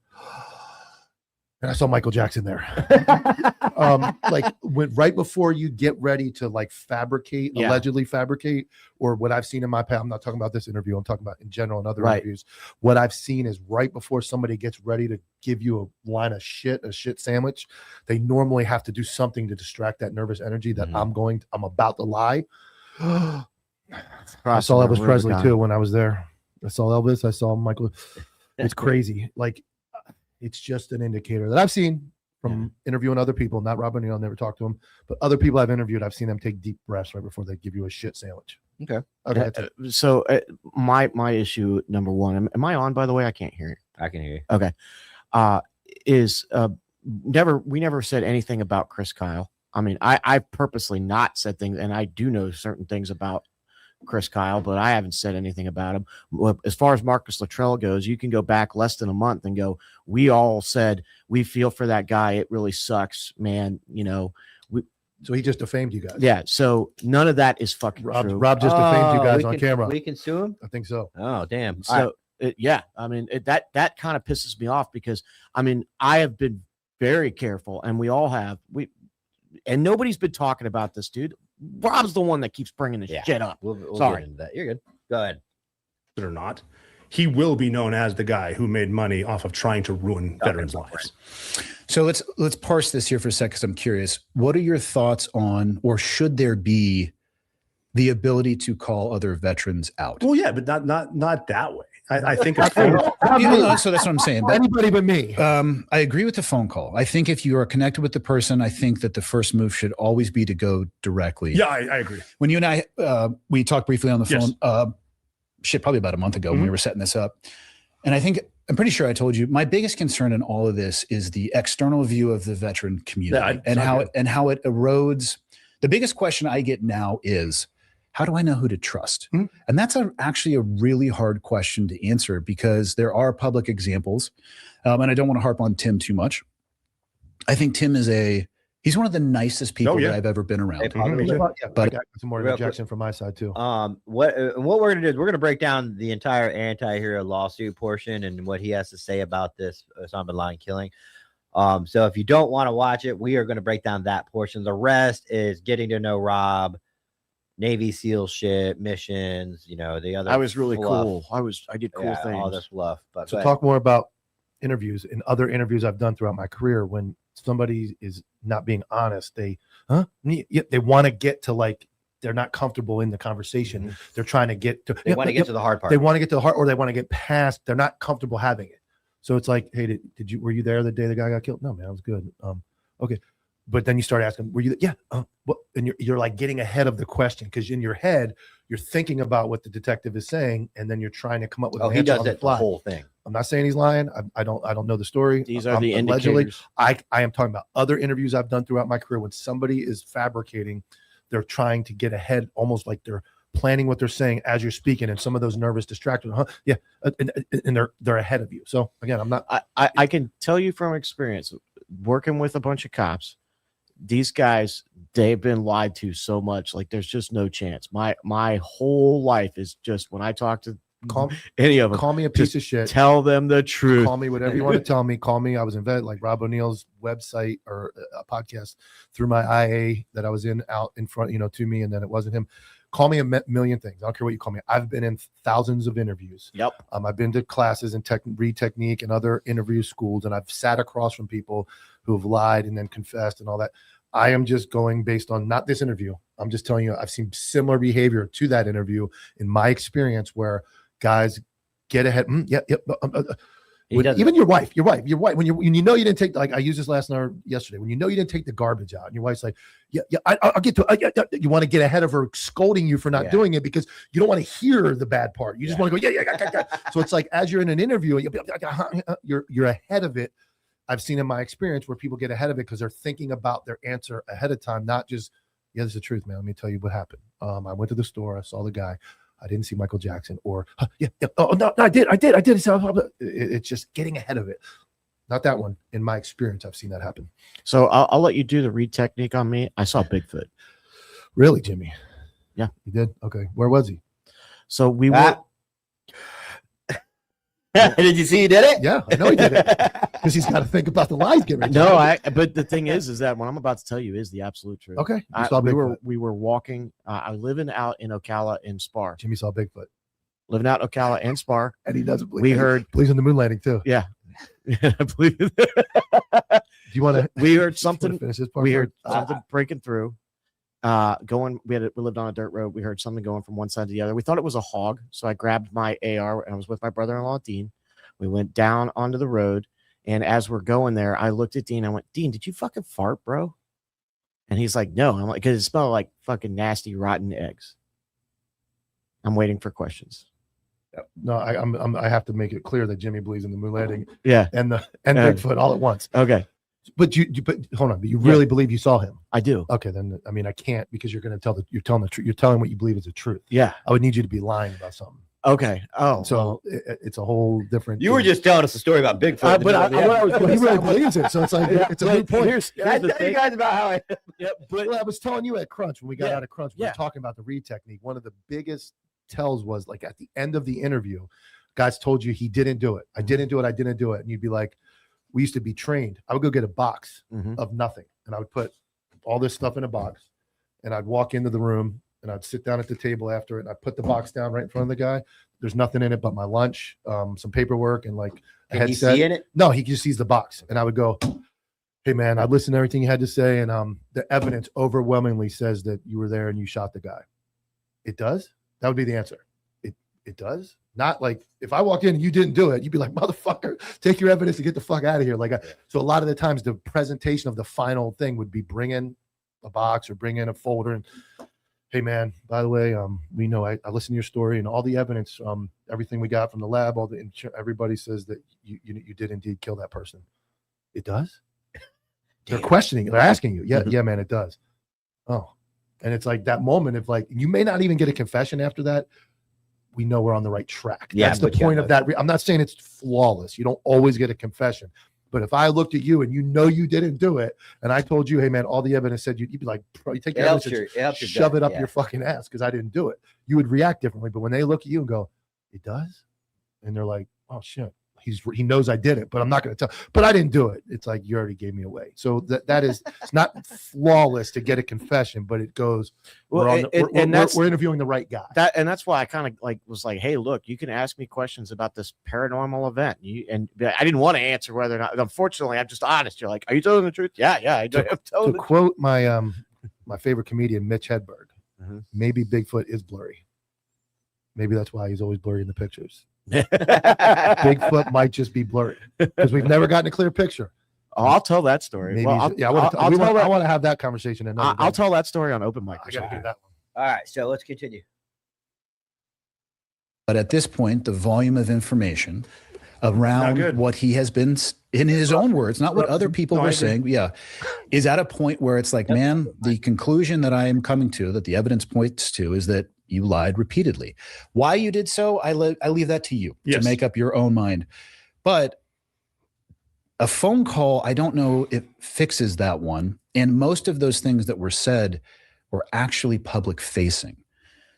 And I saw Michael Jackson there. Right before you get ready to like fabricate, Yeah. allegedly fabricate, or what I've seen in my past. I'm not talking about this interview. I'm talking about in general and other Right. interviews. What I've seen is right before somebody gets ready to give you a line of shit, a shit sandwich, they normally have to do something to distract that nervous energy that Mhm. I'm about to lie. I Crossing saw the Elvis Presley Rubicon. too when I was there. I saw Elvis. I saw Michael. It's crazy. Like, it's just an indicator that I've seen from interviewing other people. Not Rob O'Neill, never talked to him, but other people I've interviewed, I've seen them take deep breaths right before they give you a shit sandwich. Okay. Okay. That's it. So my issue number one, am I on, by the way? I can't hear it. I can hear you. Okay. We never said anything about Chris Kyle. I mean, I purposely not said things, and I do know certain things about Chris Kyle, but I haven't said anything about him. As far as Marcus Luttrell goes, you can go back less than a month and go, we all said we feel for that guy. It really sucks, man. You know, So he just defamed you guys. yeah. So none of that is fucking true. Rob just defamed you Oh, guys we on can- camera. We can sue him. I think so. Oh, damn. So yeah, I mean that kind of pisses me off because I mean I have been very careful, and we all have. And nobody's been talking about this, dude. Rob's the one that keeps bringing this Yeah. shit up. We'll Sorry. get into that. You're good. Go ahead. or not, he will be known as the guy who made money off of trying to ruin veterans' lives. So let's parse this here for a second, because I'm curious. What are your thoughts on, or should there be the ability to call other veterans out? Well, yeah, but not that way. I think Not me. Not You me. know, so that's what I'm saying. But Anybody but me. I agree with the phone call. I think if you are connected with the person, I think that the first move should always be to go directly. Yeah, I agree. When you and I, we talked briefly on the Yes. phone, probably about a month ago when we were setting this up. And I'm pretty sure I told you my biggest concern in all of this is the external view of the veteran community and how it erodes. The biggest question I get now is, how do I know who to trust? Mm-hmm. And that's actually a really hard question to answer because there are public examples. And I don't want to harp on Tim too much. I think Tim he's one of the nicest people that I've ever been around. But I got some more interjection from my side too. What we're gonna do is we're gonna break down the entire anti-hero lawsuit portion and what he has to say about this Osama bin Laden killing. So if you don't want to watch it, we are going to break down that portion. The rest is getting to know Rob, Navy SEAL shit, missions, the other. I was really fluff. cool. I did cool things. All this fluff. But So talk more about interviews and other interviews I've done throughout my career. When somebody is not being honest, they want to get to, like, they're not comfortable in the conversation. Mm-hmm. They're trying to get to. They want to get to the hard part. They want to get to the heart, or they want to get past. They're not comfortable having it. So it's like, hey, were you there the day the guy got killed? No, man, I was good. Okay. But then you start asking, were you? Yeah. What? And you're like getting ahead of the question because in your head you're thinking about what the detective is saying, and then you're trying to come up with. An he answer does on that fly. the whole thing. I'm not saying he's lying. I don't know the story. These are the allegedly. indicators. I am talking about other interviews I've done throughout my career. When somebody is fabricating, they're trying to get ahead, almost like they're planning what they're saying as you're speaking, and some of those nervous distracted, and they're ahead of you. So again, I'm not. I can tell you from experience, working with a bunch of cops, these guys, they've been lied to so much. Like, there's just no chance. My whole life is just, when I talk to any of them, Call me a piece of shit. Tell them the truth. Call me whatever you want to tell me. Call me. I was invented like Rob O'Neill's website or a podcast through my IA that I was in out in front, to me, and then it wasn't him. Call me a million things. I don't care what you call me. I've been in thousands of interviews. Yep. I've been to classes in Read Technique and other interview schools, and I've sat across from people who have lied and then confessed and all that. I am just going based on not this interview. I'm just telling you, I've seen similar behavior to that interview in my experience where guys get ahead. Even your wife, when you know you didn't take, like I used this yesterday, when you know you didn't take the garbage out and your wife's like, I'll get to you want to get ahead of her scolding you for not doing it because you don't want to hear the bad part. You just want to go, So it's like, as you're in an interview, you're ahead of it. I've seen in my experience where people get ahead of it because they're thinking about their answer ahead of time, not just, this is the truth, man. Let me tell you what happened. I went to the store. I saw the guy. I didn't see Michael Jackson, or oh no, I did. It's just getting ahead of it. Not that one. In my experience, I've seen that happen. So I'll let you do the Read Technique on me. I saw Bigfoot. Really, Jimmy? Yeah, you did. Okay, where was he? So we were. Did you see he did it? Yeah, I know he did it because he's got to think about the lies. But the thing is that what I'm about to tell you is the absolute truth. Okay, we were walking. I living out in Ocala in Spar. Jimmy saw Bigfoot. Living out Ocala and Spar, and he doesn't believe. We heard believes in the moon landing too. Yeah, I believe. Do you want to? We heard something. Finish this part. We heard something breaking through. We lived on a dirt road. We heard something going from one side to the other. We thought it was a hog, so I grabbed my AR and I was with my brother-in-law Dean. We went down onto the road, and as we're going there, I looked at Dean. I went, Dean, did you fucking fart, bro? And he's like, no. I'm like, because it smelled like fucking nasty rotten eggs. I'm waiting for questions. No, I have to make it clear that Jimmy believes in the moon landing. Yeah, and Bigfoot all at once. Okay. But hold on. But you really believe you saw him? I do. Okay, then I can't, because you're going to you're telling the truth. You're telling what you believe is the truth. Yeah. I would need you to be lying about something. Okay. Oh, so it's a whole different. You were just telling us a story about Bigfoot, but he really believes it. So it's like it's a good point. Here's the thing, guys, about how I. Yeah, but I was telling you at Crunch when we got out of Crunch, we were talking about the Read Technique. One of the biggest tells was like at the end of the interview, guys told you he didn't do it. I didn't do it. And you'd be like, we used to be trained. I would go get a box of nothing, and I would put all this stuff in a box, and I'd walk into the room, and I'd sit down at the table after it, and I'd put the box down right in front of the guy. There's nothing in it but my lunch, some paperwork, and like a headset. Can he see in it? No, he just sees the box, and I would go, hey man, I'd listen to everything you had to say, and the evidence overwhelmingly says that you were there and you shot the guy. It does? That would be the answer. It does. Not like if I walked in and you didn't do it, you'd be like, motherfucker, take your evidence and get the fuck out of here. Like, so a lot of the times the presentation of the final thing would be bring in a box or bring in a folder and, hey man, by the way, we know I listened to your story and all the evidence, everything we got from the lab, everybody says that you did indeed kill that person. It does. They're questioning, they're asking you. Yeah, man, it does. Oh, and it's like that moment of like, you may not even get a confession after that. We know we're on the right track. Yeah, that's the point of that. I'm not saying it's flawless. You don't always get a confession. But if I looked at you and you know you didn't do it, and I told you, hey man, all the evidence said you'd be like, bro, you take your evidence and shove it up your fucking ass because I didn't do it. You would react differently. But when they look at you and go, it does, and they're like, oh shit, he knows I did it, but I'm not going to tell. But I didn't do it. It's like you already gave me away. So that is, it's not flawless to get a confession, but it goes. We're interviewing the right guy. That's why I kind of like was like, hey, look, you can ask me questions about this paranormal event. I didn't want to answer whether or not. Unfortunately, I'm just honest. You're like, are you telling the truth? Yeah, I do. To quote my my favorite comedian, Mitch Hedberg, maybe Bigfoot is blurry. Maybe that's why he's always blurry in the pictures. Bigfoot might just be blurry because we've never gotten a clear picture. Oh, I'll tell that story. Maybe well, I want to have that conversation. I'll tell that story on open mic. I got to do that one. All right, so let's continue. But at this point, the volume of information around what he has been, in his own words, not what other people were saying, is at a point where it's like, man, the conclusion that I am coming to, that the evidence points to, is that you lied repeatedly. Why you did so, I leave that to you to make up your own mind. But a phone call, I don't know if fixes that one. And most of those things that were said were actually public facing.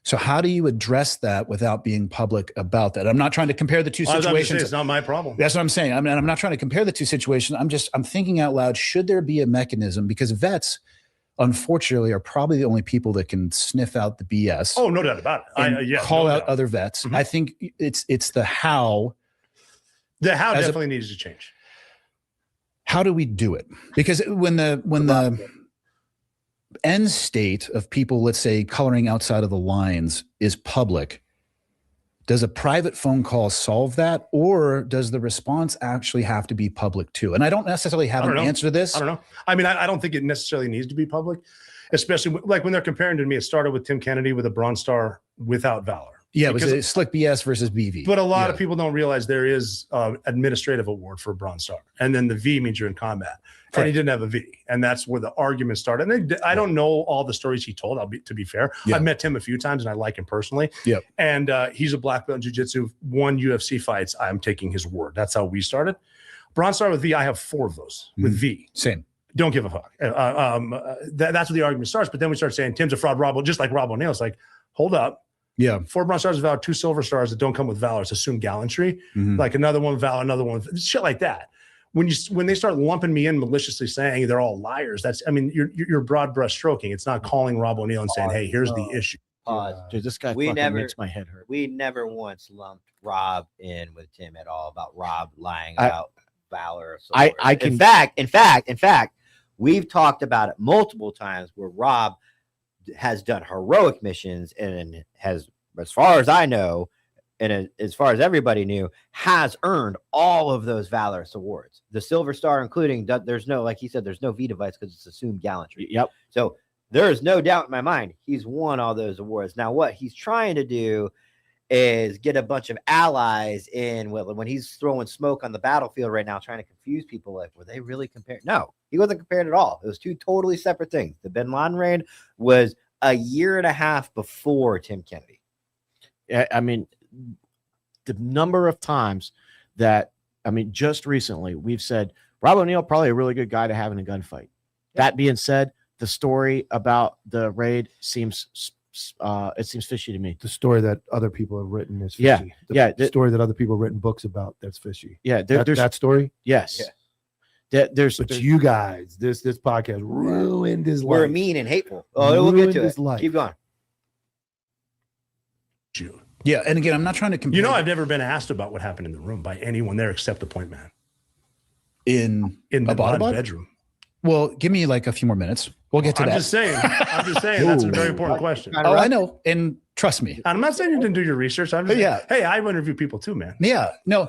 So how do you address that without being public about that? I'm not trying to compare the two situations. It's not my problem. That's what I'm saying. I mean, I'm not trying to compare the two situations. I'm thinking out loud, should there be a mechanism? Because vets, unfortunately, are probably the only people that can sniff out the BS. Oh, no doubt about it. Call out other vets. I think it's the how. The how definitely needs to change. How do we do it? Because when the end state of people, let's say, coloring outside of the lines is public, does a private phone call solve that, or does the response actually have to be public too? And I don't necessarily have an answer to this. I don't know. I mean, I don't think it necessarily needs to be public, especially like when they're comparing to me. It started with Tim Kennedy with a Bronze Star without Valor. Yeah, it was Slick BS versus BV. But a lot of people don't realize there is administrative award for a Bronze Star. And then the V means you're in combat. And he didn't have a V. And that's where the argument started. And I don't know all the stories he told, to be fair. I've met Tim a few times and I like him personally. And he's a black belt in jiu-jitsu, won UFC fights. I'm taking his word. That's how we started. Bronze Star with V, I have 4 of those with V. Same. Don't give a fuck. That's where the argument starts. But then we start saying Tim's a fraud, Rob, just like Rob O'Neill. It's like, hold up. 4 Bronze Stars of Valor, 2 Silver Stars that don't come with Valor. It's assumed gallantry. Like another one with Valor, another one with shit like that. When they start lumping me in maliciously saying they're all liars, you're broad brush stroking. It's not calling Rob O'Neill and saying, hey, here's the issue. Dude, this guy makes my head hurt. We never once lumped Rob in with Tim at all about Rob lying about Valor. I can. In fact, we've talked about it multiple times where Rob has done heroic missions and has, as far as I know, and as far as everybody knew, has earned all of those valorous awards. The Silver Star, including, there's no, like he said, there's no V device because it's assumed gallantry. So there is no doubt in my mind he's won all those awards. Now, what he's trying to do is get a bunch of allies in when he's throwing smoke on the battlefield right now, trying to confuse people. Like, were they really compared? No, he wasn't compared at all. It was 2 totally separate things. The Bin Laden raid was a year and a half before Tim Kennedy. I mean, the number of times that, just recently we've said Rob O'Neill, probably a really good guy to have in a gunfight. That being said, the story about the raid seems fishy to me. The story that other people have written is fishy. The story that other people have written books about, that's fishy. There's that story. Yes. There's you guys, this podcast ruined his life. We're mean and hateful. We'll get to it. Life. Keep going. Yeah, and again, I'm not trying to compare. I've never been asked about what happened in the room by anyone there except the point man. In the bedroom. Well, give me like a few more minutes. We'll get to that. I'm just saying. That's a very important question. Oh, I know. And Trust me. And I'm not saying you didn't do your research. I'm just hey, I interview people too, man. Yeah, no,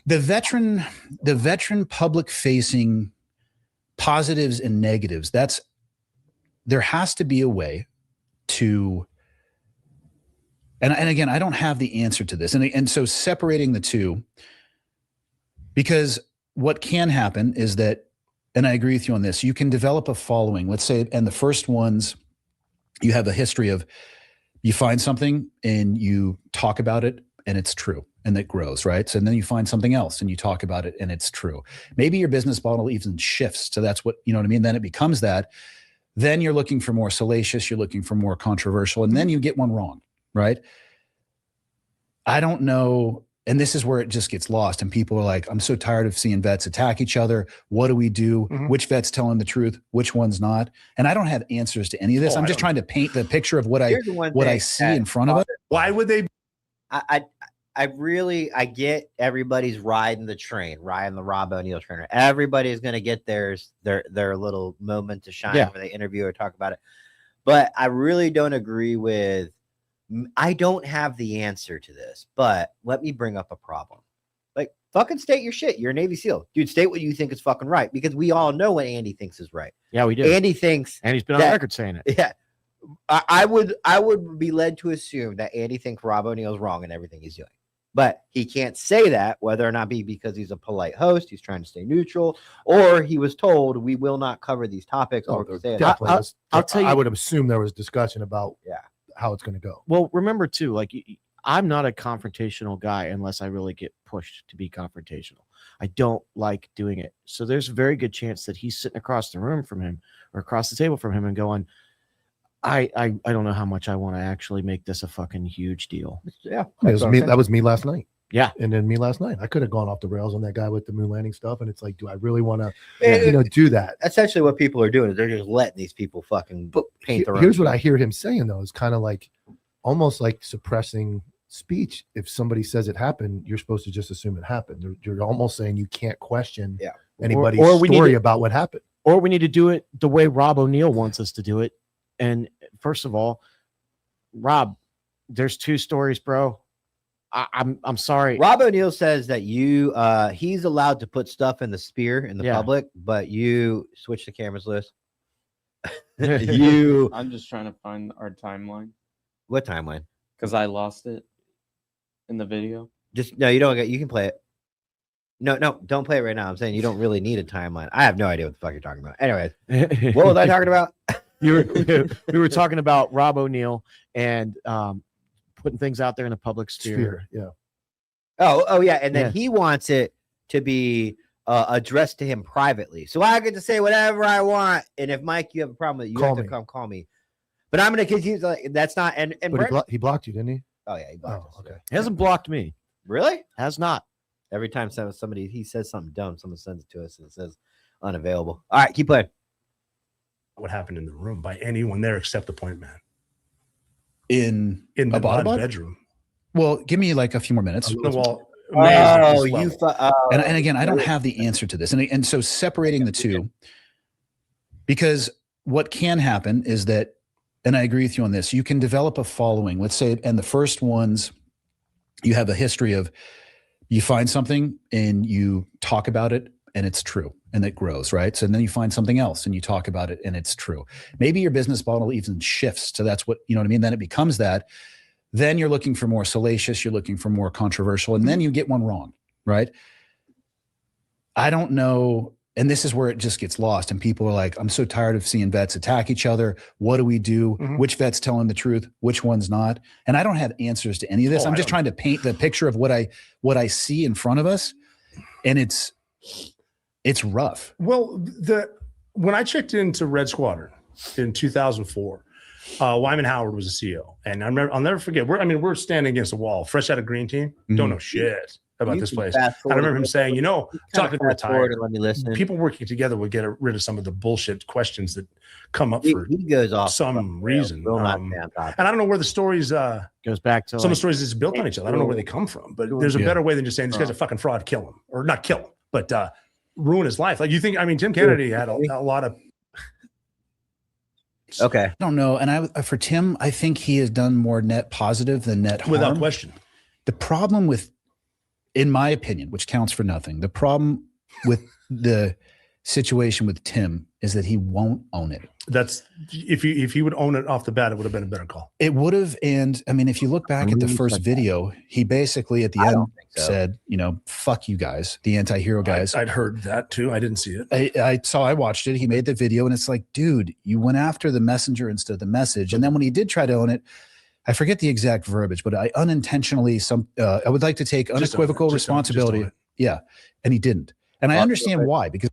the veteran public facing positives and negatives, there has to be a way to, and again, I don't have the answer to this. And so separating the two, because what can happen is that, and I agree with you on this, you can develop a following, let's say, and the first ones, you have a history of, you find something and you talk about it and it's true and it grows, right? So then you find something else and you talk about it and it's true. Maybe your business model even shifts. So that's what, you know what I mean? Then it becomes that. Then you're looking for more salacious, you're looking for more controversial, and then you get one wrong, right? I don't know. And this is where it just gets lost. And people are like, I'm so tired of seeing vets attack each other. What do we do? Which vet's telling the truth? Which one's not? And I don't have answers to any of this. I'm just trying to paint the picture of what I see in front of us. Why would they? I get everybody's riding the train, riding the Rob O'Neill trainer. Everybody's going to get their little moment to shine when they interview or talk about it. But I really don't agree with, I don't have the answer to this, but let me bring up a problem. Like, fucking state your shit. You're a Navy SEAL. Dude, state what you think is fucking right, because we all know what Andy thinks is right. Yeah, we do. Andy thinks, and he's been on record saying it. Yeah. I would be led to assume that Andy thinks Rob O'Neill's wrong in everything he's doing. But he can't say that, whether or not be because he's a polite host, he's trying to stay neutral, or he was told we will not cover these topics. I'll tell you, I would assume there was discussion about how it's going to go. Well, remember too, like, I'm not a confrontational guy unless I really get pushed to be confrontational. I don't like doing it. So there's a very good chance that he's sitting across the room from him or across the table from him and going, I don't know how much I want to actually make this a fucking huge deal. Yeah. That was me last night. Yeah. And then me last night. I could have gone off the rails on that guy with the moon landing stuff. And it's like, do I really want to, do that? Essentially what people are doing is they're just letting these people fucking paint their own. Here's what I hear him saying, though, is kind of like almost like suppressing speech. If somebody says it happened, you're supposed to just assume it happened. You're almost saying you can't question anybody's story about what happened. Or we need to do it the way Rob O'Neill wants us to do it. And first of all, Rob, there's two stories, bro. I'm sorry. Rob O'Neill says that he's allowed to put stuff in the spear in the public, but you switch the cameras, Liz. I'm just trying to find our timeline. What timeline? Because I lost it in the video. You can play it. No, don't play it right now. I'm saying you don't really need a timeline. I have no idea what the fuck you're talking about. Anyways, what was I talking about? We were talking about Rob O'Neill and putting things out there in the public sphere. Yeah. Oh yeah, and then he wants it to be addressed to him privately, so I get to say whatever I want. And if Mike, you have a problem with it, you have to come call me. But I'm gonna confuse. Like, that's not. And but he blocked you, didn't he? Oh yeah, he blocked us. Okay. He hasn't blocked me. Really? Has not. Every time somebody he says something dumb, someone sends it to us and it says unavailable. All right, keep playing. What happened in the room by anyone there except the point man in the Abbottabad? bedroom. Well, give me like a few more minutes. And again, I don't have the answer to this. And so separating the two, because what can happen is that, and I agree with you on this, you can develop a following, let's say, and the first ones, you have a history of, you find something and you talk about it and it's true and it grows, right? So then you find something else and you talk about it and it's true. Maybe your business model even shifts. So that's what, you know what I mean? Then it becomes that. Then you're looking for more salacious, you're looking for more controversial, and then you get one wrong, right? I don't know. And this is where it just gets lost. And people are like, I'm so tired of seeing vets attack each other. What do we do? Which vet's telling the truth? Which one's not? And I don't have answers to any of this. I'm just trying to paint the picture of what I see in front of us. And it's rough. Well, when I checked into Red Squadron in 2004, Wyman Howard was the CEO. And I'll never forget. We're standing against a wall, fresh out of green team. Don't know shit about this place. I remember him saying, talking to retired, people working together would get rid of some of the bullshit questions that come up for he goes off some reason. And I don't know where the stories goes back to some of the stories that's built on each other. I don't know where they come from, but there's a better way than just saying this guy's a fucking fraud, kill him, or not kill him, but ruin his life. Like, you think, Tim Kennedy had a lot of tweets. Okay. I don't know. And for Tim, I think he has done more net positive than net harm. Without question. The problem with, in my opinion, which counts for nothing, the problem with the situation with Tim is that he won't own it. That's if he would own it off the bat, it would have been a better call. It would have. And I mean, if you look back at the first video, he basically at the end said, fuck you guys, the anti-hero guys. I'd heard that too. I didn't see it. I watched it. He made the video and it's like, dude, you went after the messenger instead of the message. And then when he did try to own it, I forget the exact verbiage, but I unintentionally I would like to take unequivocal responsibility. Yeah. And he didn't. And I understand why, because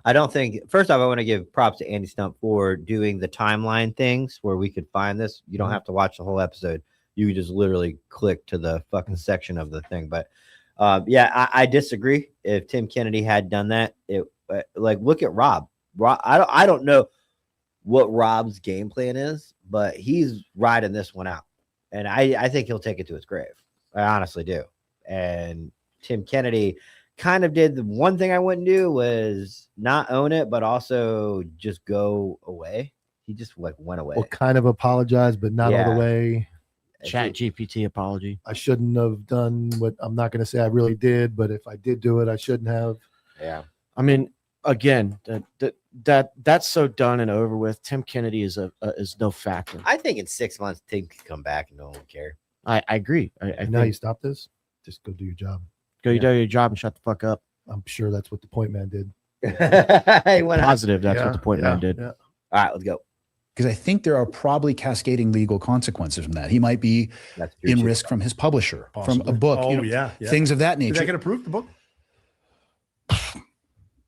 I don't think, first off, I want to give props to Andy Stump for doing the timeline things where we could find this. You don't have to watch the whole episode. You can just literally click to the fucking section of the thing. But I disagree. If Tim Kennedy had done that, look at Rob. I don't know what Rob's game plan is, but he's riding this one out. And I think he'll take it to his grave. I honestly do. And Tim Kennedy kind of did the one thing I wouldn't do was not own it, but also just go away. He just went away. Well, kind of apologize, but not all the way. Chat GPT apology. I shouldn't have done what I'm not going to say I really did, but if I did do it, I shouldn't have. Yeah. I mean, again, that's so done and over with. Tim Kennedy is no factor. I think in 6 months, Tim can come back and no one will care. I agree. I now you stop this. Just go do your job. Go do your job and shut the fuck up. I'm sure that's what the point man did. Positive. That's what the point man did. Yeah. All right, let's go. Because I think there are probably cascading legal consequences from that. He might be in risk from his publisher, from a book, things of that nature. Did that get approved, the book?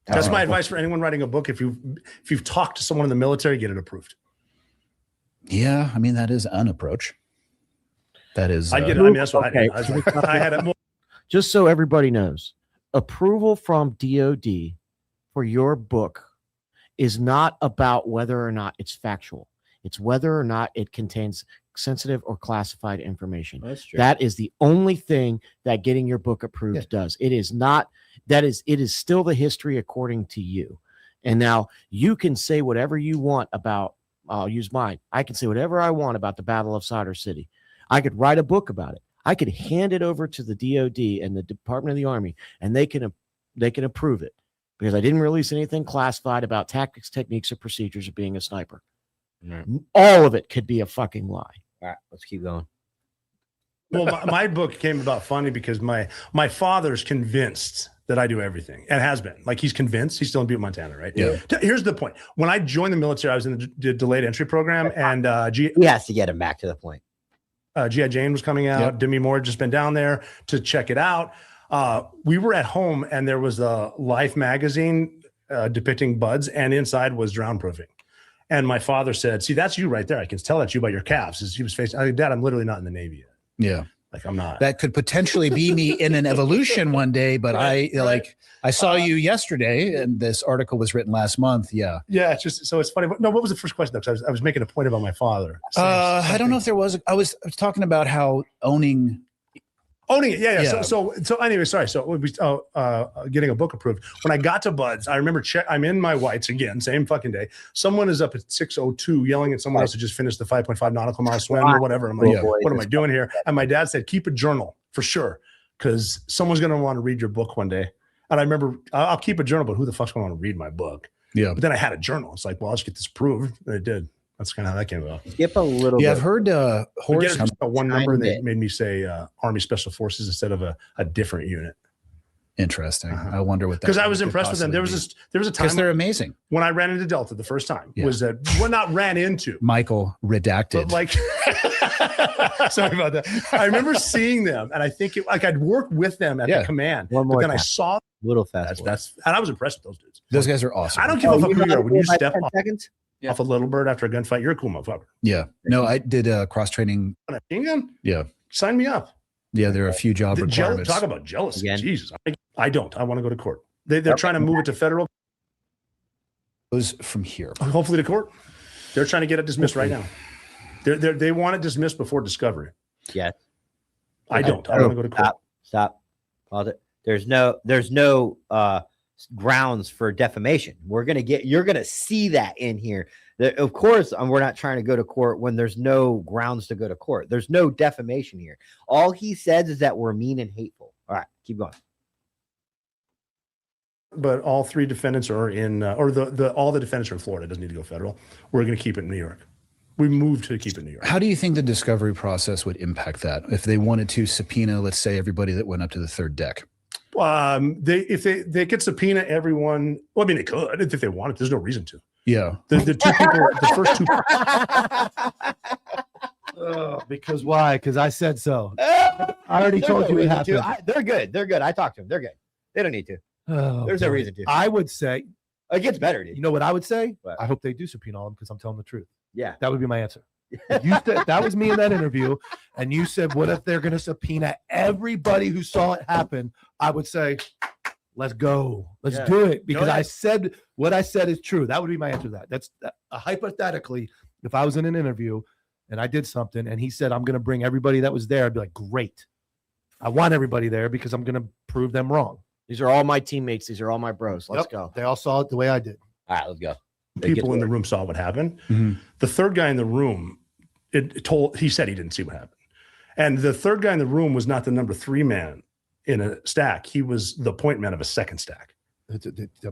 That's my advice for anyone writing a book. If you've talked to someone in the military, get it approved. Yeah, I mean, that is an approach. That is. I get it. I mean, that's what I had it. Just so everybody knows, approval from DOD for your book is not about whether or not it's factual. It's whether or not it contains sensitive or classified information. That's true. That is the only thing that getting your book approved does. It is not, it is still the history according to you. And now you can say whatever you want about, I'll use mine. I can say whatever I want about the Battle of Cider City. I could write a book about it. I could hand it over to the DOD and the Department of the Army, and they can approve it because I didn't release anything classified about tactics, techniques, or procedures of being a sniper. All of it could be a fucking lie. All right, let's keep going. Well, my book came about funny because my father's convinced that I do everything and has been. Like, he's convinced. He's still in Butte, Montana, right? Yeah. Here's the point. When I joined the military, I was in the delayed entry program, and he has to get him back to the point. G.I. Jane was coming out. Demi Moore had just been down there to check it out. We were at home, and there was a Life magazine depicting buds, and inside was drown proofing. And my father said, "See, that's you right there. I can tell that's you by your calves." As he was facing, I said, "Dad, I'm literally not in the Navy yet." Yeah. Like, I'm not. That could potentially be me in an evolution one day, but I saw you yesterday, and this article was written last month. Yeah. Yeah, it's just so it's funny. No, what was the first question? Though? I was making a point about my father. I don't know if there was. I was talking about how owning it. Yeah. So anyway, sorry. So we getting a book approved. When I got to Buds, I remember I'm in my whites again, same fucking day. Someone is up at 6:02 yelling at someone else who just finished the 5.5 nautical mile swim or whatever. I'm like, what am I doing here? And my dad said, keep a journal for sure, because someone's going to want to read your book one day. And I remember, I'll keep a journal, but who the fuck's going to want to read my book? Yeah. But then I had a journal. It's like, well, I'll just get this approved. And it did. That's kind of how that came about. Skip a little bit. I've heard horse. One number, and they made me say Army Special Forces instead of a different unit. Interesting. I wonder what that. Because I was impressed with them. There was a time because they're amazing. When I ran into Delta the first time, was that not ran into Michael redacted. But like, sorry about that. I remember seeing them, and I think I'd worked with them at the command. One more but then time. I saw little fast. And I was impressed with those dudes. Those guys are awesome. I don't give a fuck who you are. When you step off a little bird after a gunfight, you're a cool motherfucker. Yeah. No, I did cross training. On a machine gun? Yeah. Sign me up. Yeah, there are a few job requirements. Talk about jealousy. Again. Jesus. I don't. I want to go to court. They're trying to move it to federal. Goes from here. Hopefully to court. They're trying to get it dismissed right now. They want it dismissed before discovery. Yeah. I don't. I want to go to court. Stop. Pause it. There's no grounds for defamation. You're gonna see that in here. Of course, we're not trying to go to court when there's no grounds to go to court. There's no defamation here. All he says is that we're mean and hateful. All right, keep going. But all three defendants are in, or all the defendants are in Florida. It doesn't need to go federal. We're going to keep it in New York. We moved to keep it in New York. How do you think the discovery process would impact that if they wanted to subpoena, let's say, everybody that went up to the third deck? If they could subpoena everyone, well, I mean, they could if they wanted. There's no reason to. Yeah. The two people, the first two. Because why? Because I said so. I already told you it happened. They're good. They're good. I talked to them. They're good. They don't need to. There's no reason to. I would say it gets better, dude. You know what I would say? What? I hope they do subpoena them because I'm telling the truth. Yeah, that would be my answer. You said that was me in that interview, and you said, "What if they're going to subpoena everybody who saw it happen?" I would say, "Let's go, let's do it," because I said what I said is true. That would be my answer to that. That's hypothetically, if I was in an interview and I did something, and he said, "I'm going to bring everybody that was there," I'd be like, "Great, I want everybody there because I'm going to prove them wrong." These are all my teammates. These are all my bros. Let's go. They all saw it the way I did. All right, let's go. People in the room saw what happened. Mm-hmm. The third guy in the room, he said he didn't see what happened. And the third guy in the room was not the number 3 man in a stack. He was the point man of a second stack.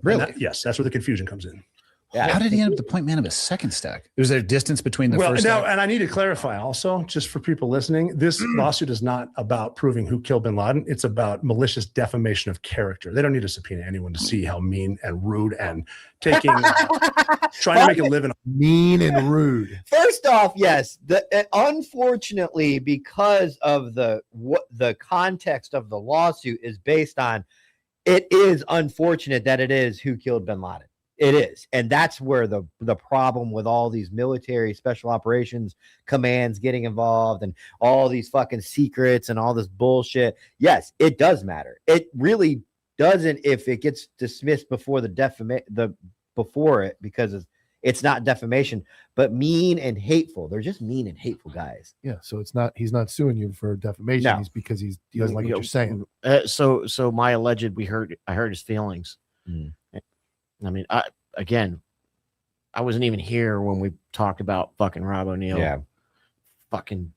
Really? Yes, that's where the confusion comes in. Yeah. How did he end up the point man of a second stack? Was there a distance between the first stack? And I need to clarify also, just for people listening, this lawsuit is not about proving who killed bin Laden. It's about malicious defamation of character. They don't need to subpoena anyone to see how mean and rude and trying to make a living. Mean and rude. First off, yes. Unfortunately, because of the context of the lawsuit is based on, it is unfortunate that it is who killed bin Laden. It is. And that's where the problem with all these military special operations commands getting involved and all these fucking secrets and all this bullshit. Yes, it does matter. It really doesn't if it gets dismissed before before it, because it's not defamation, but mean and hateful. They're just mean and hateful guys. Yeah. So he's not suing you for defamation. No. He's because he doesn't like what you're saying. So my alleged, I hurt his feelings. Mm. I mean, I wasn't even here when we talked about fucking Rob O'Neill. Yeah. Fucking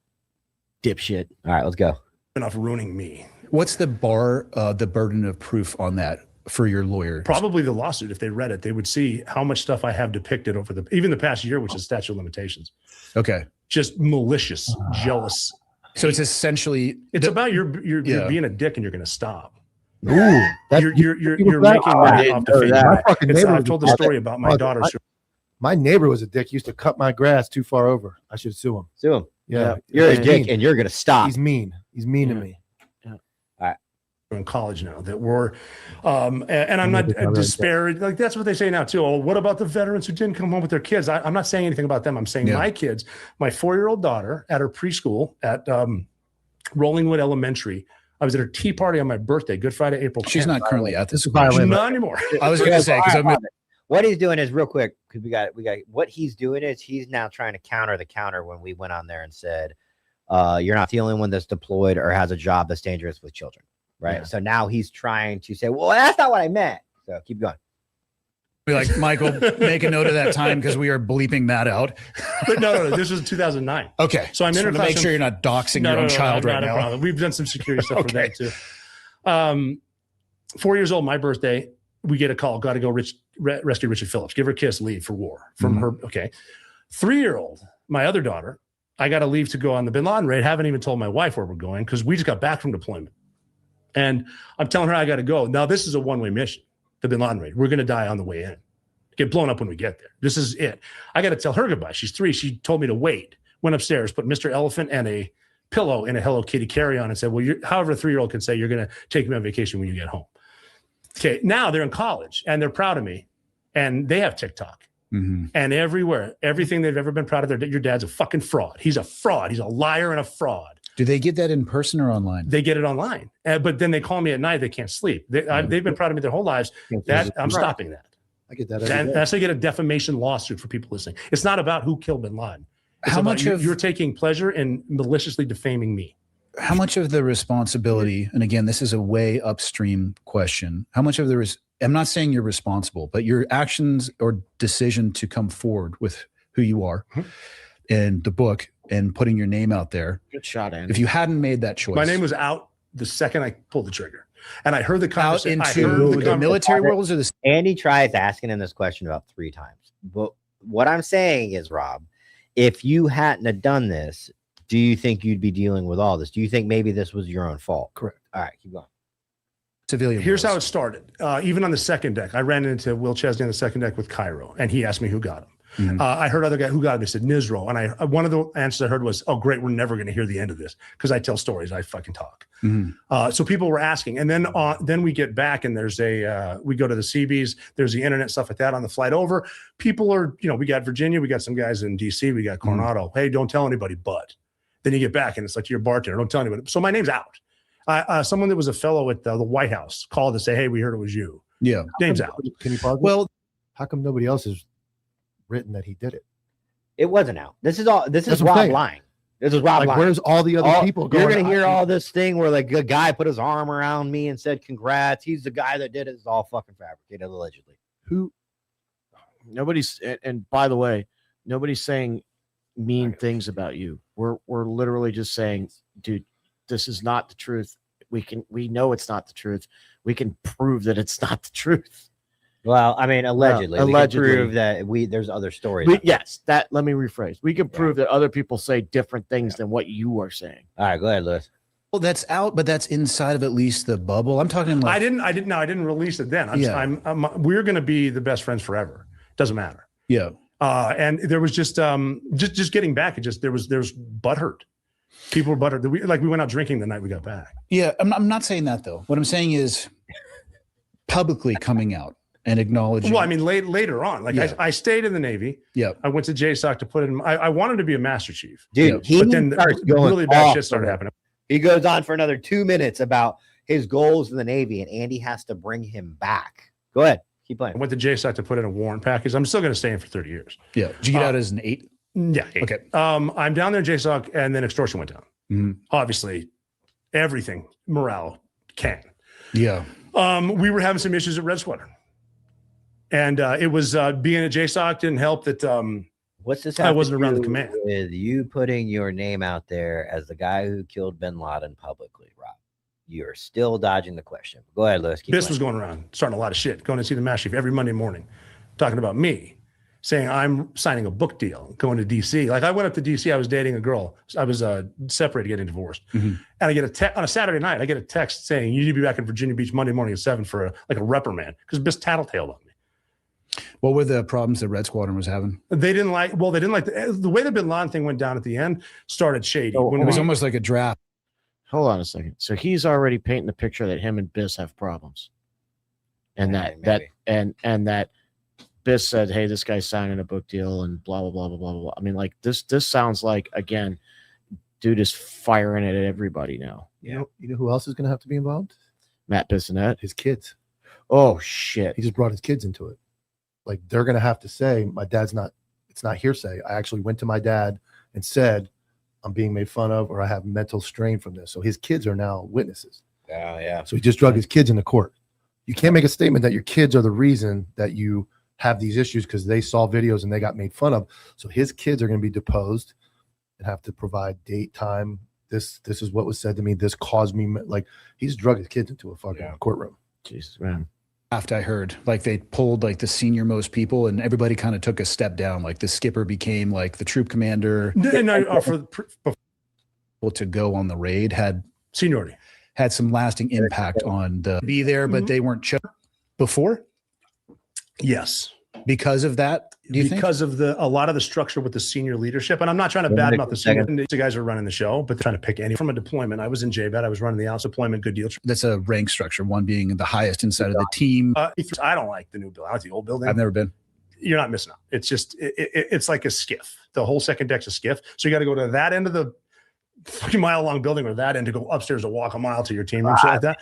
dipshit. All right, let's go. Enough ruining me. What's the burden of proof on that for your lawyer? Probably the lawsuit. If they read it, they would see how much stuff I have depicted over even the past year, which is statute of limitations. Okay. Just malicious, jealous. So it's essentially about you're being a dick and you're going to stop. Ooh, you're making money off the face. I've told the story about my daughter. My neighbor was a dick. He used to cut my grass too far over. I should sue him. Sue him. Yeah. You're a dick and you're gonna stop. He's mean. He's mean to me. Yeah. All right. We're in college now that we're and I'm not disparaging. Like that's what they say now too. Oh, what about the veterans who didn't come home with their kids? I'm not saying anything about them. I'm saying my kids, my 4-year-old daughter at her preschool at Rollingwood Elementary. I was at her tea party on my birthday, Good Friday, April 10th. She's not currently at this violin. Not anymore. I was going to say, because what he's doing is real quick, because we got what he's doing is he's now trying to counter the counter when we went on there and said, you're not the only one that's deployed or has a job that's dangerous with children. Right. Yeah. So now he's trying to say, well, that's not what I meant. So keep going. Be like, Michael, make a note of that time because we are bleeping that out. But no, this was 2009. Okay. So I'm in. Make sure you're not doxing your own child right now. Problem. We've done some security stuff for that too. 4 years old, my birthday, we get a call. Got to go rescue Richard Phillips. Give her a kiss, leave for war from her. Okay. 3-year-old, my other daughter, I got to leave to go on the bin Laden raid. Haven't even told my wife where we're going because we just got back from deployment. And I'm telling her I got to go. Now, this is a one-way mission. The bin Laden raid. We're going to die on the way in. Get blown up when we get there. This is it. I got to tell her goodbye. She's 3. She told me to wait. Went upstairs, put Mr. Elephant and a pillow in a Hello Kitty carry-on and said, well, however a 3-year-old can say, you're going to take me on vacation when you get home. Okay, now they're in college and they're proud of me. And they have TikTok. Mm-hmm. And everywhere, everything they've ever been proud of, your dad's a fucking fraud. He's a fraud. He's a liar and a fraud. Do they get that in person or online? They get it online, but then they call me at night. They can't sleep. They've been proud of me their whole lives. I'm stopping that. I get that. And that's how you get a defamation lawsuit for people listening. It's not about who killed bin Laden. It's how much you're taking pleasure in maliciously defaming me. How much of the responsibility, and again, this is a way upstream question. How much of I'm not saying you're responsible, but your actions or decision to come forward with who you are and the book and putting your name out there. Good shot, Andy. If you hadn't made that choice, My name was out the second I pulled the trigger, and I heard the out conversation. into the military worlds or the Andy tries asking him this question about 3 times. But what I'm saying is, Rob, if you hadn't have done this, do you think you'd be dealing with all this? Do you think maybe this was your own fault? Correct. All right, keep going. civilian. Here's worlds. how it started. Even on the second deck, I ran into Will Chesney on the second deck with Cairo, and he asked me who got him. I heard other guy who got him. He said Nizro, and one of the answers I heard was, "Oh, great, we're never going to hear the end of this because I tell stories, I fucking talk." So people were asking, and then we get back, and there's we go to the CBs. There's the internet stuff like that on the flight over. People are, we got Virginia, we got some guys in DC, we got Coronado. Hey, don't tell anybody, but then you get back, and it's like to your bartender, don't tell anybody. So my name's out. Someone that was a fellow at the White House called to say, "Hey, we heard it was you." Yeah, name's out. Can you pause? Well, how come nobody else has written that he did it? It wasn't out. This is That's Rob what I'm saying. lying. This is Rob Like, lying. where's all the other people going? You're gonna hear all this thing where like a guy put his arm around me and said, "Congrats, he's the guy that did it." It's all fucking fabricated, allegedly. Who? Nobody's, and by the way, nobody's saying mean things about you. We're literally just saying, dude, this is not the truth. We know it's not the truth. We can prove that it's not the truth. Well, I mean, allegedly, Well, we can allegedly. prove that there's other stories. Let me rephrase. We can prove that other people say different things than what you are saying. All right, go ahead, Lewis. well, that's out, but that's inside of at least the bubble. I'm talking like I didn't release it then. We're going to be the best friends forever. Doesn't matter. yeah. And there was just getting back. There's butthurt. People were butthurt. We went out drinking the night we got back. Yeah, I'm not saying that though. What I'm saying is publicly coming out and acknowledging. Well, I mean, later on, I stayed in the Navy. Yeah. I went to JSOC to put in. I wanted to be a Master Chief, Dude, but then really bad shit started happening. He goes on for another 2 minutes about his goals in the Navy, and Andy has to bring him back. Go ahead, keep playing. I went to JSOC to put in a warrant package. I'm still going to stay in for 30 years. Yeah. Did you get out as an 8? Yeah. 8. Okay. I'm down there, JSOC, and then extortion went down. Obviously, everything morale can. Yeah. We were having some issues at Red Squadron. And it was being at JSOC didn't help that What's this? I have to wasn't around the do command. with you putting your name out there as the guy who killed bin Laden publicly, Rob. You're still dodging the question. Go ahead, Lewis. This was going around, starting a lot of shit, going to see the Master Chief every Monday morning, talking about me, saying I'm signing a book deal, going to DC. Like I went up to DC, I was dating a girl. I was separated, getting divorced. And I get a text on a Saturday night, I get a text saying, you need to be back in Virginia Beach Monday morning at 7 for a reprimand because Biss tattletaled on me. What were the problems that Red Squadron was having? They didn't like the way the bin Laden thing went down at the end started shady. It was almost like a draft. Hold on a second. So he's already painting the picture that him and Biss have problems. And that Biss said, "Hey, this guy's signing a book deal," and blah blah blah blah blah blah. I mean, like this sounds like, again, dude is firing it at everybody now. You know who else is going to have to be involved? Matt Bissonette, his kids. Oh shit! He just brought his kids into it. Like they're going to have to say, "My dad's not." It's not hearsay. I actually went to my dad and said, "I'm being made fun of, or I have mental strain from this." So his kids are now witnesses. Yeah. So he just drug his kids into court. You can't make a statement that your kids are the reason that you have these issues because they saw videos and they got made fun of. So his kids are going to be deposed and have to provide date, time. This is what was said to me. This caused me, like, he's drug his kids into a fucking courtroom. Jesus, man. After I heard, like they pulled like the senior most people and everybody kind of took a step down. Like the skipper became like the troop commander. And to go on the raid had seniority, had some lasting impact on the be there, but they weren't before. Yes. Because of that, do you because think? of a lot of the structure with the senior leadership, and I'm not trying to badmouth the senior. The guys are running the show, but they're trying to pick any from a deployment. I was in JBET. I was running the outs deployment. Good deal. That's a rank structure. One being the highest inside of the team. I don't like the new building. I like the old building. I've never been. You're not missing out. It's just it's like a skiff. The whole second deck's a skiff. So you got to go to that end of the 3-mile long building or that end to go upstairs to walk a mile to your team room, shit like that.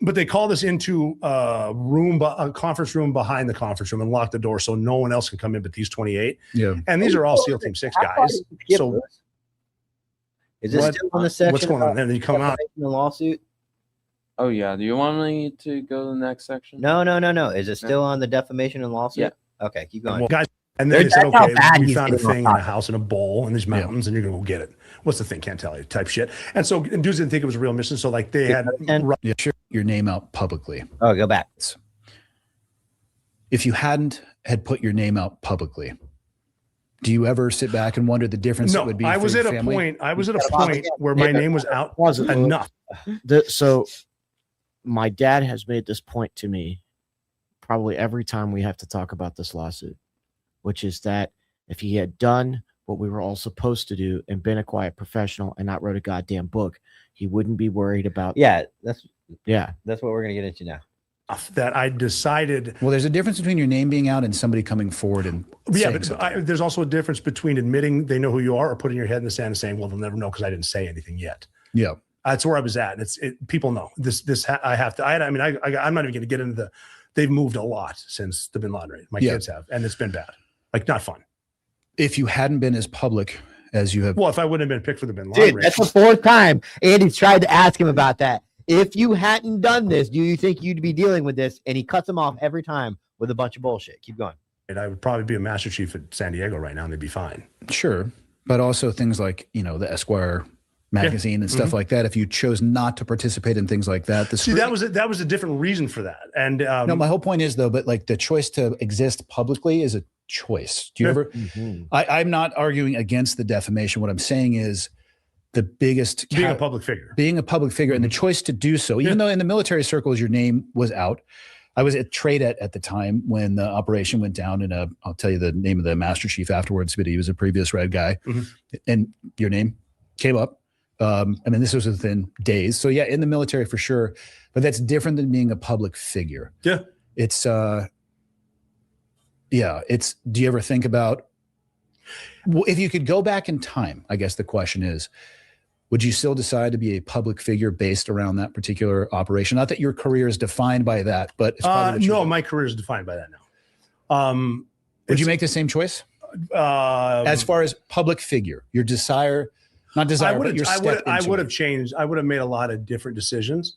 But they called us into a conference room behind the conference room and locked the door so no one else can come in but these 28. Yeah. And these are all SEAL Team 6 guys. So is this still on the section? What's going on there? Then you come out in the lawsuit. Oh yeah. Do you want me to go to the next section? No. Is it still on the defamation and lawsuit? Yeah. Okay, keep going. Well, guys, And then they said, That's how okay, bad we he's found a getting on thing in a top. house in a bowl in these mountains, and you're gonna go get it. What's the thing? Can't tell you. Type shit. And so dudes didn't think it was a real mission. So like they had Yeah, sure. Your name out publicly. Oh, go back. If you hadn't had put your name out publicly, do you ever sit back and wonder the difference it no. would be? I for was your at a family? point. I was at a point where my name was out enough. So my dad has made this point to me probably every time we have to talk about this lawsuit, which is that if he had done what we were all supposed to do and been a quiet professional and not wrote a goddamn book, he wouldn't be worried about. Yeah, that's That's what we're gonna get into now. That I decided. Well, there's a difference between your name being out and somebody coming forward and Yeah, saying but there's also a difference between admitting they know who you are or putting your head in the sand and saying, "Well, they'll never know because I didn't say anything yet." Yeah, that's where I was at. People know this. I have to. I'm not even going to get into the. They've moved a lot since the Bin Laden raid. My kids have, and it's been bad. Like not fun. If you hadn't been as public as you have, well, if I wouldn't have been picked for the Bin Laden Dude, raid, that's the fourth time Andy's tried to ask him about that. If you hadn't done this, do you think you'd be dealing with this? And he cuts him off every time with a bunch of bullshit. Keep going. And I would probably be a Master Chief at San Diego right now, and they'd be fine. Sure, but also things like the Esquire magazine and stuff like that. If you chose not to participate in things like that, that was a different reason for that. And no, my whole point is though, but like the choice to exist publicly is a choice. Do you ever? I'm not arguing against the defamation. What I'm saying is the biggest being a public figure, and the choice to do so, even though in the military circles your name was out. I was at TradeEt at the time when the operation went down, and I'll tell you the name of the Master Chief afterwards, but he was a previous Red guy, and your name came up. I mean, this was within days. So yeah, in the military for sure, but that's different than being a public figure. Yeah. It's, do you ever think about, if you could go back in time, I guess the question is, would you still decide to be a public figure based around that particular operation? Not that your career is defined by that, but it's no, my career is defined by that now. Would you make the same choice? As far as public figure, your desire, not desire, but your step I into would it. have changed. I would have made a lot of different decisions.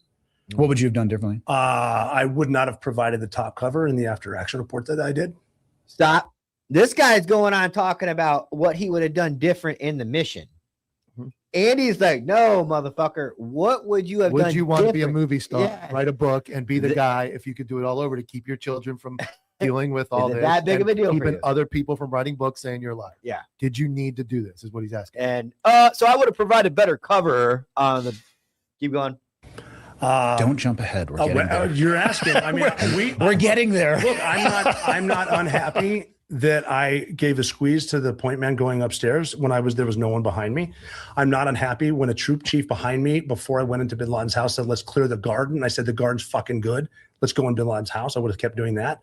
What would you have done differently? I would not have provided the top cover in the after action report that I did. Stop. This guy's going on talking about what he would have done different in the mission. Andy's like, no, motherfucker. What would you have done? Would you want to be a different? movie star, Yeah. write a book, and be the guy if you could do it all over to keep your children from dealing with all Is it this? that big of a and deal for keeping you? other people from writing books saying you're lying? Yeah. Did you need to do this? Is what he's asking. And so I would have provided better cover on the. Keep going. Don't jump ahead. We're getting there. You're asking. I mean, we're getting there. Look, I'm not unhappy that I gave a squeeze to the point man going upstairs when there was no one behind me. I'm not unhappy when a troop chief behind me before I went into Bin Laden's house said, "Let's clear the garden." I said, "The garden's fucking good. Let's go in Bin Laden's house." I would have kept doing that.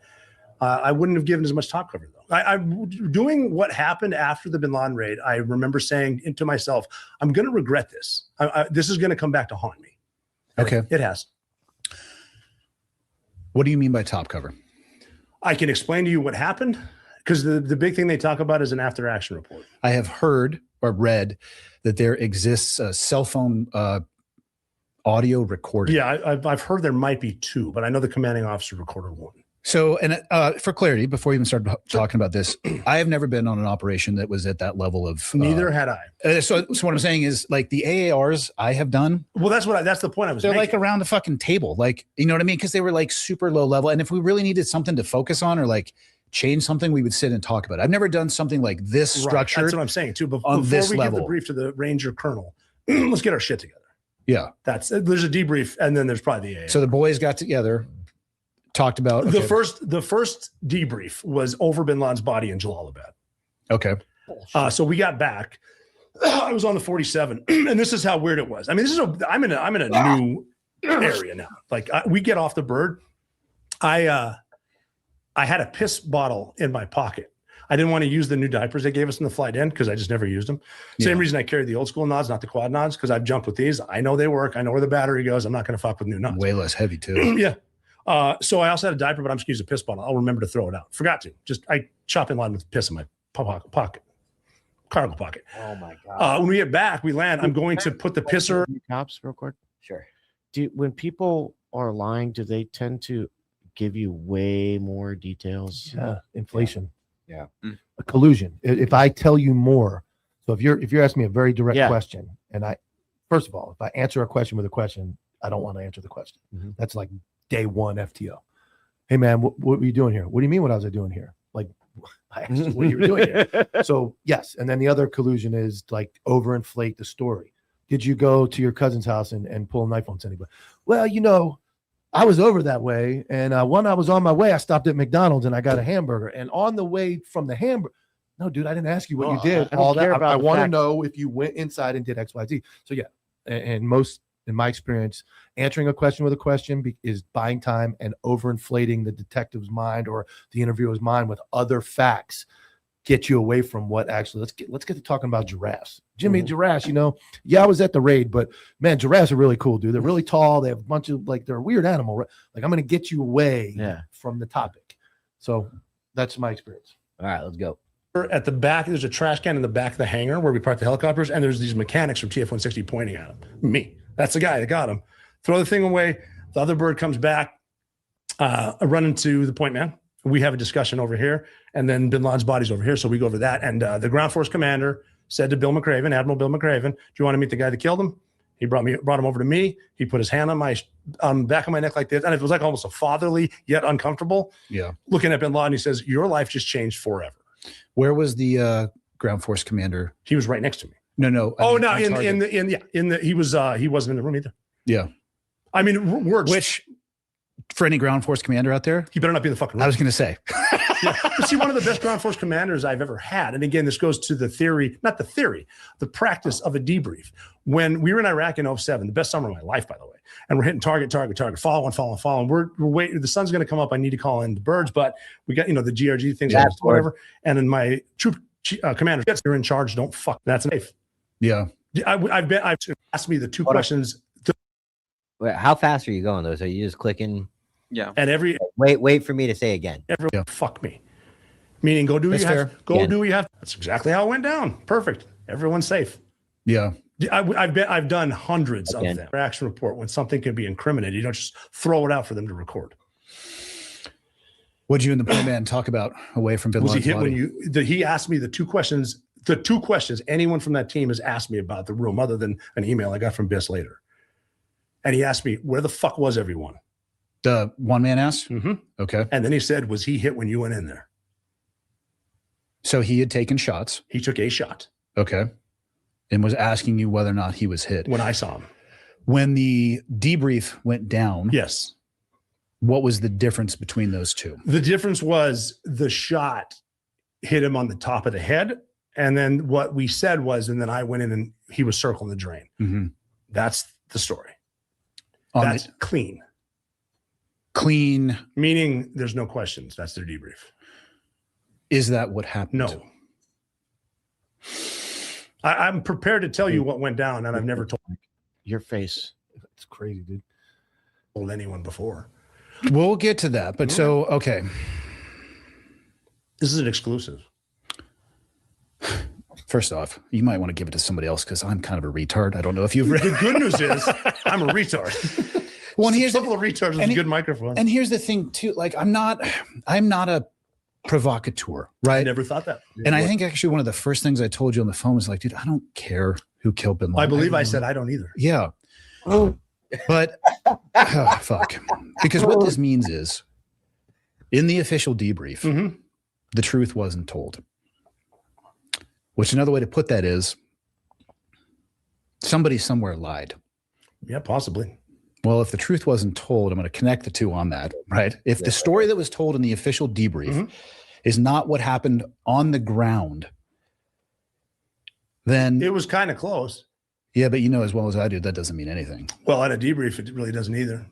I wouldn't have given as much top cover though. I'm doing what happened after the Bin Laden raid. I remember saying to myself, "I'm going to regret this. This is going to come back to haunt me." Okay. It has. What do you mean by top cover? I can explain to you what happened because the big thing they talk about is an after action report. I have heard or read that there exists a cell phone audio recording. Yeah, I've heard there might be two, but I know the commanding officer recorded one. So, and for clarity, before we even start talking about this, I have never been on an operation that was at that level of. Neither had I. So what I'm saying is, like the AARs I have done. Well, that's the point I was. They're making. like around the fucking table, like you know what I mean, because they were like super low level. And if we really needed something to focus on or like change something, we would sit and talk about it. I've never done something like this structure. That's what I'm saying too. Before we this give level. the brief to the Ranger Colonel, let's get our shit together. Yeah, there's a debrief, and then there's probably the AA. So the boys got together. Talked about the first debrief was over Bin Laden's body in Jalalabad. Okay. So we got back. I was on the 47, and this is how weird it was. I mean, I'm in a new area now. Like we get off the bird. I had a piss bottle in my pocket. I didn't want to use the new diapers they gave us in the flight in because I just never used them. Same reason I carried the old school nods, not the quad nods, because I've jumped with these. I know they work. I know where the battery goes. I'm not going to fuck with new nods. Way less heavy too. Yeah. So I also had a diaper, but I'm just going to use a piss bottle. I'll remember to throw it out. Forgot to. I chop in line with piss in my pocket, cargo pocket. Oh my God. When we get back, we land. I'm going to put the pisser. Cops, real quick. Sure. When people are lying, do they tend to give you way more details? Yeah, inflation. Yeah. A collusion. If I tell you more, so if you're asking me a very direct question, and first of all, if I answer a question with a question, I don't want to answer the question. That's like day one FTO. Hey man, what were you doing here? What do you mean? What was I doing here? Like, I asked you what you were doing here. So yes, and then the other collusion is like overinflate the story. Did you go to your cousin's house and pull a knife on anybody? Well, I was over that way, and when I was on my way, I stopped at McDonald's and I got a hamburger. And on the way from the hamburger, no, dude, I didn't ask you what you did. I don't care about I the want to fact- know if you went inside and did X, Y, Z. So yeah, and most in my experience, answering a question with a question is buying time and overinflating the detective's mind or the interviewer's mind with other facts. Get you away from what actually. Let's get to talking about giraffes. Jimmy, giraffes. Yeah, I was at the raid, but man, giraffes are really cool, dude. They're really tall. They have a bunch of they're a weird animal. Right? Like I'm going to get you away from the topic. So that's my experience. All right, let's go. At the back, there's a trash can in the back of the hangar where we park the helicopters, and there's these mechanics from TF-160 pointing at him. Me. That's the guy that got him. Throw the thing away. The other bird comes back. I run into the point man. We have a discussion over here, and then Bin Laden's body's over here. So we go over that. And the ground force commander said to Bill McCraven, Admiral Bill McCraven, do you want to meet the guy that killed him? He brought him over to me. He put his hand on my back of my neck like this. And it was like almost a fatherly yet uncomfortable. Yeah. Looking at Bin Laden, he says, your life just changed forever. Where was the ground force commander? He was right next to me. No. He wasn't in the room either. Yeah. I mean, words. Which, for any ground force commander out there, he better not be in the fucking room. I was going to say. Yeah. But see, one of the best ground force commanders I've ever had. And again, this goes to the practice of a debrief. When we were in Iraq in 2007, the best summer of my life, by the way, and we're hitting target, follow. And we're waiting. The sun's going to come up. I need to call in the birds, but we got, the GRG things, whatever. And then my troop commander gets, you're in charge. Don't fuck. That's safe. Yeah. I've asked me the two questions. Wait, how fast are you going though? So you just clicking? Yeah. And wait for me to say again. Fuck me. Meaning go do what you have. Go do what you have. That's exactly how it went down. Perfect. Everyone's safe. Yeah. I've done hundreds of them. Action report when something can be incriminated. You don't just throw it out for them to record. What'd you and the poor man talk about away from Bin Laden's body? He asked me the two questions anyone from that team has asked me about the room, other than an email I got from Biss later. And he asked me, where the fuck was everyone? The one man asked? Mm-hmm. Okay. And then he said, was he hit when you went in there? So he had taken shots. He took a shot. Okay. And was asking you whether or not he was hit. When I saw him. When the debrief went down. Yes. What was the difference between those two? The difference was the shot hit him on the top of the head. And then what we said was, and then I went in and he was circling the drain. Mm-hmm. That's the story. That's clean. Clean. Meaning there's no questions. That's their debrief. Is that what happened? No. I'm prepared to tell you what went down, and I've never told your face. It's crazy, dude. Told anyone before. We'll get to that. But so, okay. This is an exclusive. First off, you might want to give it to somebody else because I'm kind of a retard. I don't know if you've read. The good news is I'm a retard. Well, and here's a couple of retards with a good microphone. And here's the thing too, like I'm not a provocateur, right? I never thought that. And I think actually one of the first things I told you on the phone was like, dude, I don't care who killed Bin Laden. I believe I said I don't either. Yeah. But fuck. Because what this means is in the official debrief, the truth wasn't told. Which another way to put that is somebody somewhere lied. Yeah, possibly. Well, if the truth wasn't told, I'm going to connect the two on that, right? If the story that was told in the official debrief is not what happened on the ground, then it was kind of close. Yeah, but you know as well as I do, that doesn't mean anything. Well, at a debrief, it really doesn't either.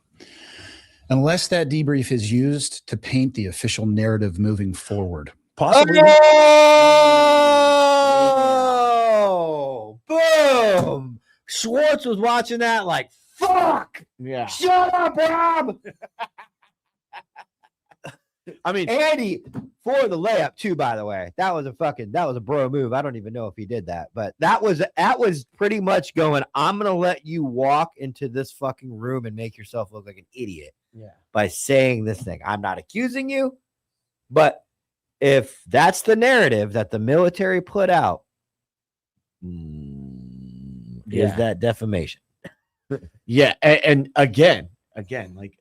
Unless that debrief is used to paint the official narrative moving forward. Possibly. Oh, boom. Schwartz was watching that like, fuck. Yeah. Shut up, Rob. I mean, Andy for the layup too, by the way. That was a bro move. I don't even know if he did that, but that was pretty much going, I'm going to let you walk into this fucking room and make yourself look like an idiot. Yeah. By saying this thing. I'm not accusing you, but if that's the narrative that the military put out, is that defamation? Yeah, and again, like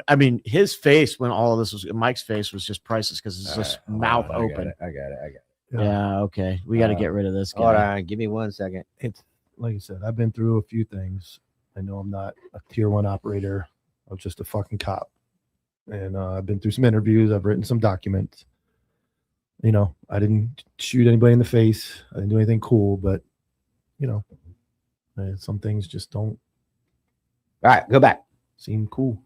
I mean, his face when all of this was Mike's face was just priceless because it's just mouth open. I got it. Yeah, okay, we got to get rid of this guy. Hold on, give me 1 second. It's like I said, I've been through a few things. I know I'm not a tier 1 operator. I was just a fucking cop. And I've been through some interviews. I've written some documents. You know, I didn't shoot anybody in the face. I didn't do anything cool, but, you know, some things just don't. All right, go back. Seem cool.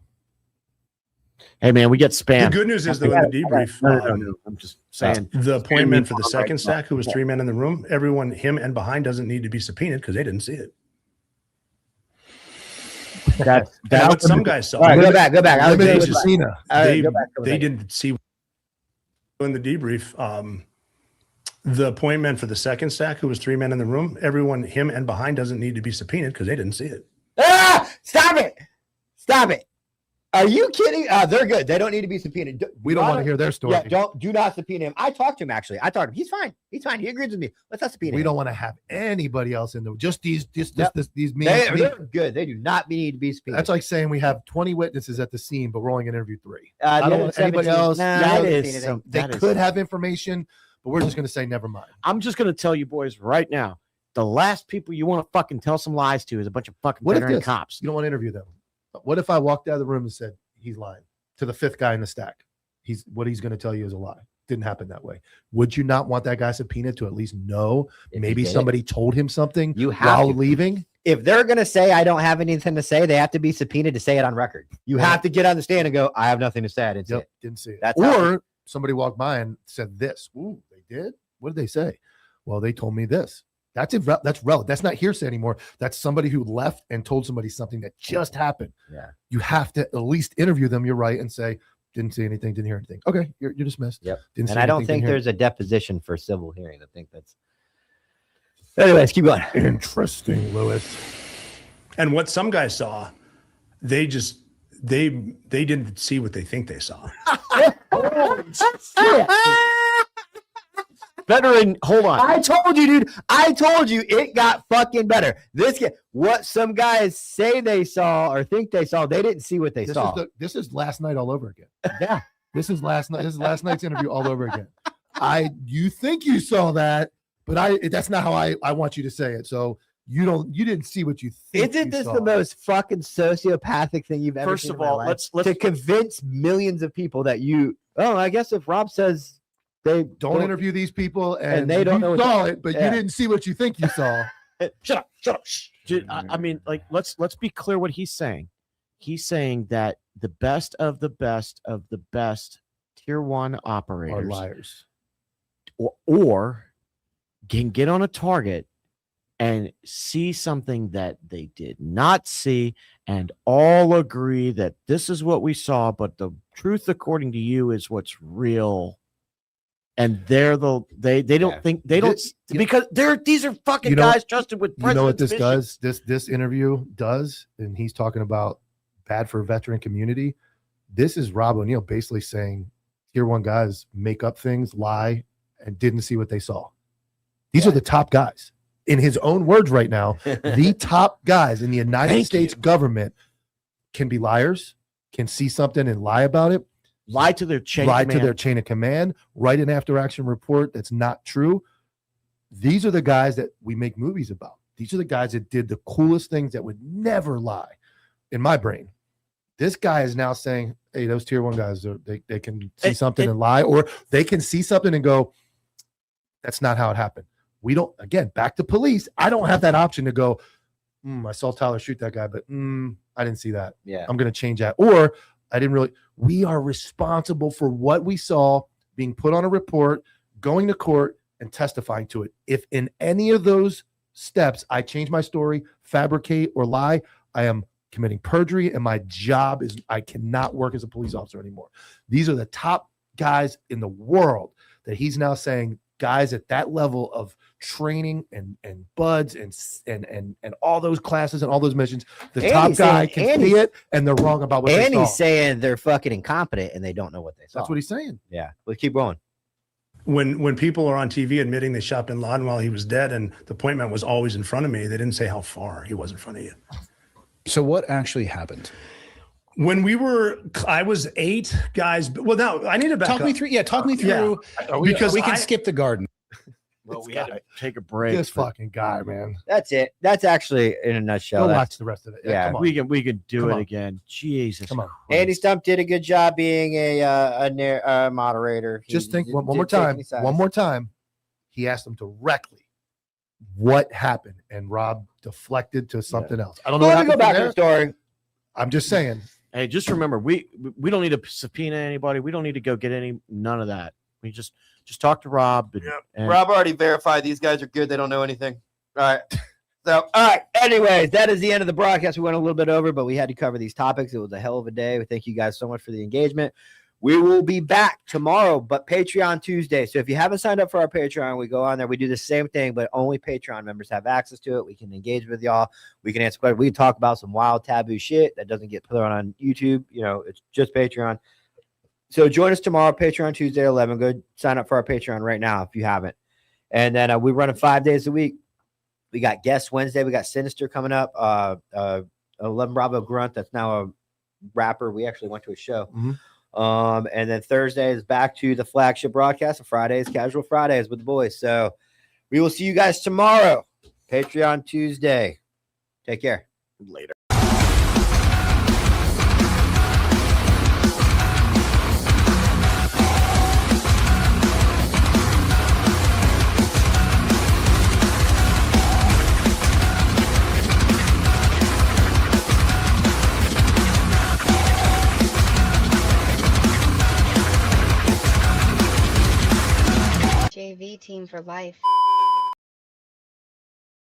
Hey, man, we get spam. The good news is, though, in the debrief, No, I'm just saying. The appointment for the second stack, who was 3 men in the room, everyone, him and behind, doesn't need to be subpoenaed because they didn't see it. That's what some guys saw. All right, go back. I was Limited just, subpoena. They didn't see in the debrief. The appointment for the second stack, who was 3 men in the room, everyone, him and behind, doesn't need to be subpoenaed because they didn't see it. Stop it. Are you kidding? They're good. They don't need to be subpoenaed. We don't want to hear their story. Yeah, do not subpoena him. I talked to him actually. He's fine. He agrees with me. Let's not subpoena him. We don't want to have anybody else in there. Just these men. They're good. They do not need to be subpoenaed. That's like saying we have 20 witnesses at the scene, but we're only going to interview 3. I don't want anybody else. They could have information, but we're just going to say never mind. I'm just going to tell you boys right now, the last people you want to fucking tell some lies to is a bunch of fucking veteran cops. You don't want to interview them. What if I walked out of the room and said he's lying to the 5th guy in the stack? He's going to tell you is a lie. Didn't happen that way. Would you not want that guy subpoenaed to at least know maybe somebody told him something while leaving? If they're going to say I don't have anything to say, they have to be subpoenaed to say it on record. You have to get on the stand and go, I have nothing to say. I didn't see it. Didn't see it. Or somebody walked by and said this. Ooh, they did? What did they say? Well, they told me this. That's relevant. That's not hearsay anymore. That's somebody who left and told somebody something that just happened. Yeah. You have to at least interview them. You're right. And say, didn't see anything, didn't hear anything. Okay. You're dismissed. Yep. And I don't think there's a deposition for civil hearing. I think that's. Anyways, keep going. Interesting, Lewis. And what some guys saw, they didn't see what they think they saw. Veteran, hold on. I told you, dude. I told you it got fucking better. What some guys say they saw or think they saw, they didn't see what they saw. This is last night all over again. Yeah. This is last night's interview all over again. You think you saw that, but that's not how I want you to say it. So you didn't see what you think. Isn't this the most fucking sociopathic thing you've ever First seen? of all, let's to convince millions of people that I guess if Rob says they don't interview these people and they don't know saw it, but you didn't see what you think you saw. Shut up. Dude, I mean, like, let's be clear what he's saying. He's saying that the best of the best of the best tier 1 operators are liars, or can get on a target and see something that they did not see and all agree that this is what we saw, but the truth according to you is what's real. And they don't think because these are fucking guys trusted with you know what this does? This interview does, and he's talking about bad for veteran community. This is Rob O'Neill basically saying tier 1 guys make up things, lie, and didn't see what they saw. These are the top guys. In his own words right now, the top guys in the United States government can be liars, can see something and lie about it. Lie to their chain of command, write an after action report that's not true. These are the guys that we make movies about. These are the guys that did the coolest things that would never lie in my brain. This guy is now saying, hey, those tier 1 guys, they can see something and lie, or they can see something and go, that's not how it happened. We don't, again, back to police. I don't have that option to go, I saw Tyler shoot that guy, but I didn't see that. Yeah. I'm going to change that. Or I didn't really. We are responsible for what we saw being put on a report, going to court, and testifying to it. If in any of those steps I change my story, fabricate, or lie, I am committing perjury, and my job is I cannot work as a police officer anymore. These are the top guys in the world that he's now saying, guys at that level of training and buds and all those classes and all those missions, the top guy can see it, and they're wrong about what they saw. And he's saying they're fucking incompetent and they don't know what they saw. That's what he's saying. Yeah. Let's keep going. when people are on TV admitting they shot bin Laden while he was dead and the point man was always in front of me, they didn't say how far he was in front of you. So what actually happened? When I was 8 guys. Well, now I need to back Talk up. me through. Yeah, talk me through. Because we can I- skip the garden. Well, we had to take a break. This fucking guy, man. That's it. That's actually in a nutshell. Go That's- watch the rest of it. Yeah. Come on. We could do Come it on. again. Jesus. Come on. Andy Stump did a good job being a moderator. Just He think one didn't more take time. any sides. One more time. He asked him directly what happened, and Rob deflected to something else. I don't know. Let what me go happened back from to the there. story. I'm just saying. Hey, just remember, we don't need to subpoena anybody. We don't need to go get none of that. We just talk to Rob. And Rob already verified these guys are good. They don't know anything. All right. So, all right. Anyways, that is the end of the broadcast. We went a little bit over, but we had to cover these topics. It was a hell of a day. We thank you guys so much for the engagement. We will be back tomorrow, but Patreon Tuesday. So if you haven't signed up for our Patreon, we go on there. We do the same thing, but only Patreon members have access to it. We can engage with y'all. We can answer questions. We can talk about some wild taboo shit that doesn't get put on YouTube. You know, it's just Patreon. So join us tomorrow, Patreon Tuesday, 11. Go sign up for our Patreon right now if you haven't. And then we run it 5 days a week. We got guests Wednesday. We got Sinister coming up. 11 Bravo Grunt. That's now a rapper. We actually went to a show. And then Thursday is back to the flagship broadcast. And Fridays, Casual Fridays with the boys. So we will see you guys tomorrow. Patreon Tuesday. Take care. later. JV team for life.